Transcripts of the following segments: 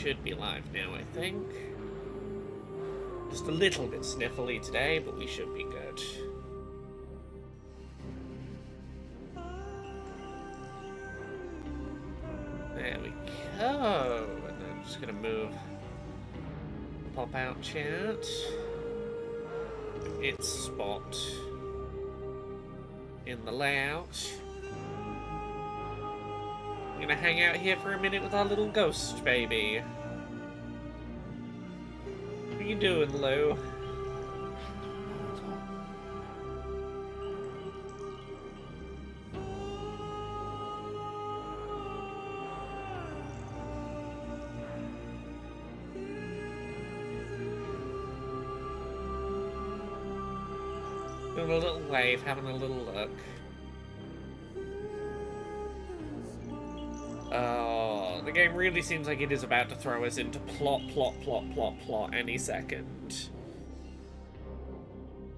should be live now, I think. Just a little bit sniffly today, but we should be good. There we go. And then I'm just gonna move pop out chat. Its spot in the layout. I'm gonna hang out here for a minute with our little ghost baby. What are you doing, Lou? Doing a little wave, having a little look. Oh, the game really seems like it is about to throw us into plot any second.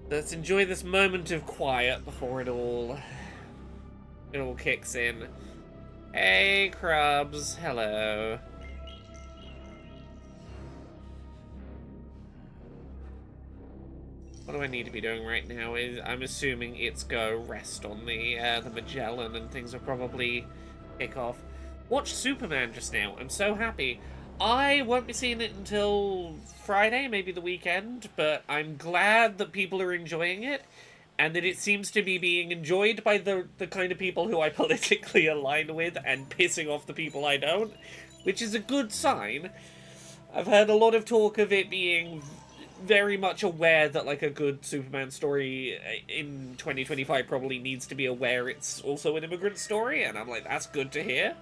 Let's enjoy this moment of quiet before it all kicks in. Hey, Crubs, hello. What do I need to be doing right now? I'm assuming it's go rest on the Magellan, and things will probably kick off. Watched Superman just now. I'm so happy. I won't be seeing it until Friday, maybe the weekend, but I'm glad that people are enjoying it, and that it seems to be being enjoyed by the kind of people who I politically align with, and pissing off the people I don't, which is a good sign. I've heard a lot of talk of it being very much aware that, like, a good Superman story in 2025 probably needs to be aware it's also an immigrant story, and I'm like, that's good to hear.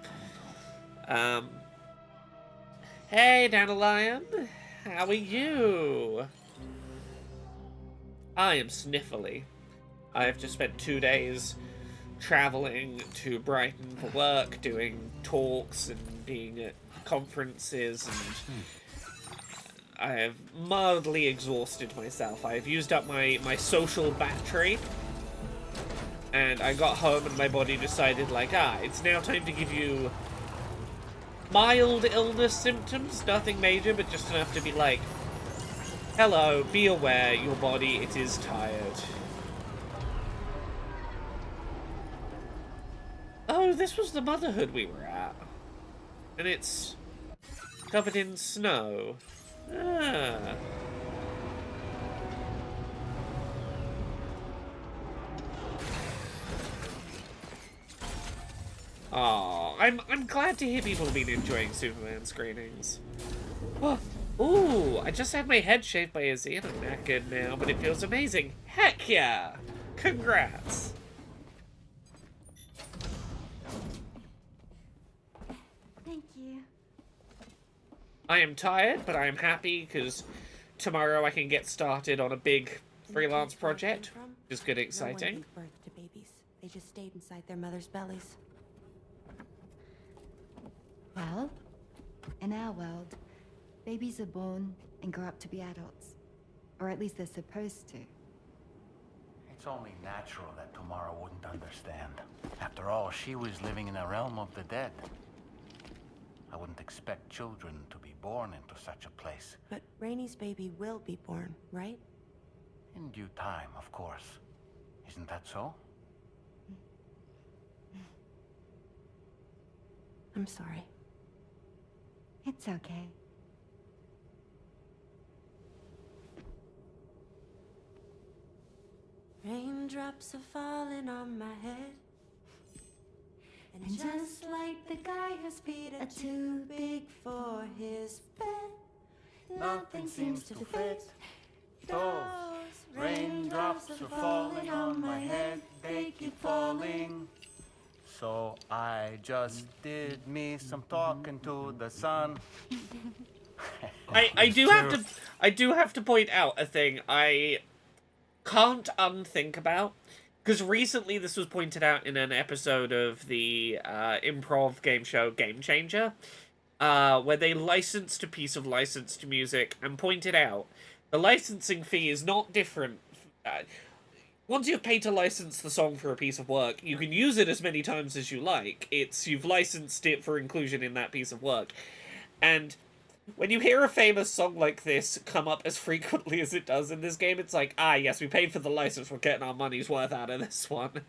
Hey, Dandelion, how are you? I am sniffly. I have just spent 2 days traveling to Brighton for work, doing talks and being at conferences, and I have mildly exhausted myself. I have used up my social battery, and I got home and my body decided, like, it's now time to give you mild illness symptoms, nothing major, but just enough to be like, hello, be aware, your body, it is tired. Oh, this was the Motherhood we were at. And it's covered in snow. Ah. Oh, I'm glad to hear people have been enjoying Superman screenings. Oh, ooh, I just had my head shaved by Izzy and I'm knackered now, but it feels amazing. Heck yeah! Congrats! Thank you. I am tired, but I am happy because tomorrow I can get started on a big freelance project, which is good, exciting. No one gave birth to babies. They just stayed inside their mothers' bellies. Well, in our world, babies are born and grow up to be adults. Or at least they're supposed to. It's only natural that Tamara wouldn't understand. After all, she was living in a realm of the dead. I wouldn't expect children to be born into such a place. But Rainy's baby will be born, right? In due time, of course. Isn't that so? I'm sorry. It's okay. Raindrops are falling on my head. And just like the guy whose feet are too big for his bed, nothing seems to fit. Those raindrops are falling on my head, they keep falling. So I just did me some talking to the sun. I do have to point out a thing I can't unthink about, because recently this was pointed out in an episode of the improv game show Game Changer, where they licensed a piece of licensed music and pointed out the licensing fee is not different. Once you've paid to license the song for a piece of work, you can use it as many times as you like. You've licensed it for inclusion in that piece of work. And When you hear a famous song like this come up as frequently as it does in this game, it's like, ah, yes, we paid for the license, we're getting our money's worth out of this one.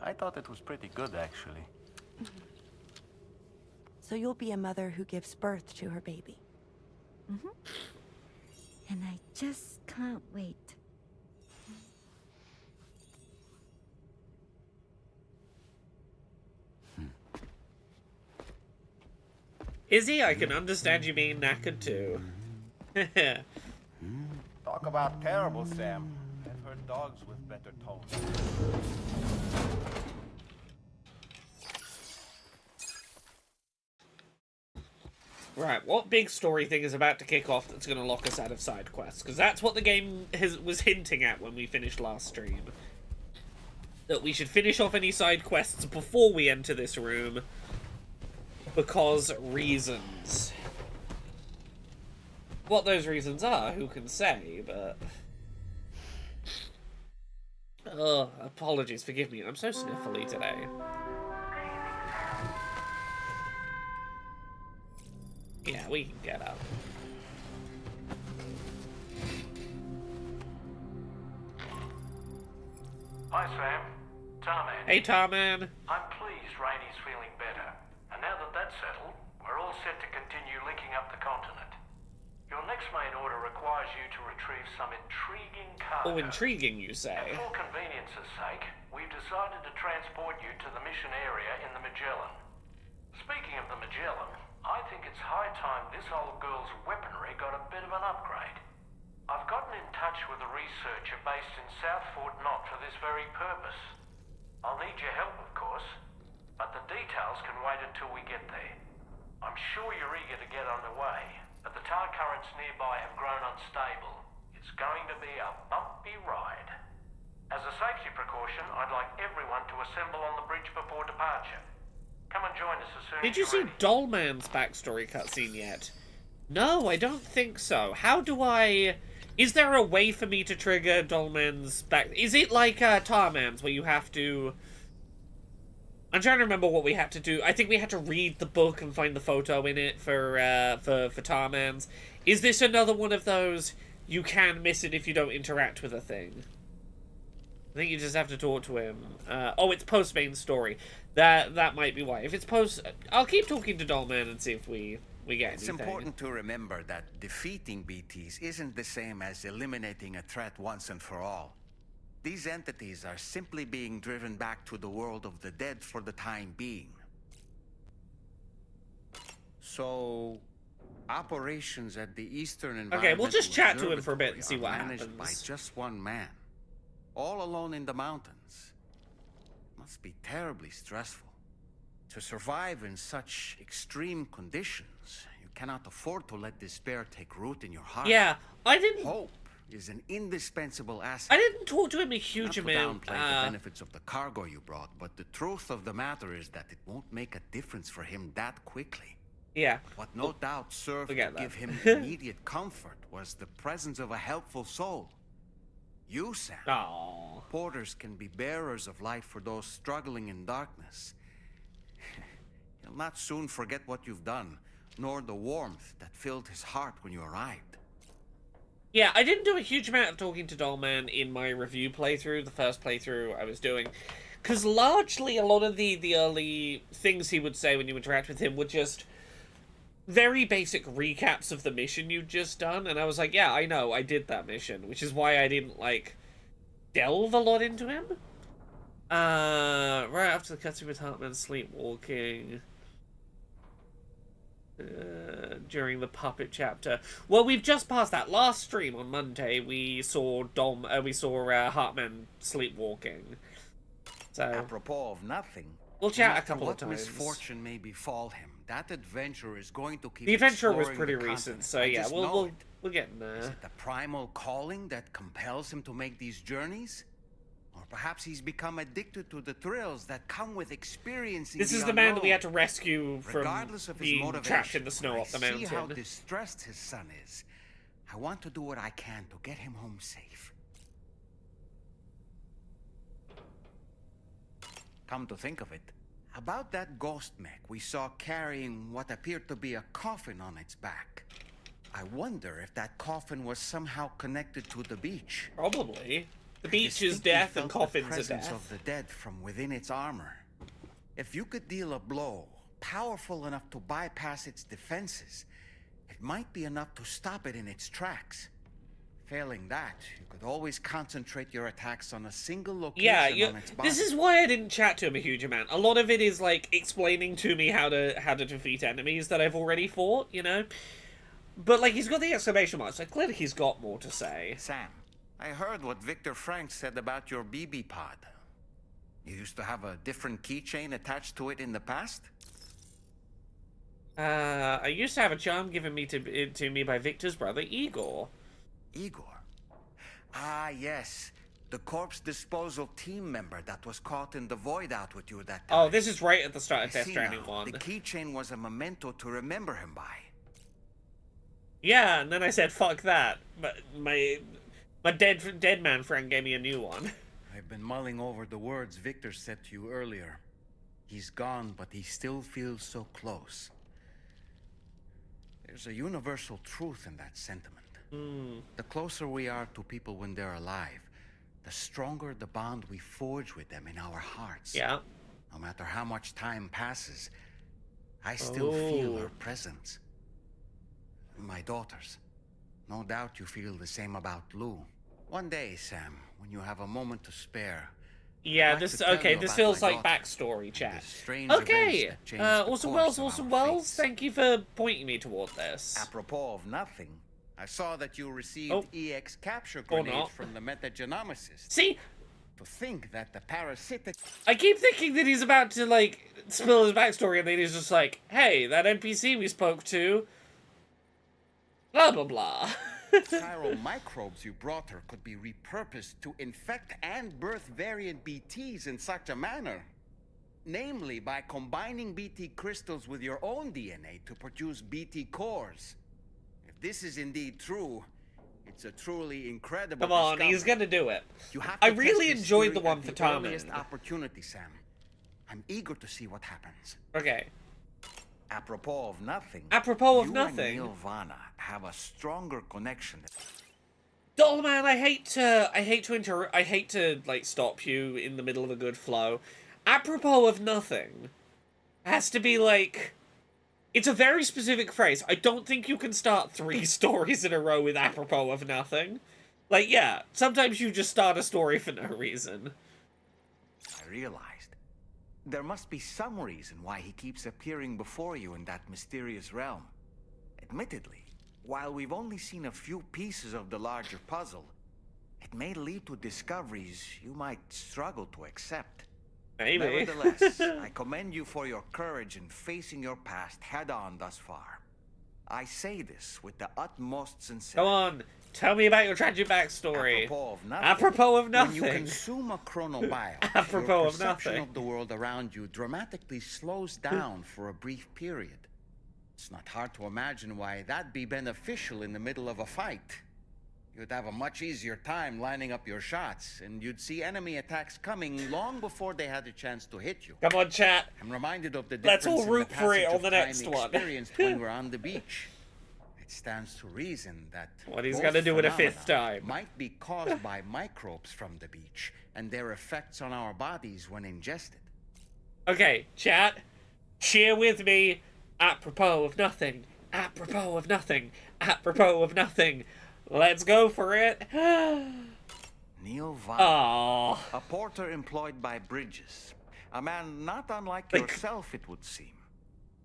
I thought it was pretty good, actually. So you'll be a mother who gives birth to her baby. Mm-hmm. And I just can't wait. Izzy, I can understand you being knackered too. Talk about terrible, Sam. I've heard dogs with better tones. Right, what big story thing is about to kick off that's going to lock us out of side quests? Because that's what the game was hinting at when we finished last stream. That we should finish off any side quests before we enter this room. Because reasons. What those reasons are, who can say, but... Oh, apologies, forgive me, I'm so sniffly today. Yeah, we can get up. Hi, Sam. Tarman. Hey, Tarman. I'm pleased Rainey's feeling better. And now that that's settled, we're all set to continue linking up the continent. Your next main order requires you to retrieve some intriguing cargo. Oh, intriguing, you say? And for convenience's sake, we've decided to transport you to the mission area in the Magellan. Speaking of the Magellan, I think it's high time this old girl's weaponry got a bit of an upgrade. I've gotten in touch with a researcher based in South Fort Knott for this very purpose. I'll need your help, of course, but the details can wait until we get there. I'm sure you're eager to get underway, but the tar currents nearby have grown unstable. It's going to be a bumpy ride. As a safety precaution, I'd like everyone to assemble on the bridge before departure. Come and join us as soon as Did you see ready. Dollman's backstory cutscene yet? No, I don't think so. How do I... Is there a way for me to trigger Dollman's back... Is it like Tarman's, where you have to... I'm trying to remember what we had to do. I think we had to read the book and find the photo in it for Tarman's. Is this another one of those, you can miss it if you don't interact with a thing? I think you just have to talk to him. Oh, it's post-main story. That might be why. If it's post... I'll keep talking to Dollman and see if we get It's anything. important to remember that defeating BTs isn't the same as eliminating a threat once and for all. These entities are simply being driven back to the world of the dead for the time being. So, operations at the Eastern Environmental Okay, we'll just chat to him for a bit and see Observatory what are managed happens. by just one man, all alone in the mountains. Must be terribly stressful. To survive in such extreme conditions, you cannot afford to let despair take root in your heart. Yeah, I didn't... Hope is an indispensable asset. I didn't talk to him a huge Not to amount. downplay the benefits of the cargo you brought, but the truth of the matter is that it won't make a difference for him that quickly. Yeah. What no doubt served to forget that. give him immediate comfort was the presence of a helpful soul. You, Sam. Aww. Porters can be bearers of light for those struggling in darkness. He'll not soon forget what you've done, nor the warmth that filled his heart when you arrived. Yeah, I didn't do a huge amount of talking to Dollman in my review playthrough, the first playthrough I was doing. Because largely a lot of the early things he would say when you interact with him were just very basic recaps of the mission you'd just done. And I was like, yeah, I know, I did that mission. Which is why I didn't, like, delve a lot into him. Right after the cutscene with Hartman sleepwalking. During the puppet chapter. Well, we've just passed that. Last stream on Monday, we saw Hartman sleepwalking. So Apropos of nothing, we'll chat no a matter couple of what times. Misfortune may befall him, that adventure is going to keep. The adventure was exploring pretty the recent, continent. so I yeah, just we'll know it. we'll get in there. Is it the primal calling that compels him to make these journeys? Or perhaps he's become addicted to the thrills that come with experiencing This the is the man that we unknown. had to rescue from Regardless of his being motivation, trapped in the snow when up the I see how mountain. distressed his son is. I want to do what I can to get him home safe. Come to think of it, About that ghost mech we saw carrying what appeared to be a coffin on its back. I wonder if that coffin was somehow connected to the beach. Probably. The I beach is distinctly death and felt the coffins are presence death. of the dead from within its armor. If you could deal a blow powerful enough to bypass its defenses, it might be enough to stop it in its tracks. Failing that, you could always concentrate your attacks on a single location Yeah, on its body. this is why I didn't chat to him a huge amount. A lot of it is like explaining to me how to defeat enemies that I've already fought, you know? But like he's got the exclamation mark, so clearly he's got more to say. Sam, I heard what Victor Frank said about your BB pod. You used to have a different keychain attached to it in the past? I used to have a charm given to me by Victor's brother Igor. Igor. Ah, yes. The corpse disposal team member that was caught in the void out with you that time. Oh, this is right at the start of I Death see Stranding now. 1. The keychain was a memento to remember him by. Yeah, and then I said, fuck that. But my dead man friend gave me a new one. I've been mulling over the words Victor said to you earlier. He's gone, but he still feels so close. There's a universal truth in that sentiment. The closer we are to people when they're alive, the stronger the bond we forge with them in our hearts. Yeah. No matter how much time passes, I still feel Oh. her presence. My daughters. No doubt you feel the same about Lou. One day, Sam, when you have a moment to spare. Yeah, I'd like this to tell okay. you This about feels my like daughter backstory and chat. the strange Okay, events that changed the Awesome course Wells, of Awesome our Wells. fates. Thank you for pointing me toward this. Apropos of nothing, I saw that you received Oh. EX capture Or grenades not. from the metagenomicist. See, To think that the parasitic I keep thinking that he's about to like spill his backstory, and then he's just like, "Hey, that NPC we spoke to, blah blah blah." chiral microbes you brought her could be repurposed to infect and birth variant BTs in such a manner. Namely, by combining BT crystals with your own DNA to produce BT cores. If this is indeed true, it's a truly incredible Come on, discovery. he's gonna do it. You have I to really test this enjoyed the theory one at for the earliest Tarman. opportunity, Sam. I'm eager to see what happens. Okay. Apropos of nothing. Apropos of you nothing. and Nirvana have a stronger connection. Doll man, I hate to like stop you in the middle of a good flow. Apropos of nothing has to be like, it's a very specific phrase. I don't think you can start 3 stories in a row with apropos of nothing. Like, yeah, sometimes you just start a story for no reason. I realized there must be some reason why he keeps appearing before you in that mysterious realm. Admittedly, while we've only seen a few pieces of the larger puzzle, it may lead to discoveries you might struggle to accept. Maybe. Nevertheless, I commend you for your courage in facing your past head-on thus far. I say this with the utmost sincerity. Come on, tell me about your tragic backstory. Apropos of nothing. Apropos of When you nothing. consume a chronobios, Apropos your of perception nothing. of the world around you dramatically slows down for a brief period. It's not hard to imagine why that'd be beneficial in the middle of a fight. You'd have a much easier time lining up your shots, and you'd see enemy attacks coming long before they had a chance to hit you. Come on, chat. I'm reminded of the Let's difference all in root the for it passage on of the time next one. experienced when we're on the beach. It stands to reason that What he's both gonna do it a 5th phenomena time. might be caused by microbes from the beach and their effects on our bodies when ingested. Okay, chat, cheer with me. Apropos of nothing. Apropos of nothing. Apropos of nothing. Let's go for it. Neil Vine, Aww. a porter employed by Bridges, a man not unlike Like- yourself, it would seem.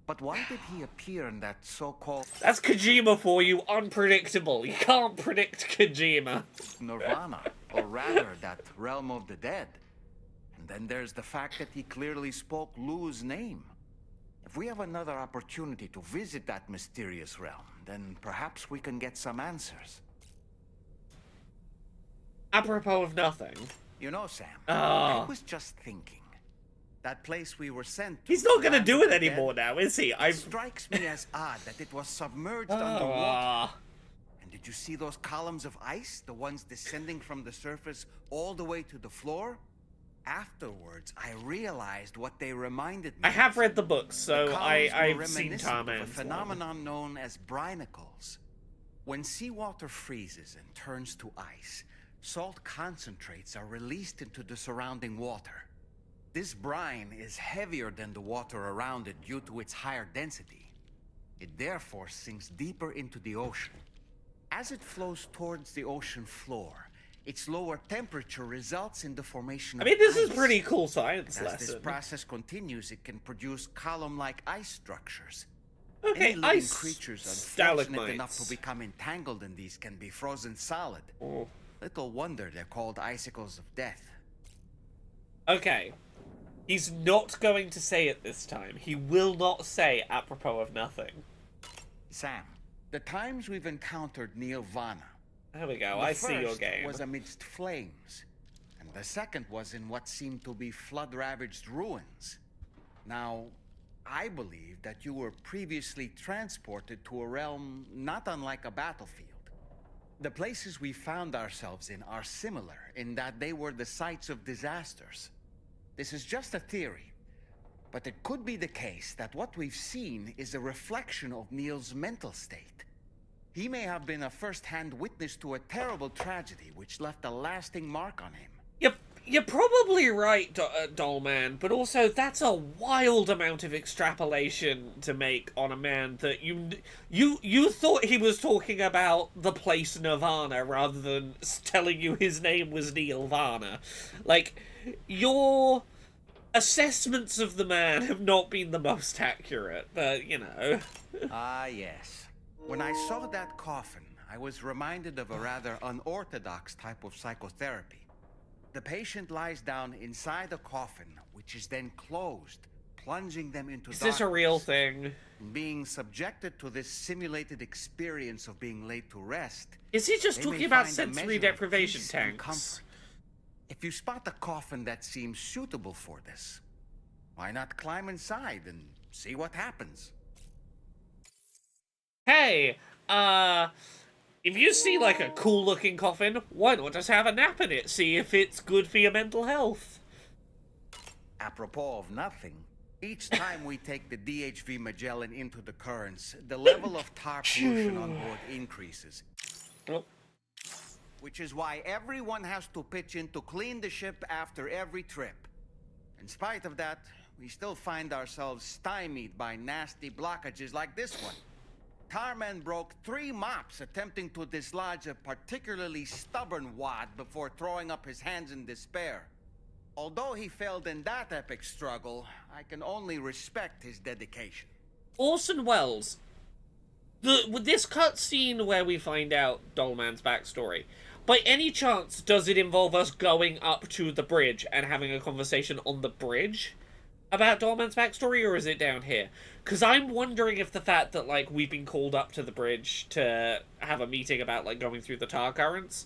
But why did he appear in that so-called That's Kojima for you. Unpredictable. You can't predict Kojima. Nirvana, or rather, that realm of the dead? And then there's the fact that he clearly spoke Lou's name. If we have another opportunity to visit that mysterious realm, then perhaps we can get some answers. Apropos of nothing. You know, Sam, Ah. I was just thinking. That place we were sent to... He's not the gonna land do of it the anymore dead, now, is he? It strikes me as odd that it was submerged underwater. Ah. And did you see those columns of ice? The ones descending from the surface all the way to the floor? Afterwards, I realized what they reminded me I have of. read the books, so The columns were I've seen reminiscent of a Tarman's one. phenomenon known as brinicles. When seawater freezes and turns to ice, salt concentrates are released into the surrounding water. This brine is heavier than the water around it due to its higher density. It therefore sinks deeper into the ocean. As it flows towards the ocean floor, its lower temperature results in the formation of I mean, this is ice. pretty cool science As this lesson. process continues, it can produce column-like ice structures. Okay, Any living ice creatures unfortunate stalagmites. enough to become entangled in these can be frozen solid. Oh. Little wonder they're called icicles of death. Okay. He's not going to say it this time. He will not say apropos of nothing. Sam, the times we've encountered Nirvana. There we go. The I see your first game. was amidst flames, and the second was in what seemed to be flood-ravaged ruins. Now, I believe that you were previously transported to a realm not unlike a battlefield. The places we found ourselves in are similar in that they were the sites of disasters. This is just a theory, but it could be the case that what we've seen is a reflection of Neil's mental state. He may have been a first-hand witness to a terrible tragedy which left a lasting mark on him. You're probably right, Dollman, but also that's a wild amount of extrapolation to make on a man that you thought he was talking about the place Nirvana rather than telling you his name was Neil Varna. Like, your assessments of the man have not been the most accurate, but, you know. Ah, yes. When I saw that coffin, I was reminded of a rather unorthodox type of psychotherapy. The patient lies down inside a coffin, which is then closed, plunging them into darkness. Is this a real thing? Being subjected to this simulated experience of being laid to rest. Is he just they may talking about find a sensory measure of deprivation peace and tanks? comfort. If you spot a coffin that seems suitable for this, why not climb inside and see what happens? Hey, if you see, like, a cool-looking coffin, why not just have a nap in it? See if it's good for your mental health. Apropos of nothing, each time we take the DHV Magellan into the currents, the level of tar pollution on board increases. Oh. Which is why everyone has to pitch in to clean the ship after every trip. In spite of that, we still find ourselves stymied by nasty blockages like this one. Tarman broke 3 mops attempting to dislodge a particularly stubborn wad before throwing up his hands in despair. Although he failed in that epic struggle, I can only respect his dedication. Orson Welles, with this cutscene where we find out Dollman's backstory, by any chance does it involve us going up to the bridge and having a conversation on the bridge about Dollman's backstory, or is it down here? Because I'm wondering if the fact that, like, we've been called up to the bridge to have a meeting about, like, going through the tar currents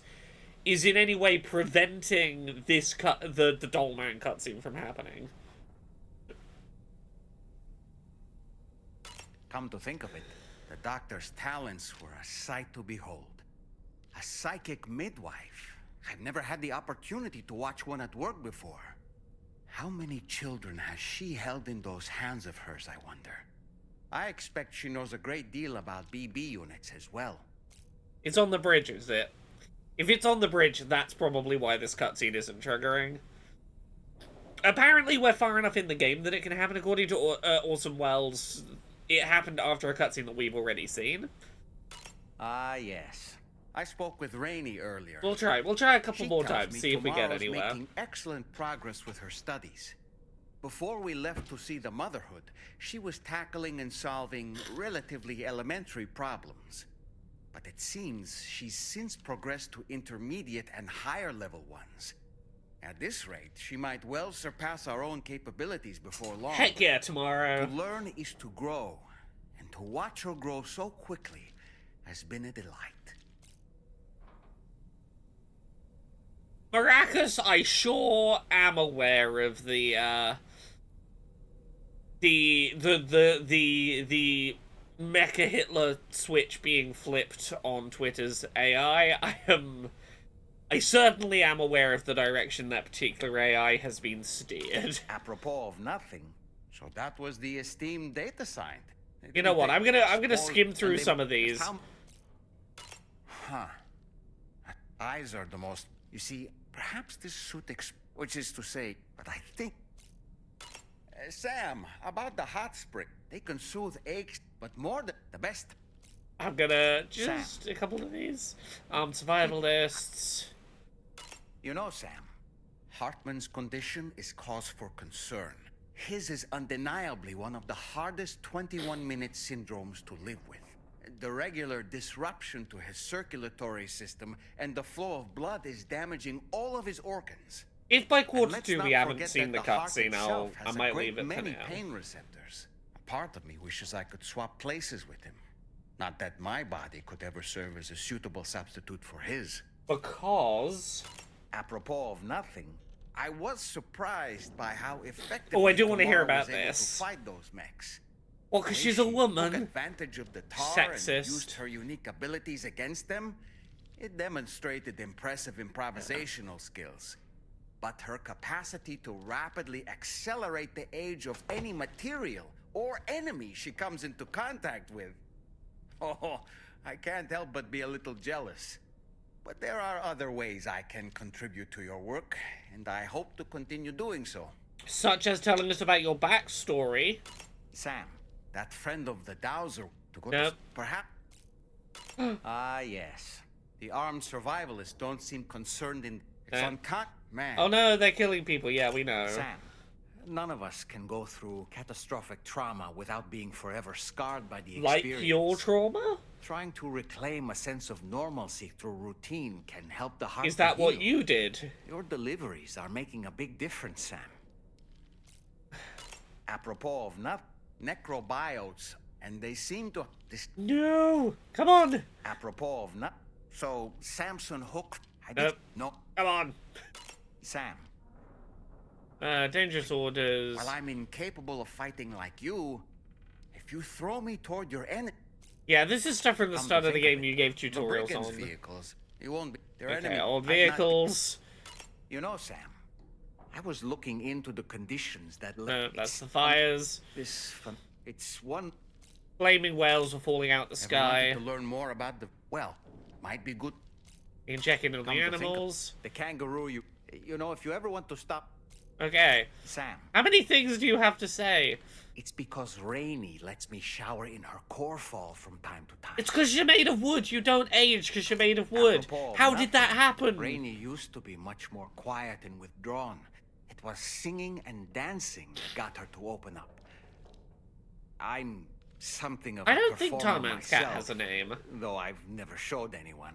is in any way preventing this the Dollman cutscene from happening. Come to think of it, the doctor's talents were a sight to behold. A psychic midwife. I've never had the opportunity to watch one at work before. How many children has she held in those hands of hers, I wonder? I expect she knows a great deal about BB units as well. It's on the bridge, is it? If it's on the bridge, that's probably why this cutscene isn't triggering. Apparently, we're far enough in the game that it can happen. According to Orson Welles, it happened after a cutscene that we've already seen. Ah, yes. I spoke with Rainey earlier. We'll try a couple She more tells times, me see if we get Tomorrow's anywhere. making excellent progress with her studies. Before we left to see the Motherhood, she was tackling and solving relatively elementary problems. But it seems she's since progressed to intermediate and higher level ones. At this rate, she might well surpass our own capabilities before long. Heck yeah, tomorrow. To learn is to grow, and to watch her grow so quickly has been a delight. Maracas, I sure am aware of the Mecha Hitler switch being flipped on Twitter's AI. I am I certainly am aware of the direction that particular AI has been steered. Apropos of nothing, so that was the esteemed data scientist. You know what? I'm gonna skim through some of these. Huh. Eyes are the most. You see, perhaps this suit, which is to say, but I think. Sam, about the hot spring, they can soothe aches, but more the best. I'm gonna just a couple of these. Survival lists. You know, Sam, Hartman's condition is cause for concern. His is undeniably one of the hardest 21-minute syndromes to live with. The regular disruption to his circulatory system and the flow of blood is damaging all of his organs. If by quarter 2 we haven't seen the cutscene, I might leave it for many now. pain receptors. A part of me wishes I could swap places with him. Not that my body could ever serve as a suitable substitute for his. Because... Apropos of nothing, I was surprised by how effective. Oh, I do want to hear Tamara about was able this. to fight those mechs. Well, because The way she's a she woman. took advantage of the tar Sexist. and used her unique abilities against them. It demonstrated impressive improvisational skills. But her capacity to rapidly accelerate the age of any material or enemy she comes into contact with. Oh, I can't help but be a little jealous. But there are other ways I can contribute to your work, and I hope to continue doing so. Such as telling us about your backstory. Sam, that friend of the Dowser, to go Nope. to perhaps. Ah, yes. The armed survivalists don't seem concerned in. It's man. Oh no, they're killing people. Yeah, we know. Sam, none of us can go through catastrophic trauma without being forever scarred by the Like experience. your trauma? Trying to reclaim a sense of normalcy through routine can help the heart. Is that to what heal. you did? Your deliveries are making a big difference, Sam. Apropos of necrobiotes, and they seem to. No! Come on! Apropos of so Samson Hook. Nope. No, Come on! Sam. Dangerous orders. While I'm incapable of fighting like you, if you throw me toward your enemy. Yeah, this is stuff from the Come start to of the think of game it, you gave the tutorials brigands' on. vehicles. You won't be. They're Okay, enemy. old I'm not- vehicles. You know, Sam. I was looking into the conditions that. No, that's the fires. It's one. Flaming whales were falling out the Ever sky. wanted to learn more about the. Well, might be good. You can check in on the Come to think of animals. the kangaroo. You know, if you ever want to stop. Okay. Sam. How many things do you have to say? It's because Rainey lets me shower in her core fall from time to time. It's because you're made of wood. You don't age because you're made of wood. Apropos of How did that happen? Rainey used to be much more quiet and withdrawn. It was singing and dancing that got her to open up. I'm something of I a don't think performer Tom Hanks' cat myself, has a name. though I've never showed anyone.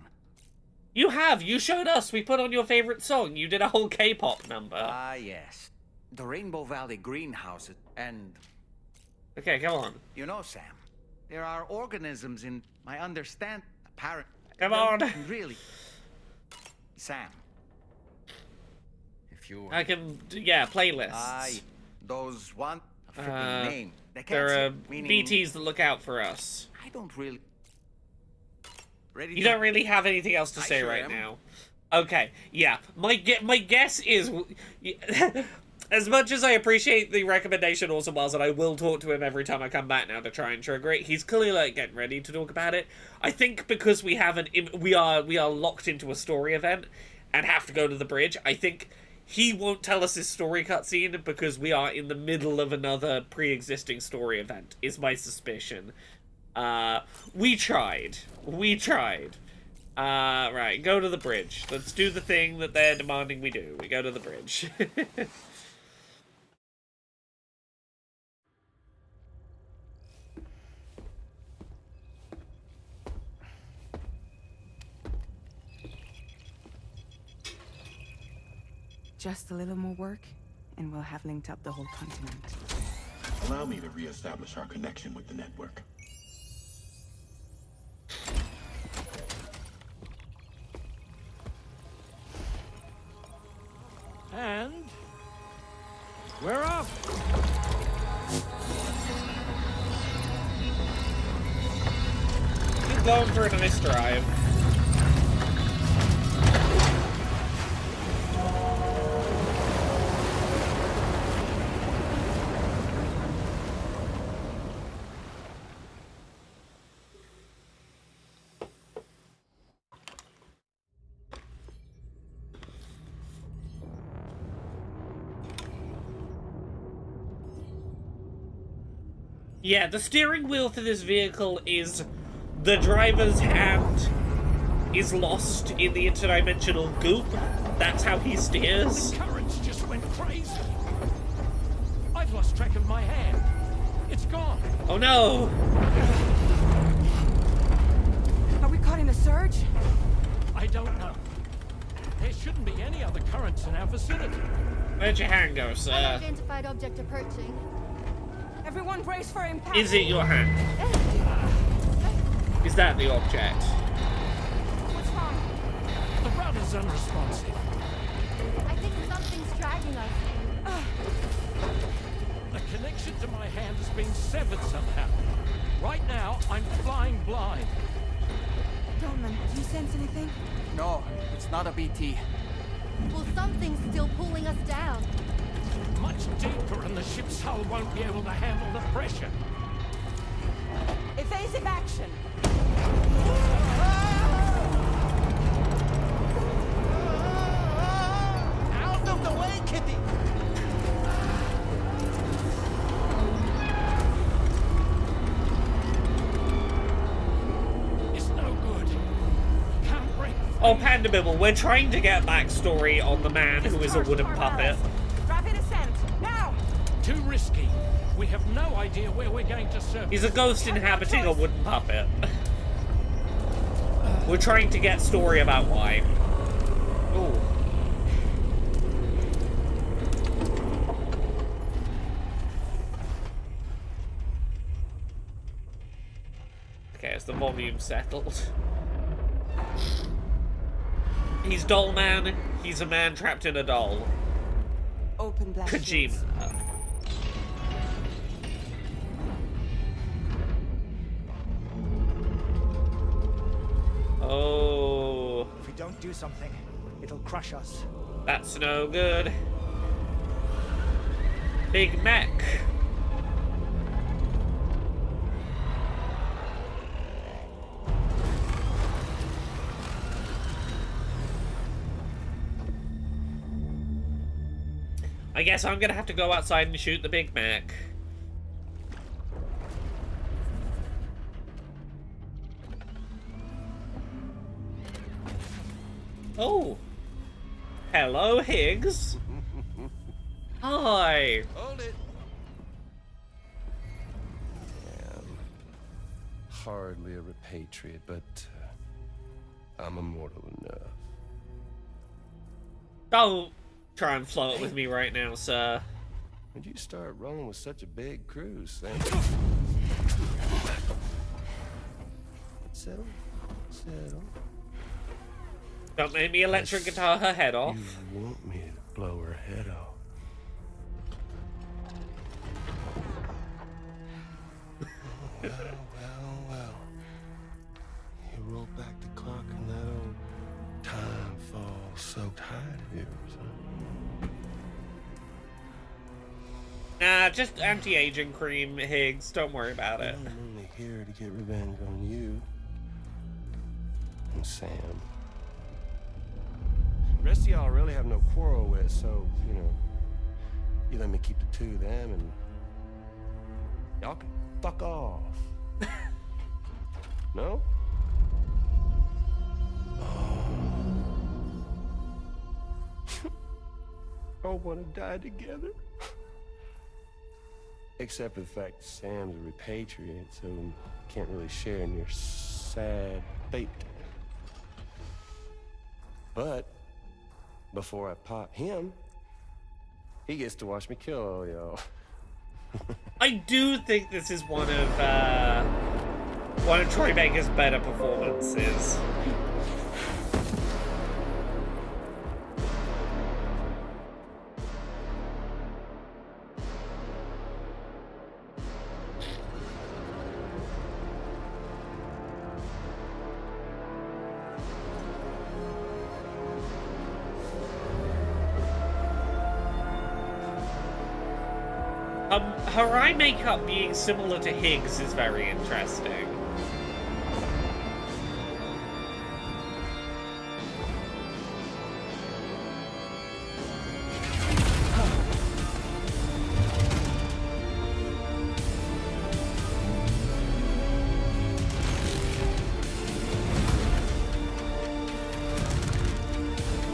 You have. You showed us. We put on your favorite song. You did a whole K-pop number. Ah, yes. The Rainbow Valley greenhouses, and Okay, come on. you know, Sam, there are organisms in my understand. Apparent. Come on. Really, Sam. If you. I can. Yeah, playlists. Those want a freaking name. They can't There are say, meaning, BTs that look out for us. I don't really. Ready? You don't really have anything else to I say sure right am. now. Okay, yeah. My guess is, as much as I appreciate the recommendation, Orson Welles, and I will talk to him every time I come back now to try and trigger it. He's clearly like getting ready to talk about it. I think because we are locked into a story event and have to go to the bridge. I think he won't tell us his story cutscene because we are in the middle of another pre-existing story event. Is my suspicion. We tried. Right, go to the bridge. Let's do the thing that they're demanding we do. We go to the bridge. Just a little more work, and we'll have linked up the whole continent. Allow me to reestablish our connection with the network. And we're off. Keep going for a nice drive. Yeah, the steering wheel for this vehicle is the driver's hand is lost in the interdimensional goop. That's how he steers. The currents just went crazy. I've lost track of my hand. It's gone. Oh no! Are we caught in a surge? I don't know. There shouldn't be any other currents in our vicinity. Where'd your hand go, sir? Unidentified object approaching. Everyone brace for impact. Is it your hand? Is that the object? What's wrong? The rudder's unresponsive. I think something's dragging us. The connection to my hand has been severed somehow. Right now, I'm flying blind. Dolman, do you sense anything? No, it's not a BT. Well, something's still pulling us down. Much deeper and the ship's hull won't be able to handle the pressure. Evasive action. Out of the way, Kitty! It's no good. Can't break. Oh, Panda Bibble, we're trying to get backstory on the man who is a wooden puppet. Rapid ascent. Now! Too risky. We have no idea where we're going to surface. He's a ghost inhabiting a wooden puppet. We're trying to get story about why. Ooh. Okay, is the volume settled? He's Doll Man. He's a man trapped in a doll. Open blast shields. Kojima. Oh, If we don't do something, it'll crush us. that's no good. Big Mech. I guess I'm gonna have to go outside and shoot the Big Mac. Oh. Hello, Higgs. Hi. Hold it. Hardly a repatriate, but I'm immortal enough. Don't try and float with me right now, sir. When'd you start rolling with such a big crew, Sam? Settle. Settle. Don't make me electric guitar her head off. You want me to blow her head off? Well. You roll back the clock and that old time fall soaked hide of yours, huh? Nah, just anti-aging cream, Higgs. Don't worry about it. I'm only here to get revenge on you and Sam. The rest of y'all really have no quarrel with, so, you know, you let me keep the two of them and y'all can fuck off. No? All wanna die together. Except for the fact that Sam's a repatriate, so can't really share in your sad fate. But before I pop him, he gets to watch me kill all y'all. I do think this is one of Troy Baker's better performances. Her eye makeup being similar to Higgs is very interesting.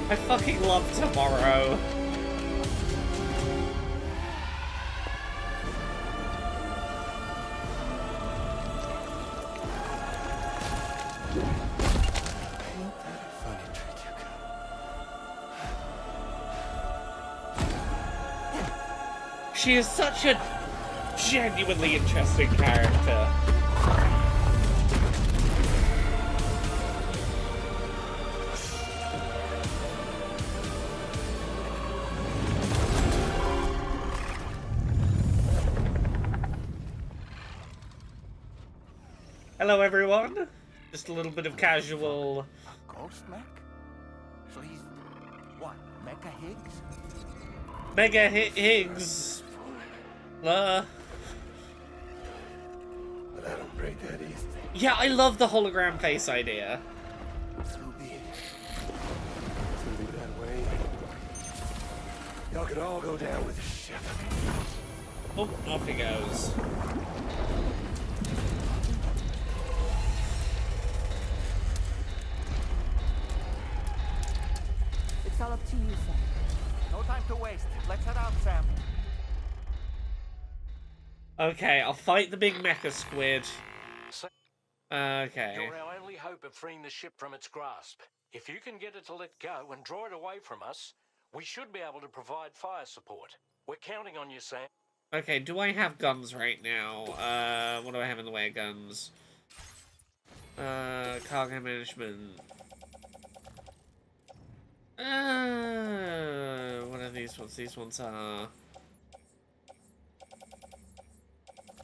I fucking love Tomorrow. She is such a genuinely interesting character. Hello, everyone. Just a little bit of casual. A ghost mech? So he's what? Mecha Higgs? Mega Higgs. But I don't break that easy. Yeah, I love the hologram face idea. So be it. It's gonna be that way. Y'all could all go down with the ship. Oh, off he goes. It's all up to you, Sam. No time to waste. Let's head out, Sam. Okay, I'll fight the big mecha squid. Okay. You're our only hope of freeing the ship from its grasp. If you can get it to let go and draw it away from us, we should be able to provide fire support. We're counting on you, Sam. Okay, do I have guns right now? What do I have in the way of guns? Cargo management. What are these ones? These ones are...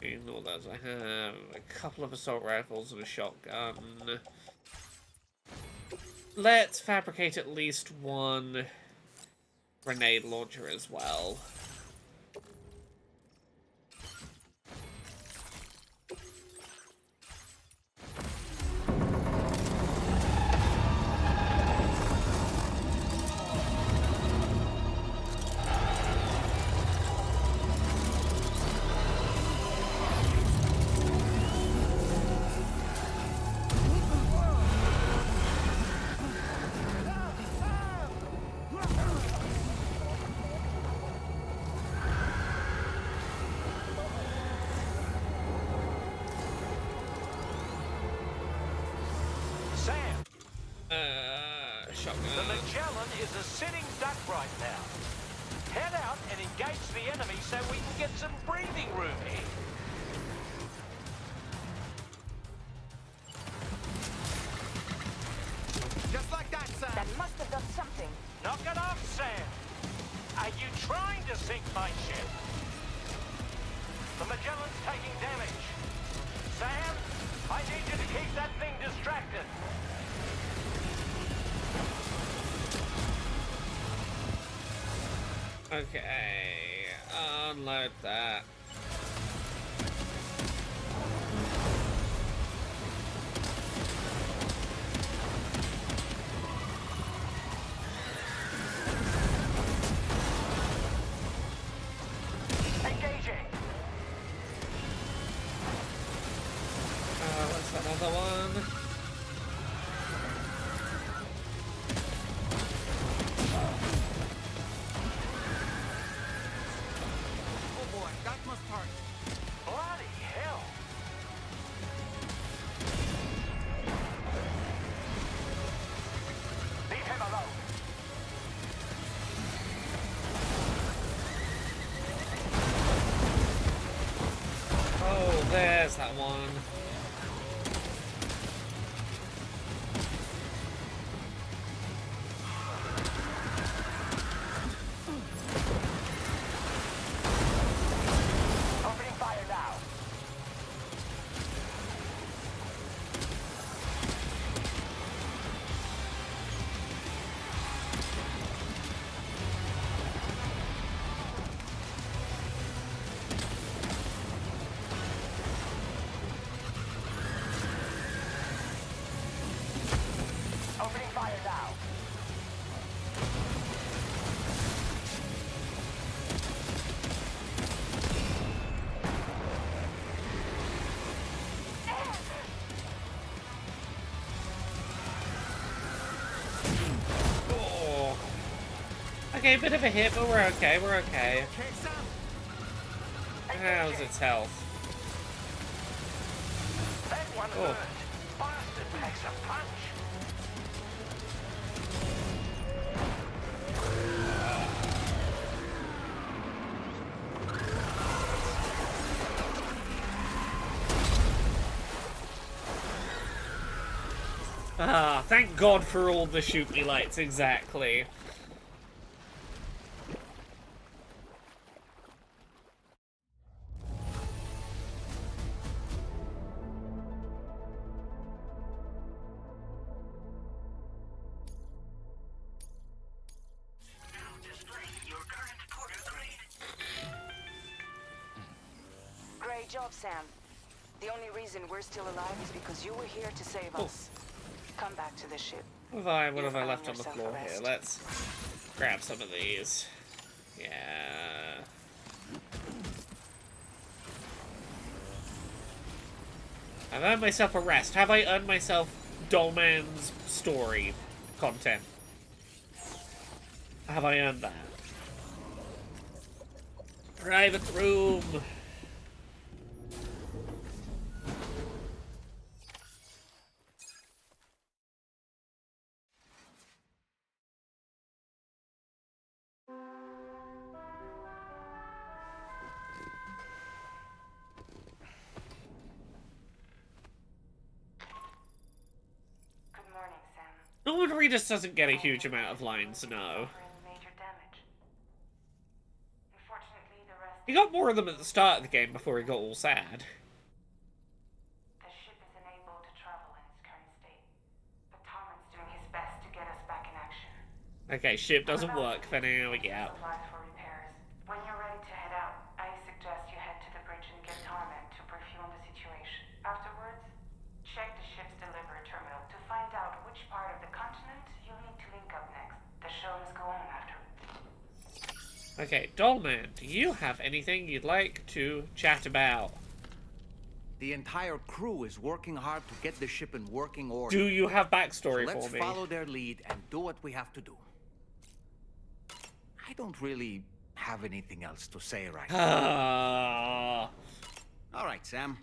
Ignore those. I have a couple of assault rifles and a shotgun. Let's fabricate at least one grenade launcher as well. The Magellan is a sitting duck right now. Head out and engage the enemy so we can get some breathing room here. Just like that, Sam. That must have done something. Knock it off, Sam. Are you trying to sink my ship? The Magellan's taking damage. Sam, I need you to keep that thing distracted. Okay, unload that. Engaging. What's another one? Bloody hell. Leave him alone. Oh, there's that one. Opening fire now. Okay, bit of a hit, but we're okay, we're okay. How's its health? That one hurt. Bastard packs a punch. Ah, thank God for all the shoot me lights, exactly. Great job, Sam. The only reason we're still alive is because you were here to save us. Come back to the ship. What have I left on the floor here? Let's grab some of these. Yeah. I've earned myself a rest. Have I earned myself Dollman's story content? Have I earned that? Private room. Norman Reedus doesn't get a huge amount of lines, no. He got more of them at the start of the game before he got all sad. The ship is unable to travel in its current state, but Tommen's doing his best to get us back in action. Okay, ship doesn't work for now, yeah. Supplies for repairs. When you're ready to head out, I suggest you head to the bridge and get Tommen to brief you on the situation. Afterwards, check the ship's delivery terminal to find out which part of the continent you'll need to link up next. The show must go on after. Okay, Dollman, do you have anything you'd like to chat about? The entire crew is working hard to get the ship in working order. Do you have backstory So for me? let's follow their lead and do what we have to do. I don't really have anything else to say right now. All right, Sam.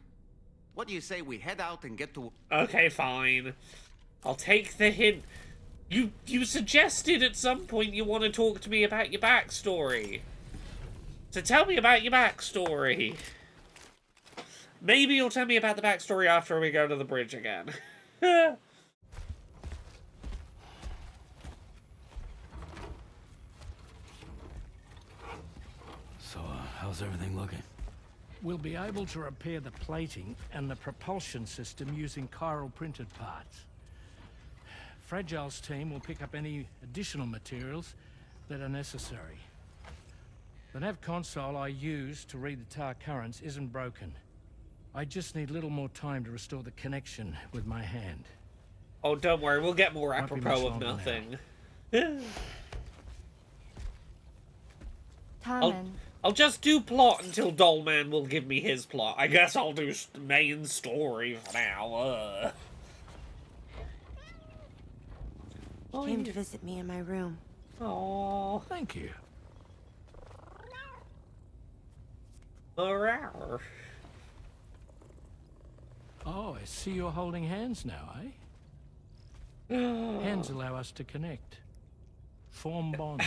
What do you say we head out and get to... Okay, fine. I'll take the hint. You suggested at some point you want to talk to me about your backstory. So tell me about your backstory. Maybe you'll tell me about the backstory after we go to the bridge again. So, how's everything looking? We'll be able to repair the plating and the propulsion system using chiral printed parts. Fragile's team will pick up any additional materials that are necessary. The nav console I use to read the tar currents isn't broken. I just need a little more time to restore the connection with my hand. Oh, don't worry, we'll get more apropos of nothing. I'll just do plot until Dollman will give me his plot. I guess I'll do main story for now. Came to visit me in my room. Oh, thank you. Oh, I see you're holding hands now, eh? Hands allow us to connect. Form bonds.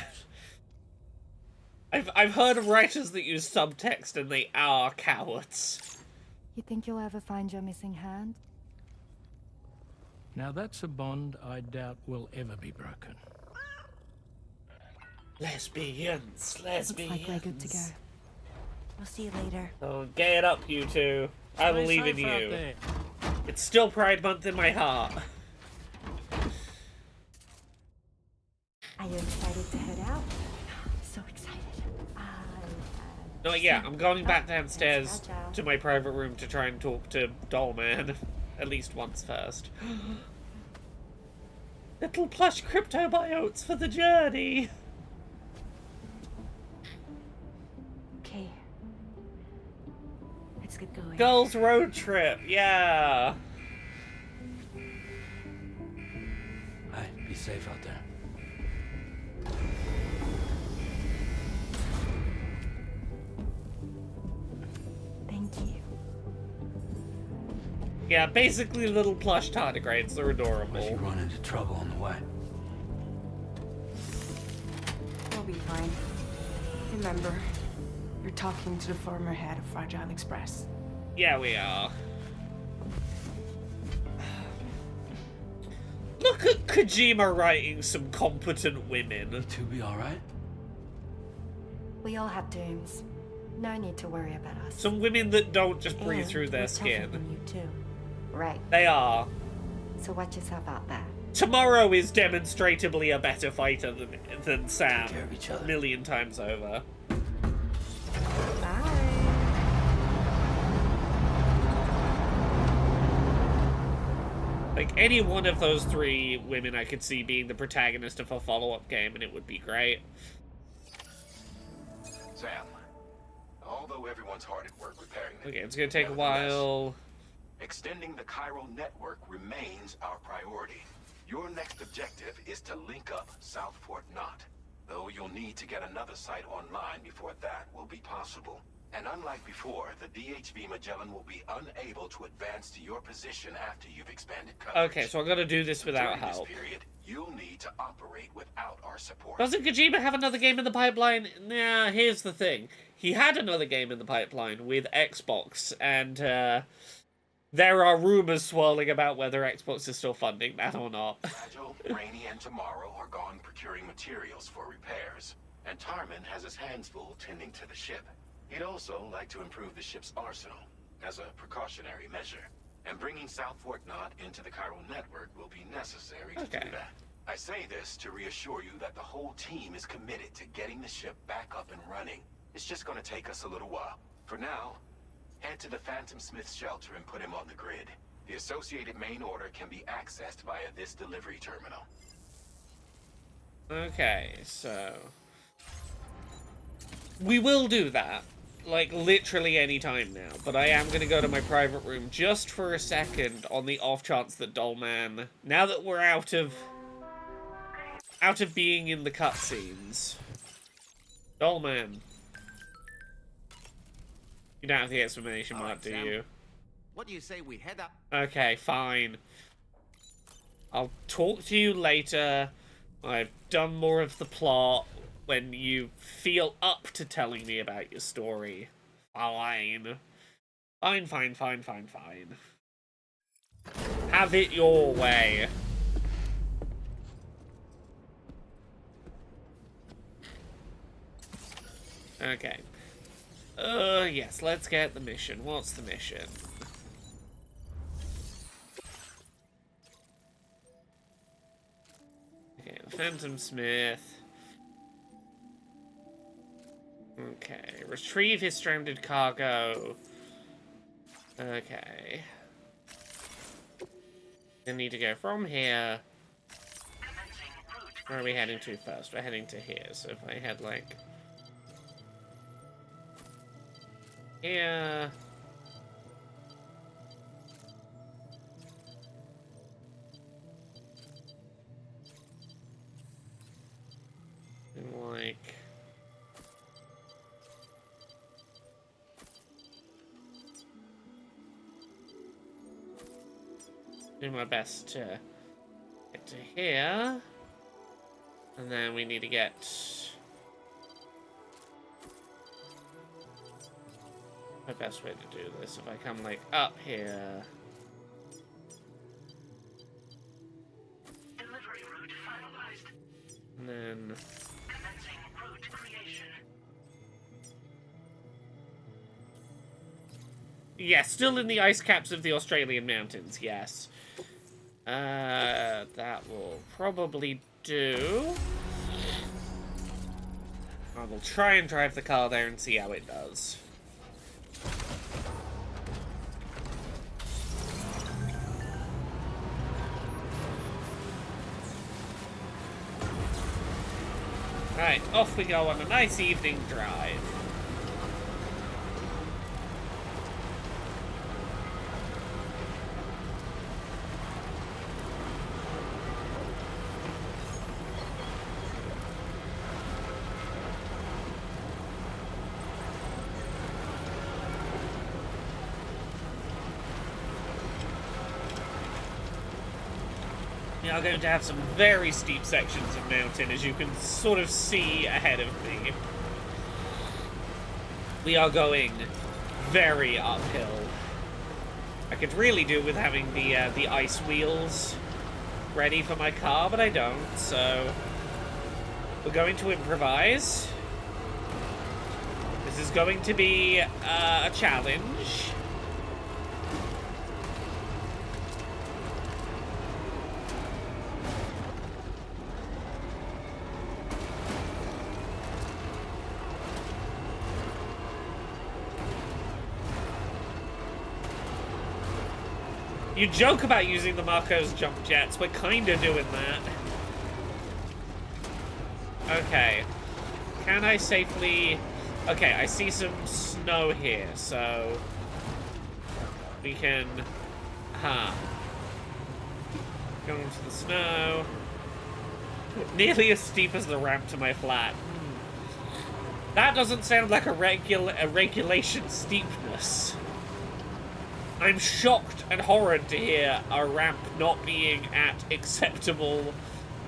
I've heard of writers that use subtext and they are cowards. You think you'll ever find your missing hand? Now that's a bond I doubt will ever be broken. Lesbians. Looks like we're good to go. I'll see you later. Oh, get up, you two. I believe in you. It's still Pride Month in my heart. Are you excited to head out? So excited. Not yet. I'm going back downstairs to my private room to try and talk to Dollman. At least once first. Little plush cryptobiotes for the journey. Okay. Let's get going. Girls' road trip, yeah. Hey, be safe out there. Yeah, basically little plush tardigrades. They're adorable. Unless you run into trouble on the way. We'll be fine. Remember, you're talking to the former head of Fragile Express. Yeah, we are. Look at Kojima writing some competent women. You two be alright? We all have dooms. No need to worry about us. Some women that don't just breathe And through their we're tougher skin. than you too. Right. They are. So watch yourself out there. Tomorrow is demonstratably a better fighter than Sam. Take care of each other. A million times over. Bye. Like, any one of those three women I could see being the protagonist of a follow-up game, and it would be great. Sam, although everyone's hard at work repairing it, Okay, it's gonna take a while. extending the chiral network remains our priority. Your next objective is to link up South Fort Knot, though you'll need to get another site online before that will be possible. And unlike before, the DHV Magellan will be unable to advance to your position after you've expanded coverage. Okay, so I'm gonna do this without During help. this period, you'll need to operate without our support. Doesn't Kojima have another game in the pipeline? Nah, here's the thing. He had another game in the pipeline with Xbox, and there are rumors swirling about whether Xbox is still funding that or not. Fragile, Rainy, and Tomorrow are gone procuring materials for repairs, and Tarman has his hands full tending to the ship. He'd also like to improve the ship's arsenal as a precautionary measure, and bringing South Fort Knot into the chiral network will be necessary to do that. I say this to reassure you that the whole team is committed to getting the ship back up and running. It's just going to take us a little while. For now, head to the Phantom Smith's shelter and put him on the grid. The associated main order can be accessed via this delivery terminal. Okay, so... we will do that. Like, literally any time now. But I am going to go to my private room just for a second on the off chance that Dollman... now that we're out of being in the cutscenes. Dollman. You don't have the exclamation mark, do Sam. you? What do you say we head up? Okay, fine. I'll talk to you later. I've done more of the plot when you feel up to telling me about your story. Fine. Fine. Have it your way. Okay. Yes, let's get the mission. What's the mission? Okay, Phantom Smith. Okay, retrieve his stranded cargo. Okay. I need to go from here. Where are we heading to first? We're heading to here, so if I head, like... here... and, like... do my best to get to here. And then we need to get... my best way to do this, if I come, like, up here... Delivery route finalized. and then... Commencing route creation. yeah, still in the ice caps of the Australian mountains, yes. That will probably do. I will try and drive the car there and see how it does. Right, off we go on a nice evening drive. We are going to have some very steep sections of mountain, as you can sort of see ahead of me. We are going very uphill. I could really do with having the ice wheels ready for my car, but I don't, so we're going to improvise. This is going to be a challenge. You joke about using the Marco's jump jets. We're kind of doing that. Okay. Can I safely... Okay, I see some snow here, so... we can... Go into the snow. Nearly as steep as the ramp to my flat. That doesn't sound like a regulation steepness. I'm shocked and horrid to hear a ramp not being at acceptable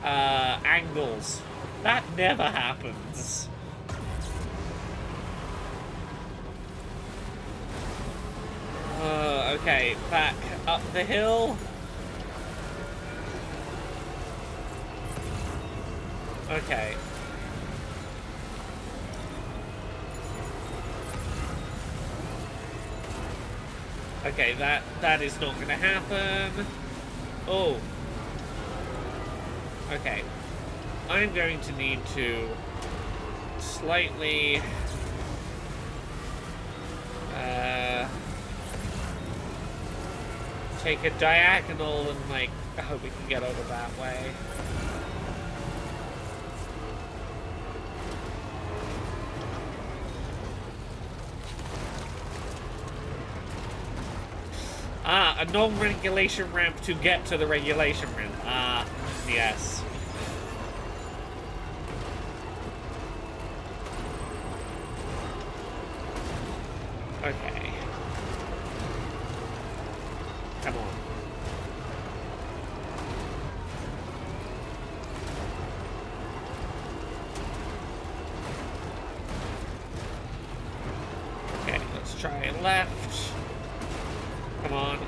angles. That never happens. Okay, back up the hill. Okay. Okay, that is not going to happen. Oh. Okay. I'm going to need to slightly... take a diagonal and, like, I hope we can get over that way. Ah, a non-regulation ramp to get to the regulation ramp. Ah, yes. Okay. Come on. Okay, let's try left. Come on.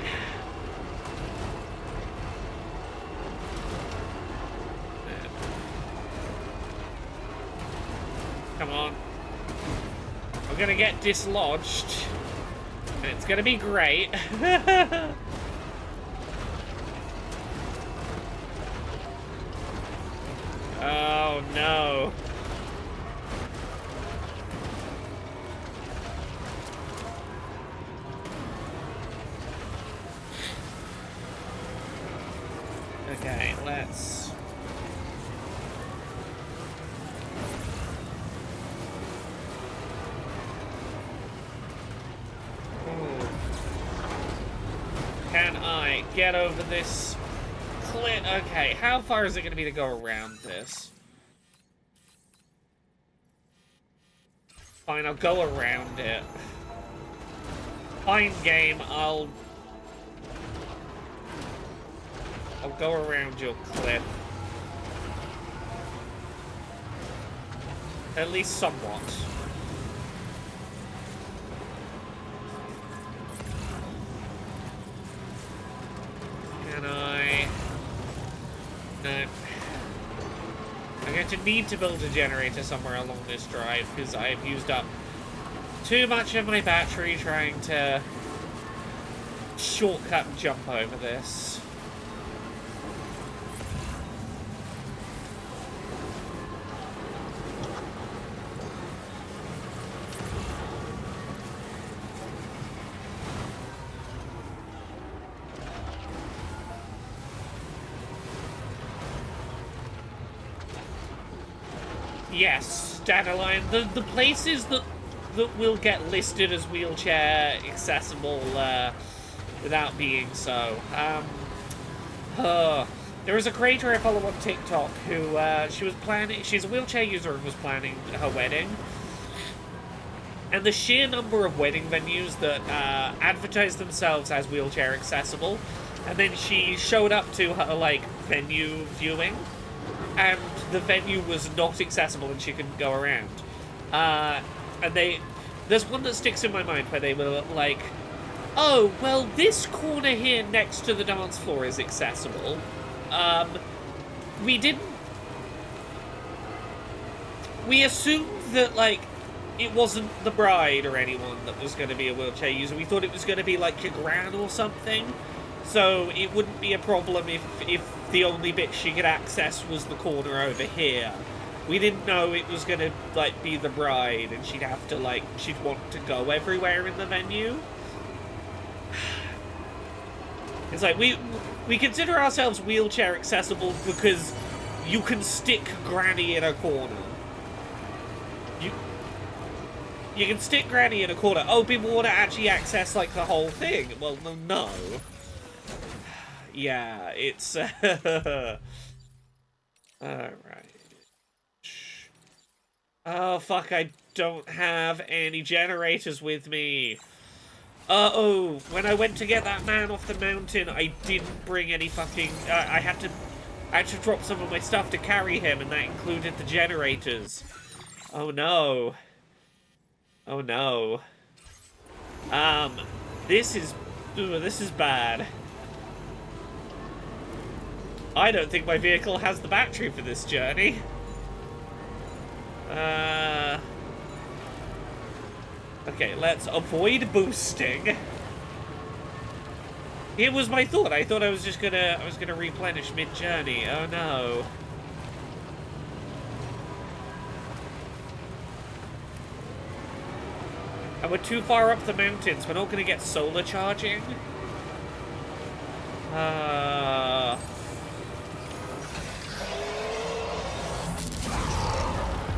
Come on. We're gonna get dislodged. And it's gonna be great. Oh no. Okay, let's... Ooh. Can I get over this cliff? Okay, how far is it going to be to go around this? Fine, I'll go around it. Fine game, I'll go around your cliff. At least somewhat. Can I... No. I'm going to need to build a generator somewhere along this drive because I've used up too much of my battery trying to shortcut and jump over this. Yes, Dandelion. The places that will get listed as wheelchair accessible without being so. There is a creator I follow on TikTok who she's a wheelchair user and was planning her wedding. And the sheer number of wedding venues that advertise themselves as wheelchair accessible And then she showed up to her, like, venue viewing, and the venue was not accessible and she couldn't go around. And there's one that sticks in my mind where they were like, oh, well, this corner here next to the dance floor is accessible. We assumed that, like, it wasn't the bride or anyone that was going to be a wheelchair user. We thought it was going to be, like, your gran or something. So it wouldn't be a problem if the only bit she could access was the corner over here. We didn't know it was going to, like, be the bride and she'd have to, like, she'd want to go everywhere in the venue. It's like, we consider ourselves wheelchair accessible because you can stick Granny in a corner. You can stick Granny in a corner. Oh, people want to actually access, like, the whole thing. Well, no. Yeah, it's... Alright. Oh, fuck, I don't have any generators with me. Uh-oh, when I went to get that man off the mountain, I didn't bring any fucking... I had to drop some of my stuff to carry him, and that included the generators. Oh, no. Oh, no. This is bad. I don't think my vehicle has the battery for this journey. Okay, let's avoid boosting. It was my thought. I thought I was gonna replenish mid-journey. Oh no. And we're too far up the mountains. We're not gonna get solar charging.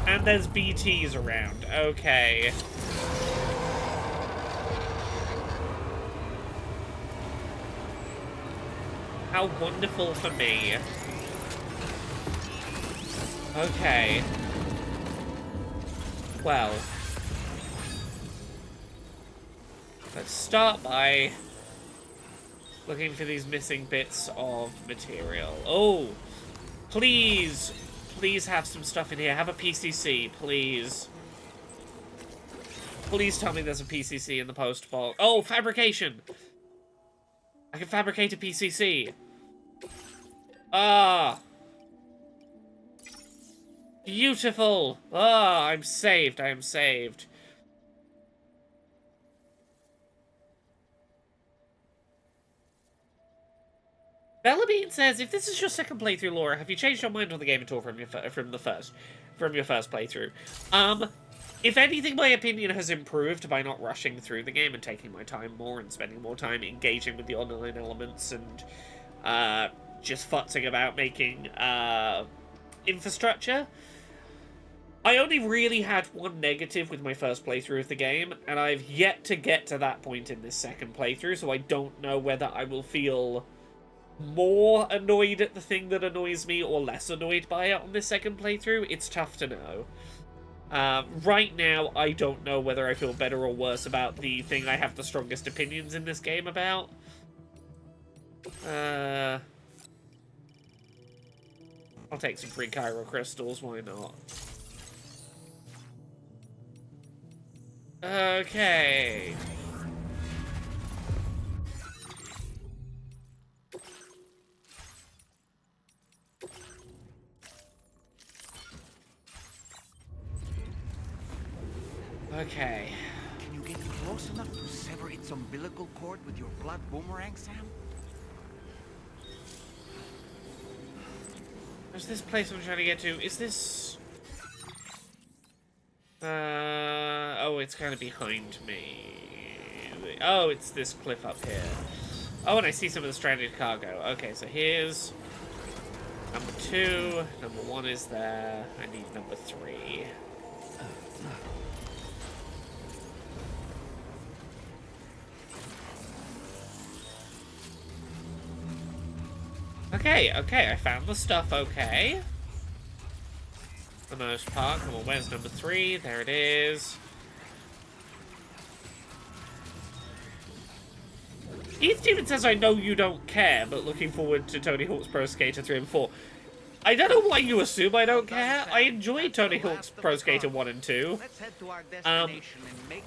And there's BTs around. Okay. How wonderful for me. Okay. Well. Let's start by looking for these missing bits of material. Oh! Please! Please have some stuff in here. Have a PCC, please. Please tell me there's a PCC in the post box. Oh, fabrication! I can fabricate a PCC. Ah! Beautiful! Ah, I'm saved, I am saved. Bellabean says, if this is your second playthrough, Laura, have you changed your mind on the game at all from your first playthrough? If anything, my opinion has improved by not rushing through the game and taking my time more and spending more time engaging with the online elements and just futzing about making infrastructure. I only really had one negative with my first playthrough of the game, and I've yet to get to that point in this second playthrough, so I don't know whether I will feel more annoyed at the thing that annoys me or less annoyed by it on this second playthrough. It's tough to know. Right now, I don't know whether I feel better or worse about the thing I have the strongest opinions in this game about. I'll take some free Chiral Crystals, why not? Okay. Okay. Can you get close enough to sever its umbilical cord with your blood boomerang, Sam? There's this place I'm trying to get to. Is this... oh, it's kind of behind me. Oh, it's this cliff up here. Oh, and I see some of the stranded cargo. Okay, so here's number 2. Number 1 is there. I need number 3. Okay, I found the stuff, okay. For the most part. Come on, where's number 3? There it is. Heath Steven says, I know you don't care, but looking forward to Tony Hawk's Pro Skater 3 and 4. I don't know why you assume I don't care. I enjoyed Tony Hawk's Pro Skater 1 and 2.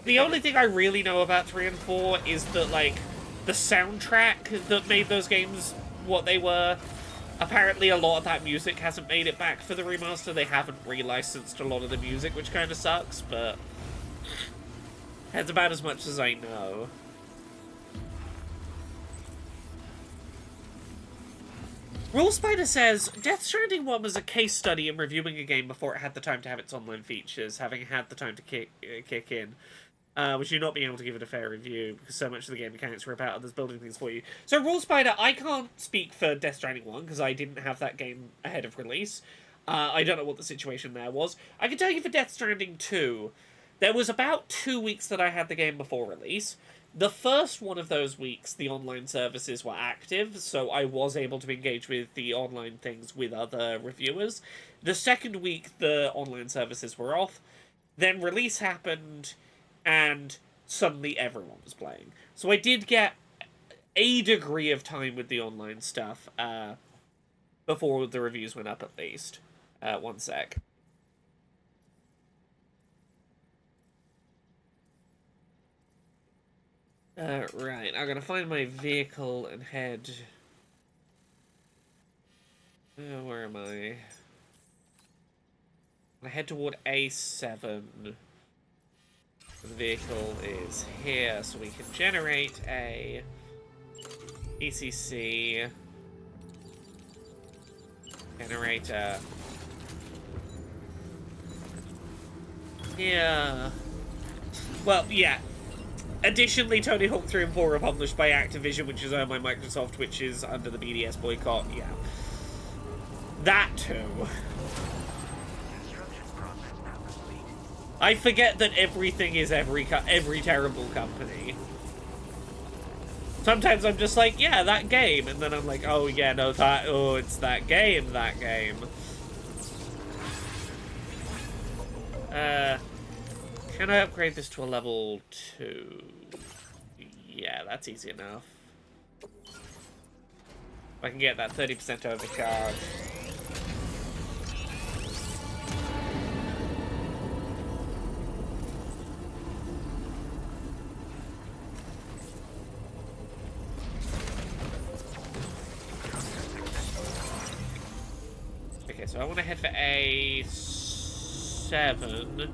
The only thing I really know about 3 and 4 is that, like, the soundtrack that made those games what they were, apparently a lot of that music hasn't made it back for the remaster. They haven't relicensed a lot of the music, which kind of sucks, but that's about as much as I know. Rule Spider says, Death Stranding 1 was a case study in reviewing a game before it had the time to have its online features, having had the time to kick in. Which you not being able to give it a fair review, because so much of the game mechanics were about others building things for you. So, Rule Spider, I can't speak for Death Stranding 1, because I didn't have that game ahead of release. I don't know what the situation there was. I can tell you for Death Stranding 2, there was about 2 weeks that I had the game before release. The first one of those weeks, the online services were active, so I was able to engage with the online things with other reviewers. The second week, the online services were off. Then release happened, and suddenly everyone was playing. So I did get a degree of time with the online stuff before the reviews went up, at least. One sec. Right, I'm gonna find my vehicle and head... where am I? I head toward A7. The vehicle is here, so we can generate a ECC generator. Yeah. Well, yeah. Additionally, Tony Hawk 3 and 4 are published by Activision, which is owned by Microsoft, which is under the BDS boycott. Yeah. That too. I forget that everything is every terrible company. Sometimes I'm just like, yeah, that game, and then I'm like, oh yeah, no, it's that game. Can I upgrade this to a level 2? Yeah, that's easy enough. If I can get that 30% overcharge. Okay, so I want to head for A7,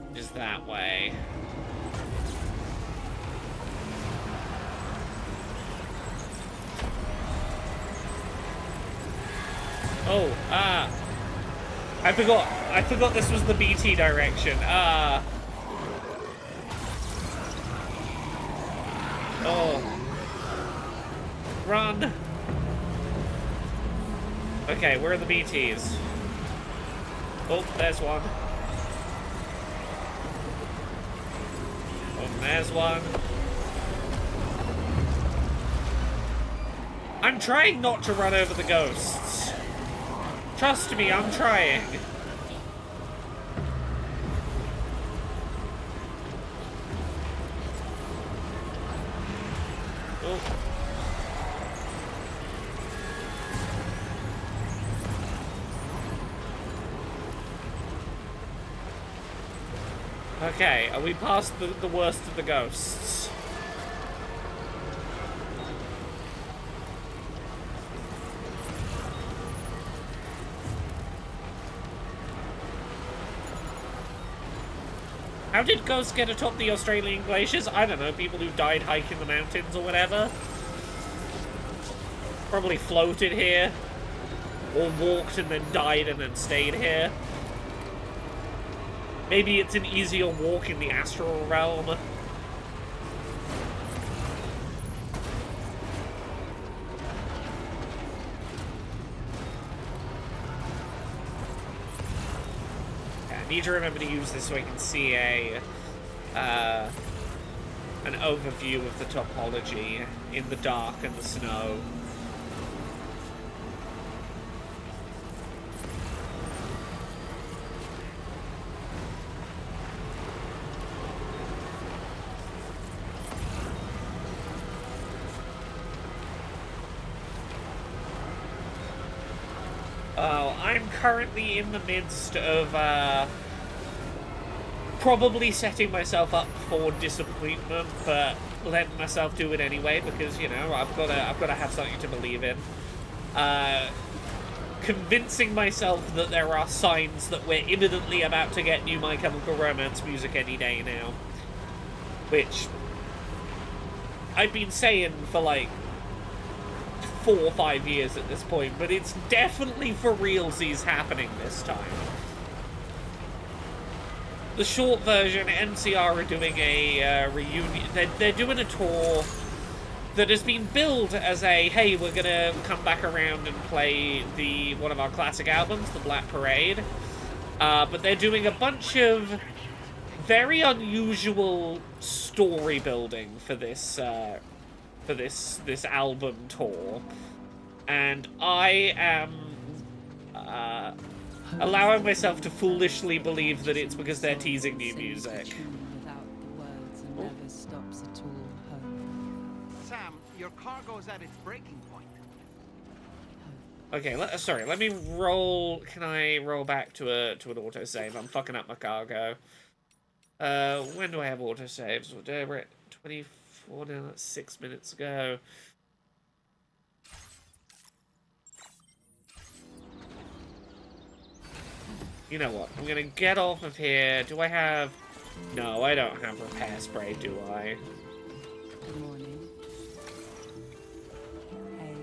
which is that way. Oh, I forgot this was the BT direction. Oh. Run. Okay, where are the BTs? Oh, there's one. Oh, there's one. I'm trying not to run over the ghosts. Trust me, I'm trying. Oh. Okay, are we past the worst of the ghosts? How did ghosts get atop the Australian glaciers? I don't know, people who died hiking the mountains or whatever. Probably floated here. Or walked and then died and then stayed here. Maybe it's an easier walk in the astral realm. I need to remember to use this so I can see an overview of the topology in the dark and the snow. now, I'm currently in the midst of probably setting myself up for disappointment, but letting myself do it anyway because, you know, I've got to have something to believe in. Convincing myself that there are signs that we're imminently about to get new My Chemical Romance music any day now, which I've been saying for like 4 or 5 years at this point, but it's definitely for realsies happening this time. The short version, NCR are doing a reunion. They're doing a tour that has been billed as a, hey, we're gonna come back around and play one of our classic albums, The Black Parade. But they're doing a bunch of very unusual story building for this album tour, and I am allowing myself to foolishly believe that it's because they're teasing new music. Sam, your cargo's at its breaking point. Okay, let me roll. Can I roll back to an autosave? I'm fucking up my cargo. When do I have autosaves? We're at 24 now, that's 6 minutes ago. You know what? I'm gonna get off of here. Do I have... No, I don't have repair spray, do I? Good morning. Hey.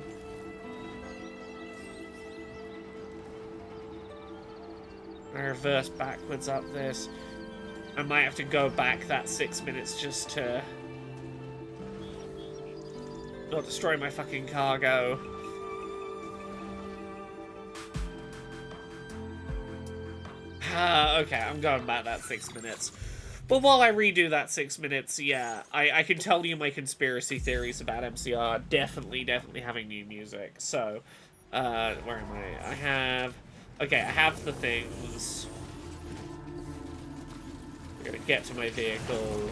I reverse backwards up this. I might have to go back that 6 minutes just to not destroy my fucking cargo. Okay, I'm going back that 6 minutes. But while I redo that 6 minutes, yeah, I can tell you my conspiracy theories about MCR definitely having new music. So, where am I? Okay, I have the things. I'm gonna get to my vehicle.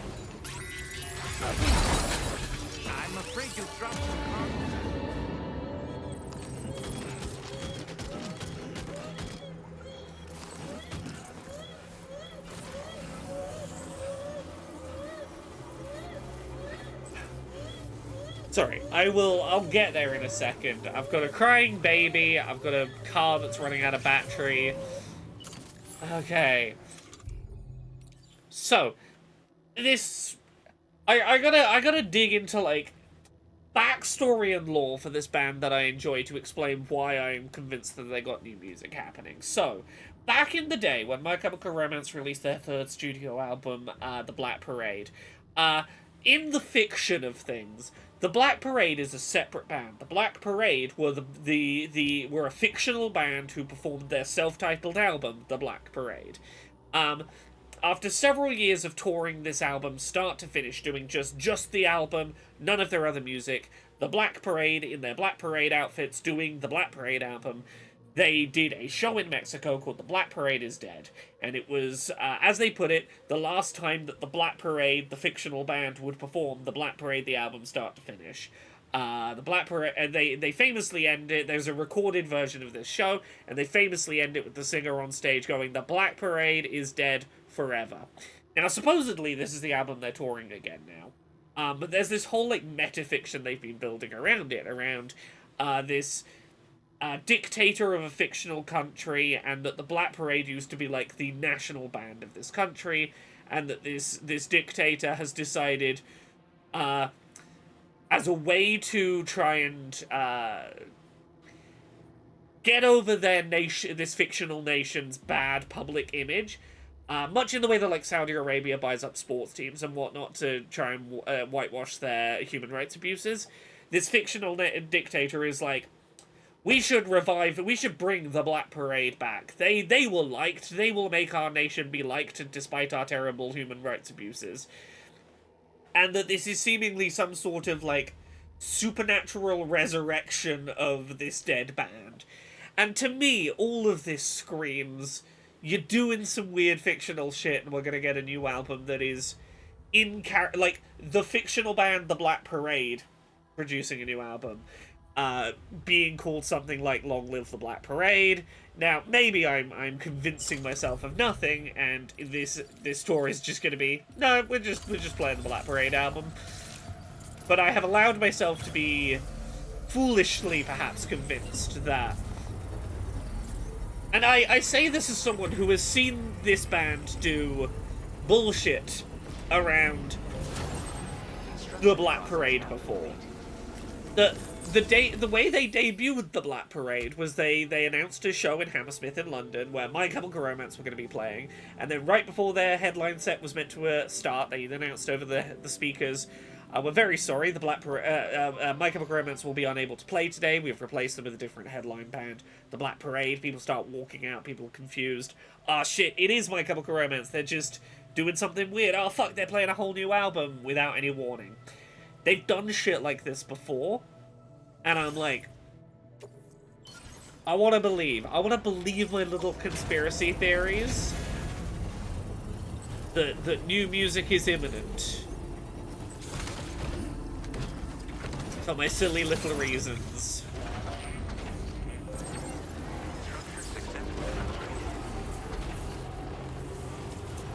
I'm afraid you dropped some cargo. Sorry, I'll get there in a second. I've got a crying baby, I've got a car that's running out of battery. Okay. So, this... I gotta dig into, like, backstory and lore for this band that I enjoy to explain why I'm convinced that they got new music happening. So, back in the day, when My Chemical Romance released their third studio album, The Black Parade, in the fiction of things, The Black Parade is a separate band. The Black Parade were were a fictional band who performed their self-titled album, The Black Parade. After several years of touring this album start to finish, doing just the album, none of their other music, The Black Parade, in their Black Parade outfits, doing the Black Parade album, they did a show in Mexico called The Black Parade is Dead. And it was, as they put it, the last time that The Black Parade, the fictional band, would perform The Black Parade, the album, start to finish. The Black Parade, and they famously end it, there's a recorded version of this show, and they famously end it with the singer on stage going, "The Black Parade is dead forever." Now, supposedly, this is the album they're touring again now. But there's this whole, like, metafiction they've been building around it, around this dictator of a fictional country, and that the Black Parade used to be, like, the national band of this country, and that this dictator has decided, as a way to try and get over their nation, this fictional nation's bad public image, much in the way that, like, Saudi Arabia buys up sports teams and whatnot to try and whitewash their human rights abuses, this fictional dictator is like, we should bring the Black Parade back. They were liked, they will make our nation be liked despite our terrible human rights abuses. And that this is seemingly some sort of, like, supernatural resurrection of this dead band. And to me, all of this screams, you're doing some weird fictional shit and we're gonna get a new album that is like, the fictional band The Black Parade producing a new album. being called something like Long Live the Black Parade. Now, maybe I'm convincing myself of nothing, and this tour is just going to be, no, we're just playing the Black Parade album. But I have allowed myself to be foolishly, perhaps, convinced that. And I say this as someone who has seen this band do bullshit around the Black Parade before. The way they debuted the Black Parade was they announced a show in Hammersmith in London where My Chemical Romance were going to be playing, and then right before their headline set was meant to start, they announced over the speakers, we're very sorry, the My Chemical Romance will be unable to play today. We've replaced them with a different headline band, the Black Parade. People start walking out, people confused. Ah, shit, it is My Chemical Romance. They're just doing something weird. Oh, fuck, they're playing a whole new album without any warning. They've done shit like this before, and I'm like, I want to believe my little conspiracy theories that new music is imminent. For my silly little reasons.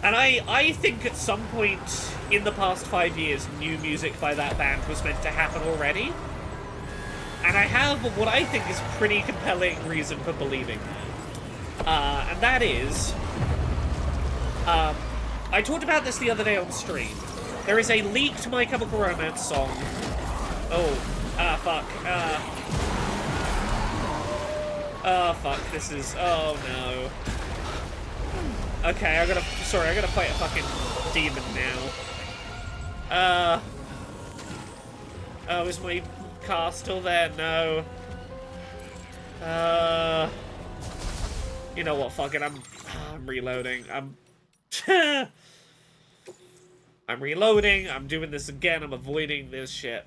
And I think at some point in the past 5 years, new music by that band was meant to happen already. And I have what I think is a pretty compelling reason for believing that. And that is, I talked about this the other day on stream. There is a leaked My Chemical Romance song. Fuck. Fuck, this is, oh no. Okay, I gotta fight a fucking demon now. Oh, is my car still there? No. You know what, fuck it, I'm reloading. I'm reloading, I'm doing this again, I'm avoiding this shit.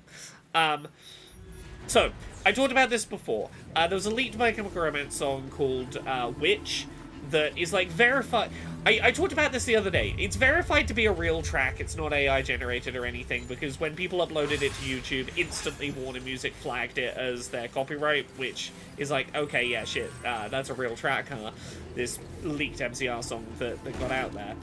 So, I talked about this before. There was a leaked My Chemical Romance song called Witch that is like verified. I talked about this the other day. It's verified to be a real track. It's not AI generated or anything, because when people uploaded it to YouTube, instantly Warner Music flagged it as their copyright, which is like, okay, yeah, shit, that's a real track, huh? This leaked MCR song that got out there.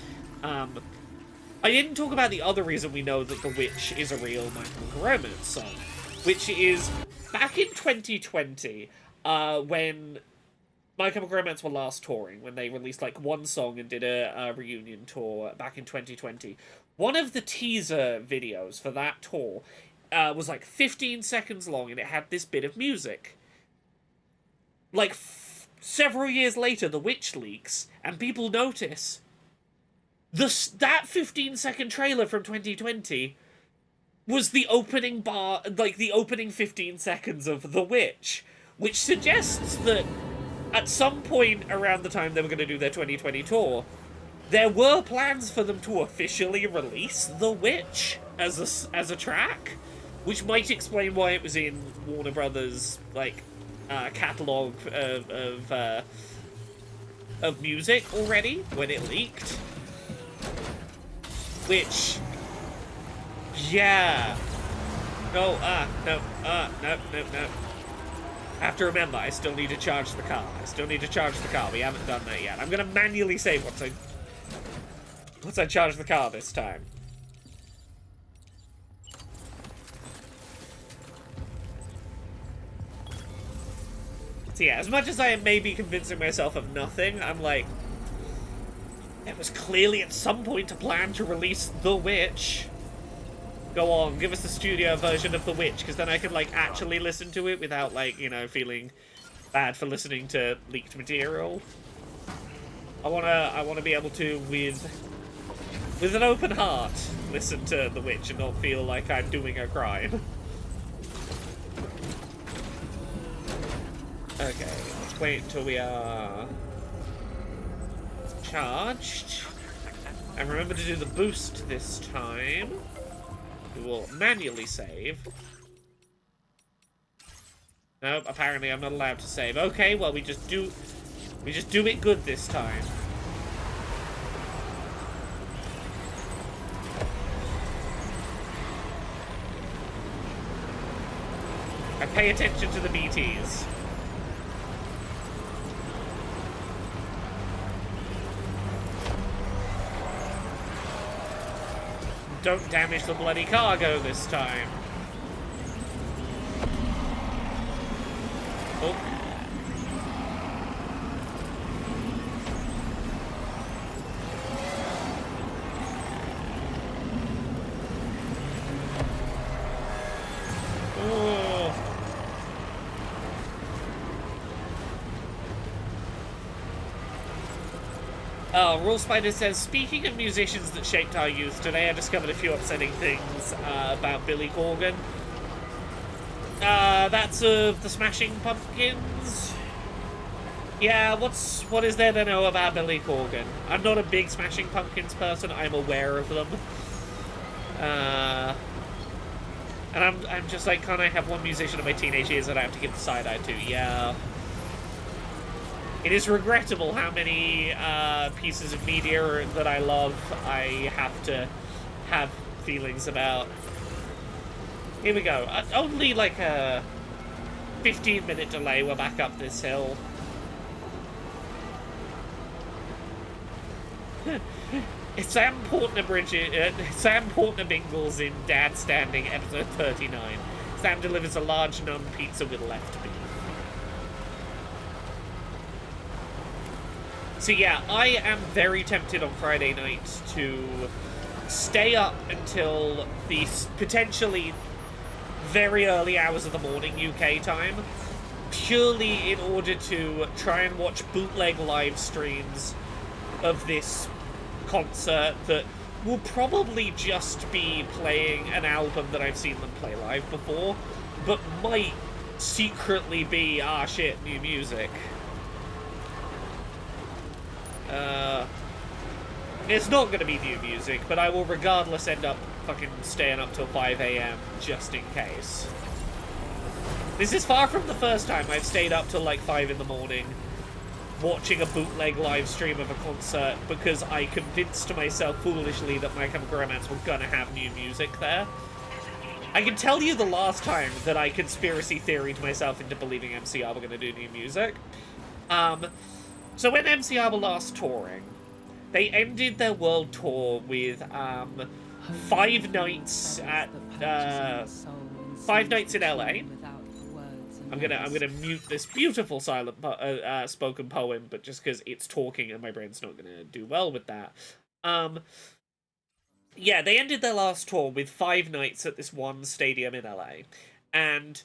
I didn't talk about the other reason we know that The Witch is a real My Chemical Romance song, which is back in 2020, when My Chemical Romance were last touring, when they released like one song and did a reunion tour back in 2020. One of the teaser videos for that tour was like 15 seconds long, and it had this bit of music. Like, several years later, The Witch leaks, and people notice that 15-second trailer from 2020 was the opening bar, like the opening 15 seconds of The Witch, which suggests that at some point around the time they were going to do their 2020 tour, there were plans for them to officially release The Witch as a track, which might explain why it was in Warner Brothers' like catalog of music already when it leaked. Which, yeah. No. I have to remember, I still need to charge the car. We haven't done that yet. I'm gonna manually save once I charge the car this time. So yeah, as much as I am maybe convincing myself of nothing, I'm like, there was clearly at some point a plan to release The Witch. Go on, give us the studio version of The Witch, because then I can, like, actually listen to it without, like, you know, feeling bad for listening to leaked material. I wanna be able to, with an open heart, listen to The Witch and not feel like I'm doing a crime. Okay, let's wait until we are charged. And remember to do the boost this time. We will manually save. Nope, apparently I'm not allowed to save. Okay, well we just do it good this time. I pay attention to the BTs. Don't damage the bloody cargo this time. Oh. Oh, Rule Spider says, speaking of musicians that shaped our youth, today I discovered a few upsetting things about Billy Corgan. That's of the Smashing Pumpkins. Yeah, what is there to know about Billy Corgan? I'm not a big Smashing Pumpkins person. I'm aware of them. And I'm just like, can't I have one musician of my teenage years that I have to give the side eye to? Yeah. It is regrettable how many pieces of media that I love I have to have feelings about. Here we go. Only like a 15-minute delay. We're back up this hill. It's Sam Portner Bingles in Dad Standing, episode 39. Sam delivers a large nun pizza with left beef. So yeah, I am very tempted on Friday night to stay up until the potentially very early hours of the morning UK time, purely in order to try and watch bootleg live streams of this concert that will probably just be playing an album that I've seen them play live before, but might secretly be, ah shit, new music. It's not going to be new music, but I will regardless end up fucking staying up till 5 AM just in case. This is far from the first time I've stayed up till like 5 in the morning watching a bootleg live stream of a concert because I convinced myself foolishly that My Chemical Romance were going to have new music there. I can tell you the last time that I conspiracy theoried myself into believing MCR were going to do new music. So when MCR were last touring, they ended their world tour with 5 nights at 5 nights in LA. I'm gonna mute this beautiful silent spoken poem, but just because it's talking and my brain's not gonna do well with that. Yeah, they ended their last tour with 5 nights at this one stadium in LA, and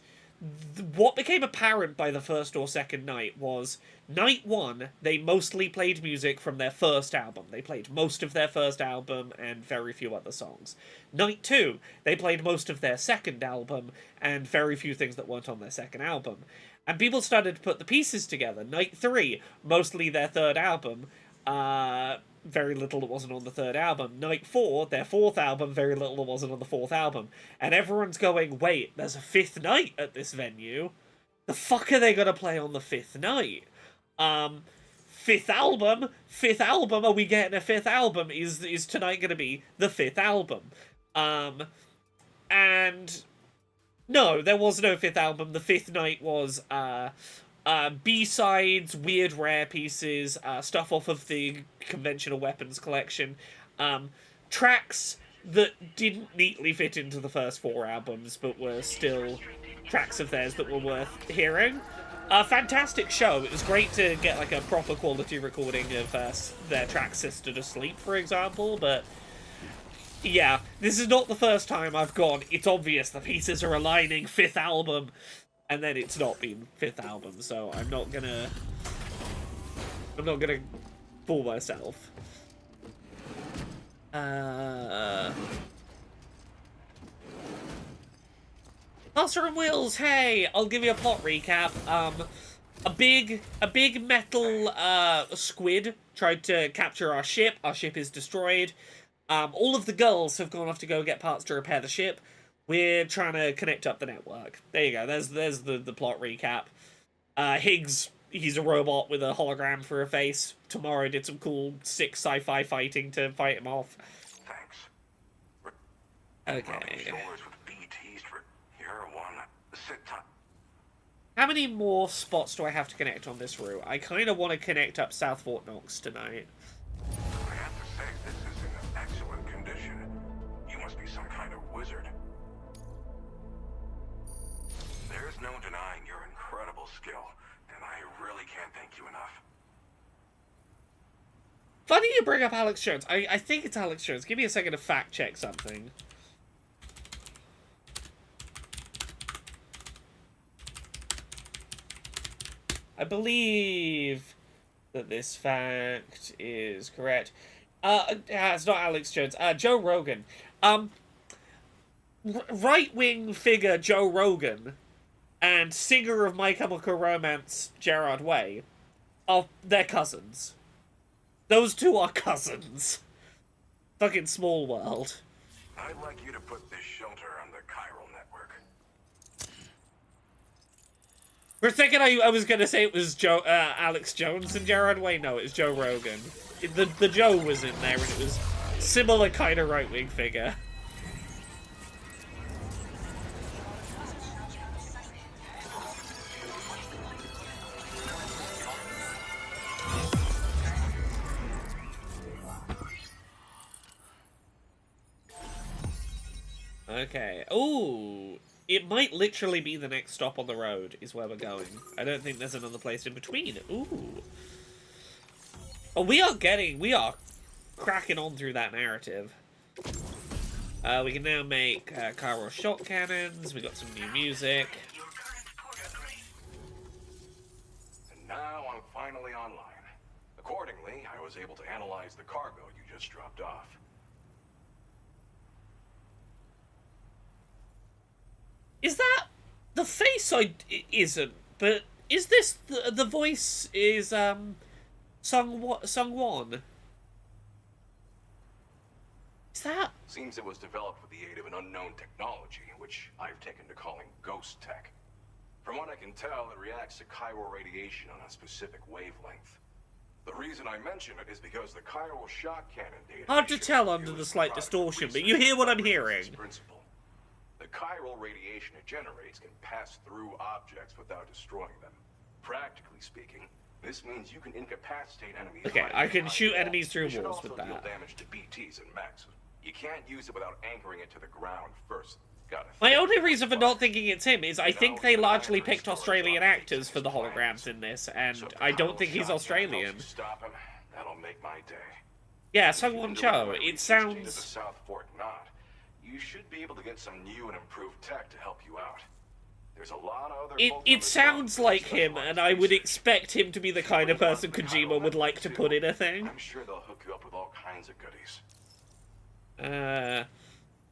what became apparent by the first or second night was, night 1, they mostly played music from their first album. They played most of their first album and very few other songs. Night 2, they played most of their second album and very few things that weren't on their second album. And people started to put the pieces together. Night 3, mostly their third album, very little that wasn't on the third album. Night 4, their fourth album, very little that wasn't on the fourth album. And everyone's going, wait, there's a 5th night at this venue? The fuck are they gonna play on the 5th night? 5th album? 5th album? Are we getting a 5th album? Is tonight gonna be the 5th album? And no, there was no 5th album. The 5th night was, B-sides, weird rare pieces, stuff off of the Conventional Weapons collection, tracks that didn't neatly fit into the first 4 albums, but were still tracks of theirs that were worth hearing. A fantastic show. It was great to get like a proper quality recording of their track Sister to Sleep, for example, but yeah, this is not the first time I've gone, it's obvious the pieces are aligning, 5th album, and then it's not been 5th album, so I'm not gonna fool myself. Master and Wheels, hey! I'll give you a plot recap. A big metal squid tried to capture our ship. Our ship is destroyed. All of the girls have gone off to go get parts to repair the ship. We're trying to connect up the network. There you go. There's the plot recap. Higgs, he's a robot with a hologram for a face. Tomorrow did some cool, sick sci-fi fighting to fight him off. Thanks. Okay. Shoulders with BTs for marijuana. Sit tight. How many more spots do I have to connect on this route? I kind of want to connect up South Fort Knox tonight. I have to say, this is in excellent condition. You must be some kind of wizard. There's no denying your incredible skill, and I really can't thank you enough. Funny you bring up Alex Jones. I think it's Alex Jones. Give me a second to fact check something. I believe that this fact is correct. It's not Alex Jones. Joe Rogan. Right-wing figure Joe Rogan and singer of My Chemical Romance Gerard Way they're cousins. Those two are cousins. Fucking small world. I'd like you to put this shelter on the chiral network. For a second, I was gonna say it was Alex Jones and Gerard Way. No, it's Joe Rogan. The Joe was in there, and it was similar kind of right-wing figure. Okay. Ooh. It might literally be the next stop on the road is where we're going. I don't think there's another place in between. Ooh. Oh, we are cracking on through that narrative. We can now make chiral shot cannons. We got some new music. And now I'm finally online. Accordingly, I was able to analyze the cargo you just dropped off. Is that the face? Isn't, but is this the voice? Is Sung Won? Is that? Seems it was developed with the aid of an unknown technology, which I've taken to calling ghost tech. From what I can tell, it reacts to chiral radiation on a specific wavelength. The reason I mention it is because the chiral shock cannon data. Hard to tell under the slight distortion, but you hear what I'm hearing. The chiral radiation it generates can pass through objects without destroying them. Practically speaking, this means you can incapacitate enemies. Okay, I can shoot enemies through walls with that. Deal damage to BTs and mechs. You can't use it without anchoring it to the ground first. My only reason for not thinking it's him is I think they largely picked Australian actors for the holograms in this, and I don't think he's Australian. Stop him. That'll make my day. Yeah, Sung Won Cho. It sounds. South Fort Knot. You should be able to get some new and improved tech to help you out. There's a lot of other It sounds like him, and I would expect him to be the kind of person Kojima would like to put in a thing. I'm sure they'll hook you up with all kinds of goodies.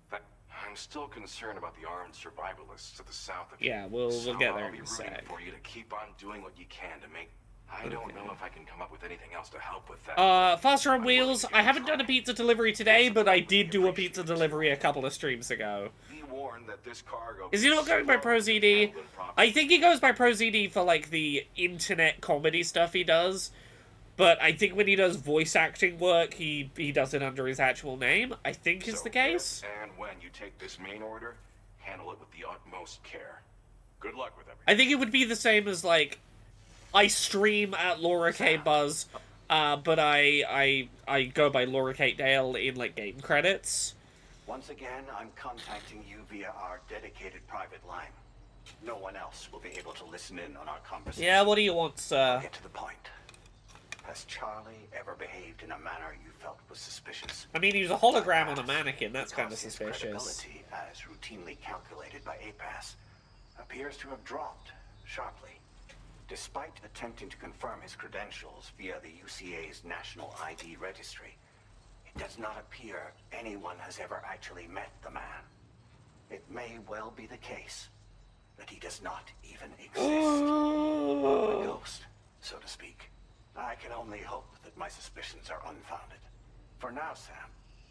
I'm still concerned about the armed survivalists to the south of you. Yeah, we'll get there in a sec. I'll be rooting for you to keep on doing what you can to make. I don't know if I can come up with anything else to help with that. Faster on Wheels. I haven't done a pizza delivery today, but I did do a pizza delivery a couple of streams ago. Be warned that this cargo is he not going by ProZD? I think he goes by ProZD for, like, the internet comedy stuff he does. But I think when he does voice acting work, he does it under his actual name. I think is the case. And when you take this main order, handle it with the utmost care. Good luck with everything. I think it would be the same as, like, I stream at Laura K. Buzz, but I go by Laura Kate Dale in, like, game credits. Once again, I'm contacting you via our dedicated private line. No one else will be able to listen in on our conversation. Yeah, what do you want, sir? I'll get to the point. Has Charlie ever behaved in a manner you felt was suspicious? I mean, he was a hologram on a mannequin. That's kind of suspicious. Credibility, as routinely calculated by APAS, appears to have dropped sharply. Despite attempting to confirm his credentials via the UCA's National ID Registry, it does not appear anyone has ever actually met the man. It may well be the case that he does not even exist. A ghost, so to speak. I can only hope that my suspicions are unfounded. For now, Sam,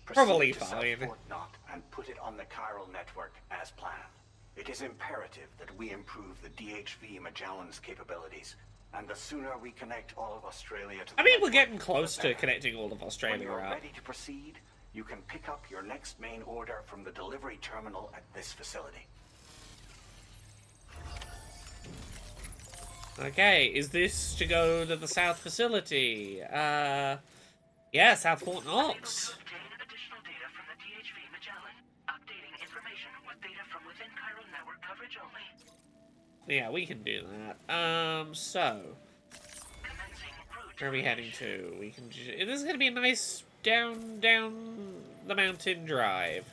probably proceed to fine. South Fort Knot and put it on the chiral network as planned. It is imperative that we improve the DHV Magellan's capabilities, and the sooner we connect all of Australia to the we're getting close to connecting all of Australia When you're up. ready to proceed, you can pick up your next main order from the delivery terminal at this facility. Okay, is this to go to the south facility? Yeah, South Fort Knox. Additional data from the THV Magellan. Updating information with data from within Chiral network coverage only. Yeah, we can do that. So where are we heading to? We can. This is gonna be a nice down the mountain drive.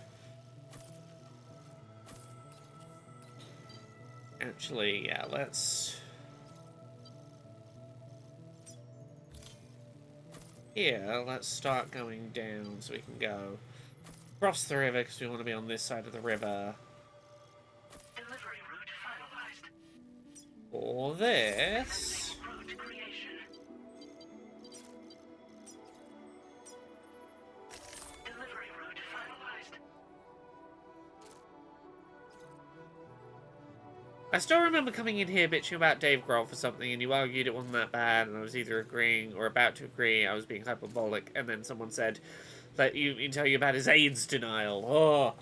Actually, yeah, let's. Yeah, let's start going down so we can go across the river because we want to be on this side of the river. Delivery route finalized. Or this. Route creation. Delivery route finalized. I still remember coming in here bitching about Dave Grohl for something, and you argued it wasn't that bad, and I was either agreeing or about to agree. I was being hyperbolic, and then someone said, "Let you tell you about his AIDS denial." Oh,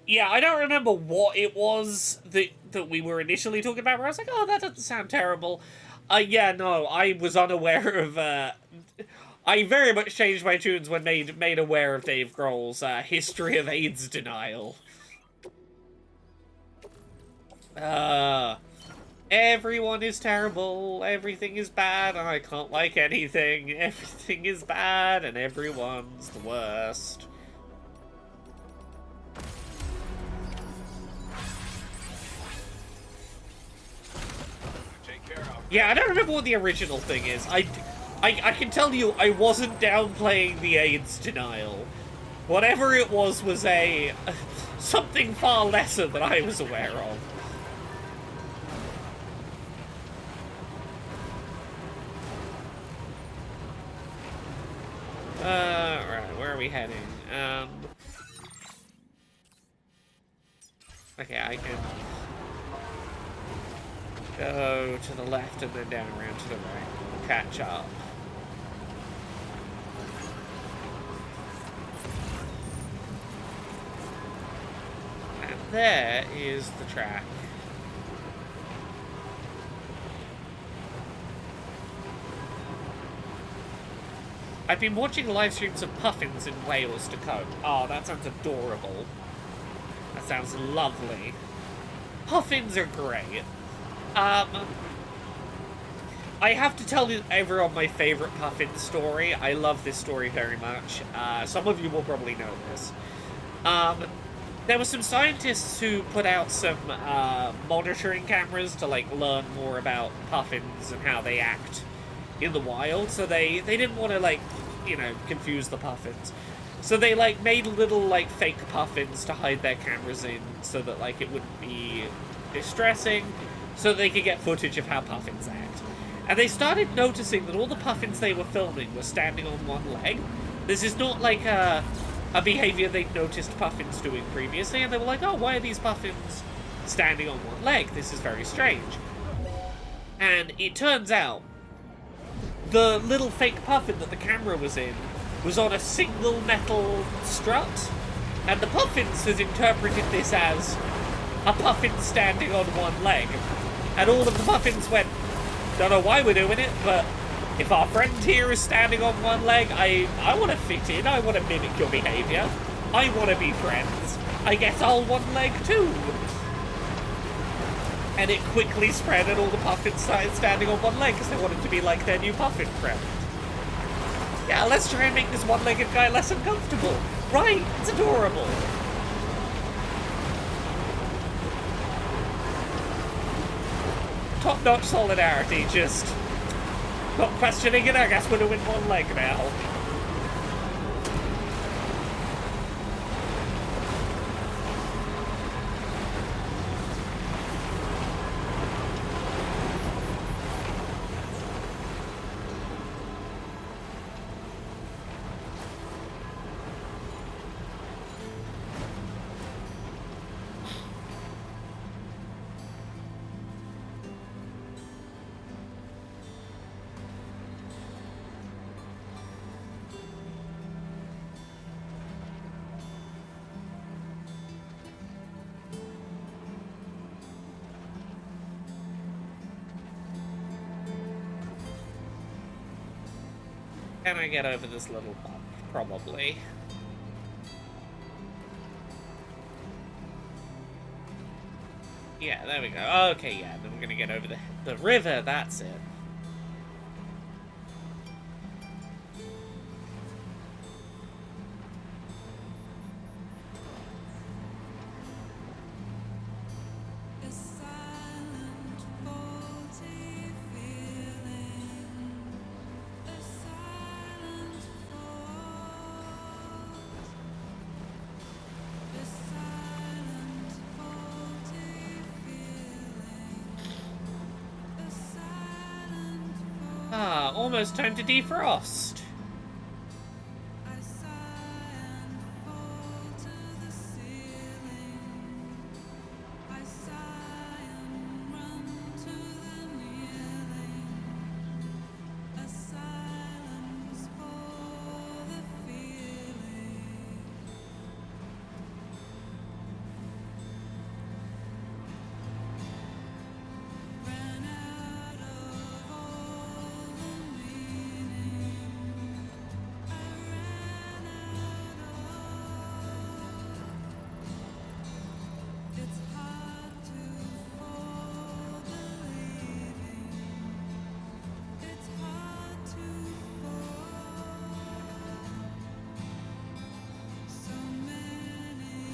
yeah, I don't remember what it was that we were initially talking about. Where I was like, "Oh, that doesn't sound terrible." Yeah, no, I was unaware of. I very much changed my tunes when made aware of Dave Grohl's history of AIDS denial. Everyone is terrible, everything is bad, and I can't like anything. Everything is bad, and everyone's the worst. Yeah, I don't remember what the original thing is. I can tell you I wasn't downplaying the AIDS denial. Whatever it was a something far lesser than I was aware of. Right, where are we heading? Okay, I can go to the left and then down around to the right. We'll catch up. And there is the track. I've been watching live streams of puffins in Wales to cope. Oh, that sounds adorable. That sounds lovely. Puffins are great. I have to tell everyone my favorite puffin story. I love this story very much. Some of you will probably know this. There were some scientists who put out some monitoring cameras to like learn more about puffins and how they act in the wild, so they didn't want to like, you know, confuse the puffins. So they like made little like fake puffins to hide their cameras in so that like it wouldn't be distressing, so they could get footage of how puffins act. And they started noticing that all the puffins they were filming were standing on one leg. This is not like a behavior they'd noticed puffins doing previously, and they were like, oh, why are these puffins standing on one leg? This is very strange. And it turns out the little fake puffin that the camera was in was on a single metal strut, and the puffins has interpreted this as a puffin standing on one leg. And all of the puffins went, don't know why we're doing it, but if our friend here is standing on one leg, I want to fit in, I want to mimic your behavior, I want to be friends. I guess I'll one leg too. And it quickly spread, and all the puffins started standing on one leg because they wanted to be like their new puffin friend. Yeah, let's try and make this one-legged guy less uncomfortable. Right, it's adorable. Top-notch solidarity, just not questioning it. I guess we're doing one leg now. Can I get over this little bump? Probably. Yeah, there we go. Okay, yeah, then we're gonna get over the river, that's it. Ah, almost time to defrost.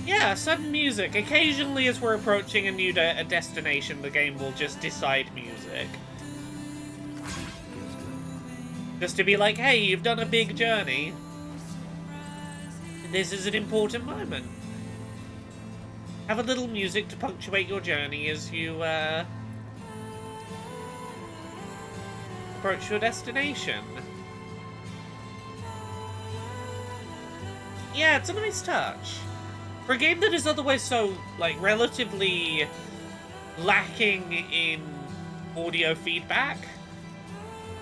Yeah, sudden music. Occasionally as we're approaching a new destination, the game will just decide music. Just to be like, hey, you've done a big journey. This is an important moment. Have a little music to punctuate your journey as you, approach your destination. Yeah, it's a nice touch. For a game that is otherwise so, like, relatively lacking in audio feedback,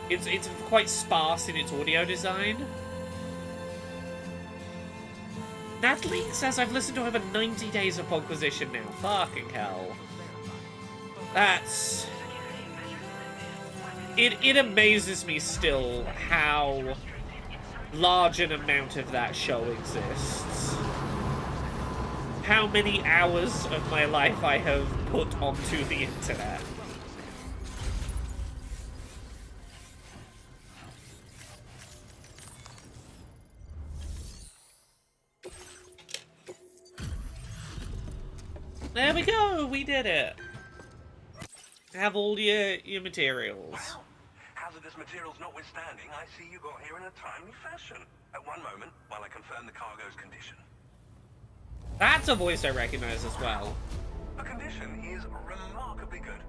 it's quite sparse in its audio design. Natalie says, I've listened to over 90 days of Podquisition now. Fucking hell. That's... It amazes me still how large an amount of that show exists. How many hours of my life I have put onto the internet. There we go, we did it. Have all your materials. Well, hazardous materials notwithstanding, I see you got here in a timely fashion. At one moment, while I confirm the cargo's condition. That's a voice I recognize as well. The condition is remarkably good.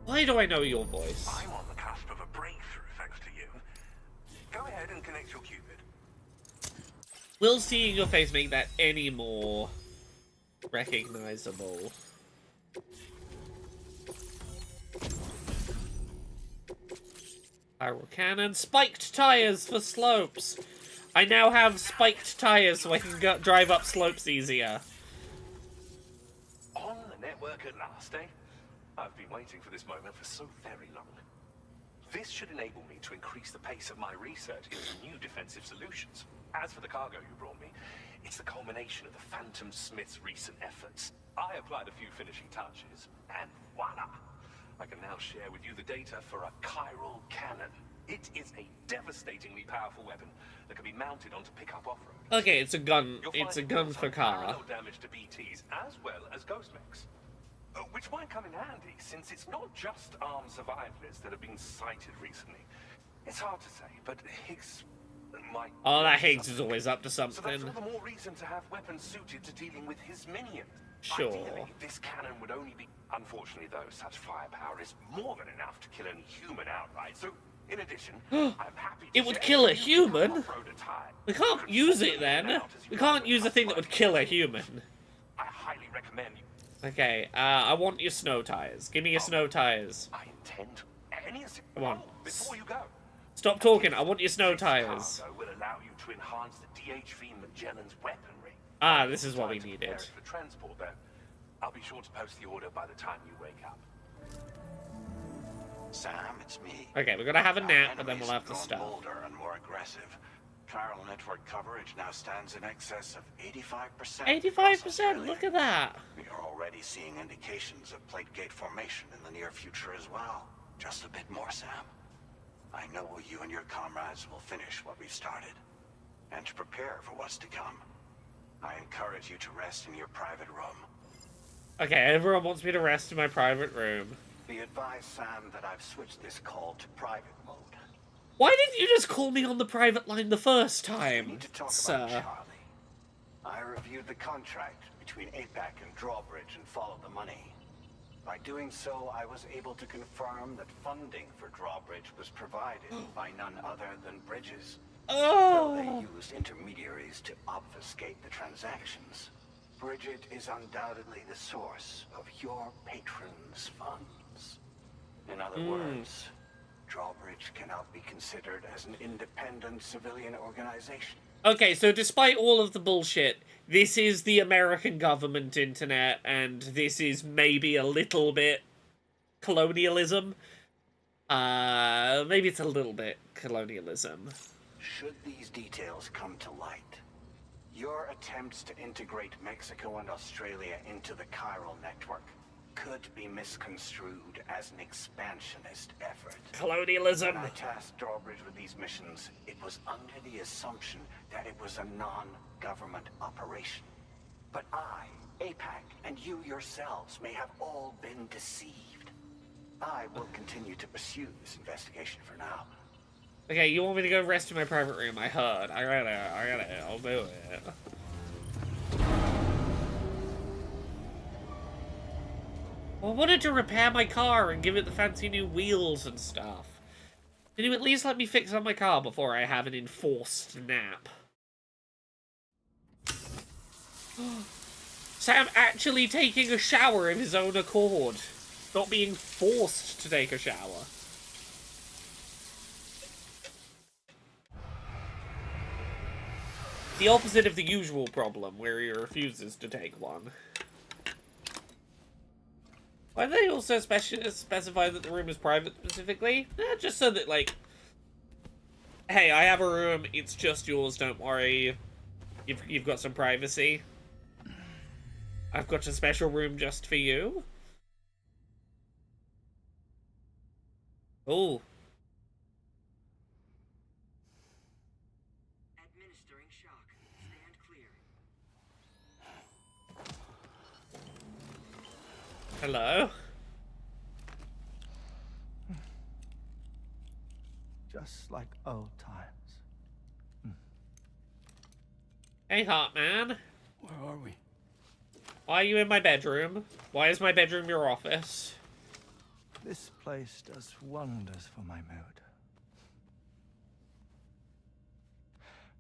Why do I know your voice? I'm on the cusp of a breakthrough, thanks to you. Go ahead and connect your Cupid. Will seeing your face make that any more recognizable? Spiral cannon, spiked tires for slopes. I now have spiked tires so I can drive up slopes easier. On the network at last, eh? I've been waiting for this moment for so very long. This should enable me to increase the pace of my research into new defensive solutions. As for the cargo you brought me, it's the culmination of the Phantom Smith's recent efforts. I applied a few finishing touches, and voila! I can now share with you the data for a chiral cannon. It is a devastatingly powerful weapon that can be mounted onto pickup off-road. Okay, it's a gun. It's a gun for car. No damage to BTs as well as ghost mechs. Which might come in handy, since it's not just armed survivalists that have been sighted recently. It's hard to say, but Higgs might... Oh, that Higgs is always up to So something. that's all the more reason to have weapons suited to dealing with his minions. Sure. Ideally, this cannon would only be... Unfortunately, though, such firepower is more than enough to kill any human outright, so... In addition, I'm happy to It would kill a human? We can't use it then. We can't use a thing that would kill a human. I highly recommend you... Okay, I want your snow tires. Give me your snow tires. I intend any... Come on. Before you go, Stop talking, I want your snow tires. cargo will allow you to enhance the DHV Magellan's weaponry. Ah, this is what we needed. For transport, though, I'll be sure to post the order by the time you wake up. Sam, it's me. Okay, we're gonna have a Our nap, but then enemies we'll have to grown stop. bolder and more aggressive. Chiral network coverage now stands in excess of 85%. 85%, look at that. We are already seeing indications of plate gate formation in the near future as well. Just a bit more, Sam. I know you and your comrades will finish what we've started, and to prepare for what's to come. I encourage you to rest in your private room. Okay, everyone wants me to rest in my private room. Be advised, Sam, that I've switched this call to private mode. Why didn't you just call me on the private line the first time, We need to talk sir? about Charlie. I reviewed the contract between APAC and Drawbridge and followed the money. By doing so, I was able to confirm that funding for Drawbridge was provided by none other than Bridges. Though they used intermediaries to obfuscate the transactions, Bridget is undoubtedly the source of your patron's funds. In other words, Drawbridge cannot be considered as an independent civilian organization. Okay, so despite all of the bullshit, this is the American government internet, and this is maybe a little bit colonialism. Maybe it's a little bit colonialism. Should these details come to light, your attempts to integrate Mexico and Australia into the chiral network could be misconstrued as an expansionist effort. Colonialism. When I tasked Drawbridge with these missions, it was under the assumption that it was a non-government operation. But I, APAC, and you yourselves may have all been deceived. I will continue to pursue this investigation for now. Okay, you want me to go rest in my private room? I heard. I got it. I'll do it. I wanted to repair my car and give it the fancy new wheels and stuff. Can you at least let me fix up my car before I have an enforced nap? Sam actually taking a shower of his own accord. Not being forced to take a shower. The opposite of the usual problem, where he refuses to take one. Why do they also specify that the room is private specifically? Just so that, like, hey, I have a room, it's just yours, don't worry. You've got some privacy. I've got a special room just for you. Oh. Administering shock. Stand clear. Hello? Just like old times. Hey, Heartman. Where are we? Why are you in my bedroom? Why is my bedroom your office? This place does wonders for my mood.